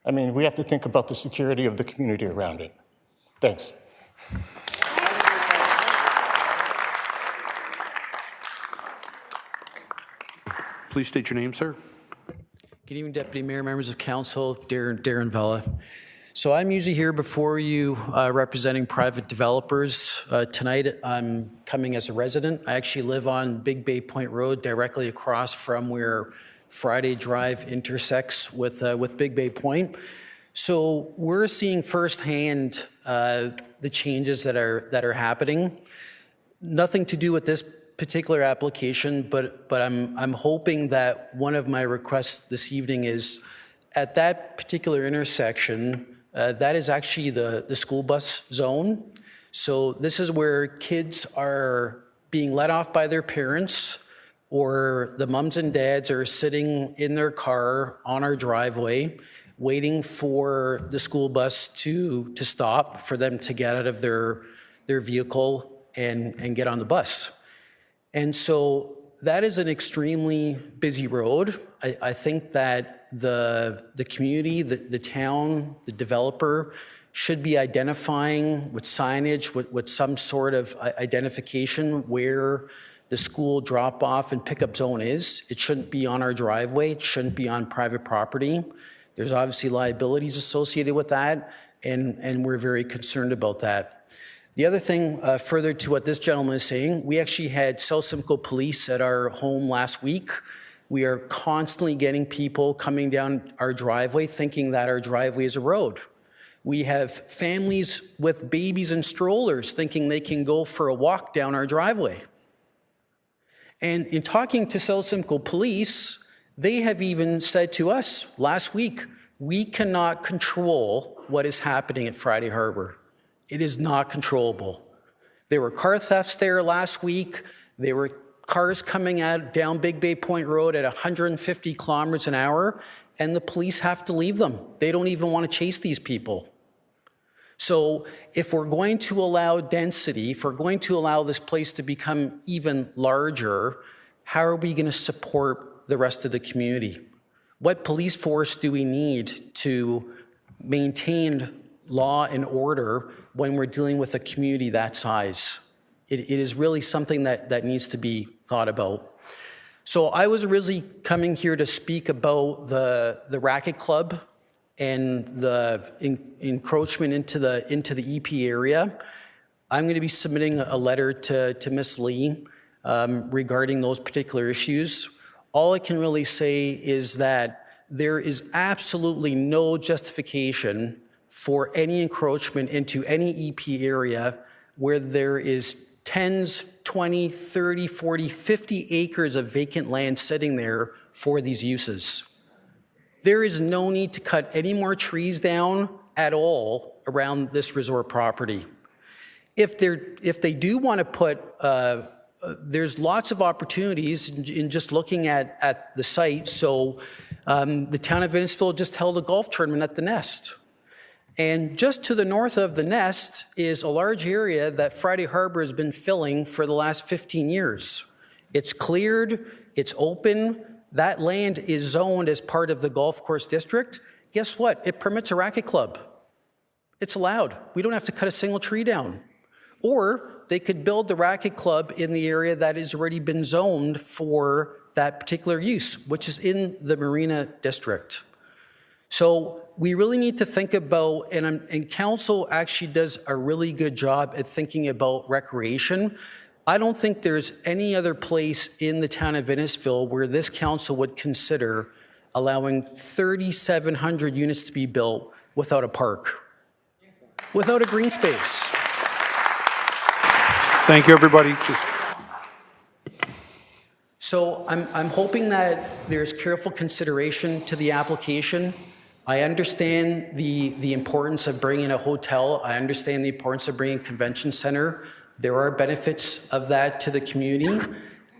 Speaker 23: I mean, we have to think about the security of the community around it. Thanks.
Speaker 2: Please state your name, sir.
Speaker 24: Good evening, Deputy Mayor, members of council, Darren Vella. So I'm usually here before you representing private developers. Tonight I'm coming as a resident. I actually live on Big Bay Point Road, directly across from where Friday Drive intersects with Big Bay Point. So we're seeing firsthand the changes that are happening. Nothing to do with this particular application, but I'm hoping that one of my requests this evening is at that particular intersection, that is actually the school bus zone. So this is where kids are being let off by their parents, or the mums and dads are sitting in their car on our driveway waiting for the school bus to stop for them to get out of their vehicle and get on the bus. And so that is an extremely busy road. I think that the community, the town, the developer should be identifying with signage, with some sort of identification where the school drop-off and pickup zone is. It shouldn't be on our driveway. It shouldn't be on private property. There's obviously liabilities associated with that, and we're very concerned about that. The other thing, further to what this gentleman is saying, we actually had South Simcoe Police at our home last week. We are constantly getting people coming down our driveway thinking that our driveway is a road. We have families with babies and strollers thinking they can go for a walk down our driveway. And in talking to South Simcoe Police, they have even said to us last week, we cannot control what is happening at Friday Harbour. It is not controllable. There were car thefts there last week. There were cars coming out down Big Bay Point Road at 150 kilometers an hour, and the police have to leave them. They don't even want to chase these people. So if we're going to allow density, if we're going to allow this place to become even larger, how are we going to support the rest of the community? What police force do we need to maintain law and order when we're dealing with a community that size? It is really something that needs to be thought about. So I was originally coming here to speak about the racket club and the encroachment into the EP area. I'm going to be submitting a letter to Ms. Lee regarding those particular issues. All I can really say is that there is absolutely no justification for any encroachment into any EP area where there is 10s, 20, 30, 40, 50 acres of vacant land sitting there for these uses. There is no need to cut any more trees down at all around this resort property. If they do want to put, there's lots of opportunities in just looking at the site. So the town of Innisfil just held a golf tournament at the Nest. And just to the north of the Nest is a large area that Friday Harbour has been filling for the last 15 years. It's cleared, it's open, that land is zoned as part of the golf course district. Guess what? It permits a racket club. It's allowed. We don't have to cut a single tree down. Or they could build the racket club in the area that has already been zoned for that particular use, which is in the Marina District. So we really need to think about, and council actually does a really good job at thinking about recreation. I don't think there's any other place in the town of Innisfil where this council would consider allowing 3,700 units to be built without a park, without a green space.
Speaker 2: Thank you, everybody.
Speaker 24: So I'm hoping that there's careful consideration to the application. I understand the importance of bringing a hotel. I understand the importance of bringing a convention center. There are benefits of that to the community.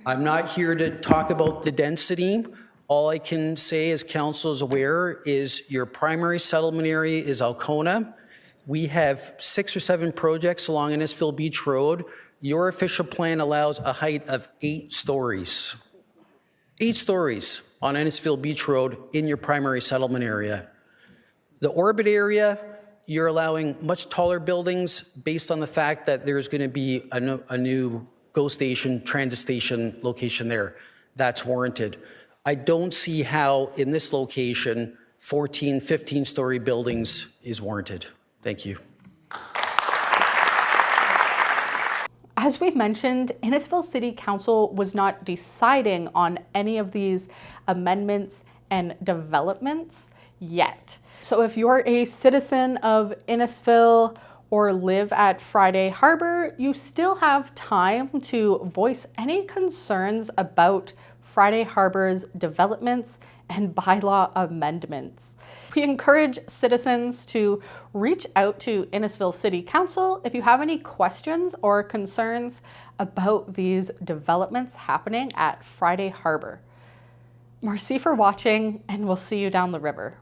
Speaker 24: I'm not here to talk about the density. All I can say, as council is aware, is your primary settlement area is Alcona. We have 6 or 7 projects along Innisfil Beach Road. Your official plan allows a height of 8 stories. 8 stories on Innisfil Beach Road in your primary settlement area. The orbit area, you're allowing much taller buildings based on the fact that there's going to be a new GO station, transit station location there. That's warranted. I don't see how in this location 14, 15-story buildings is warranted. Thank you.
Speaker 4: As we mentioned, Innisfil City Council was not deciding on any of these amendments and developments yet. So if you're a citizen of Innisfil or live at Friday Harbour, you still have time to voice any concerns about Friday Harbour's developments and bylaw amendments. We encourage citizens to reach out to Innisfil City Council if you have any questions or concerns about these developments happening at Friday Harbour. Merci for watching, and we'll see you down the river.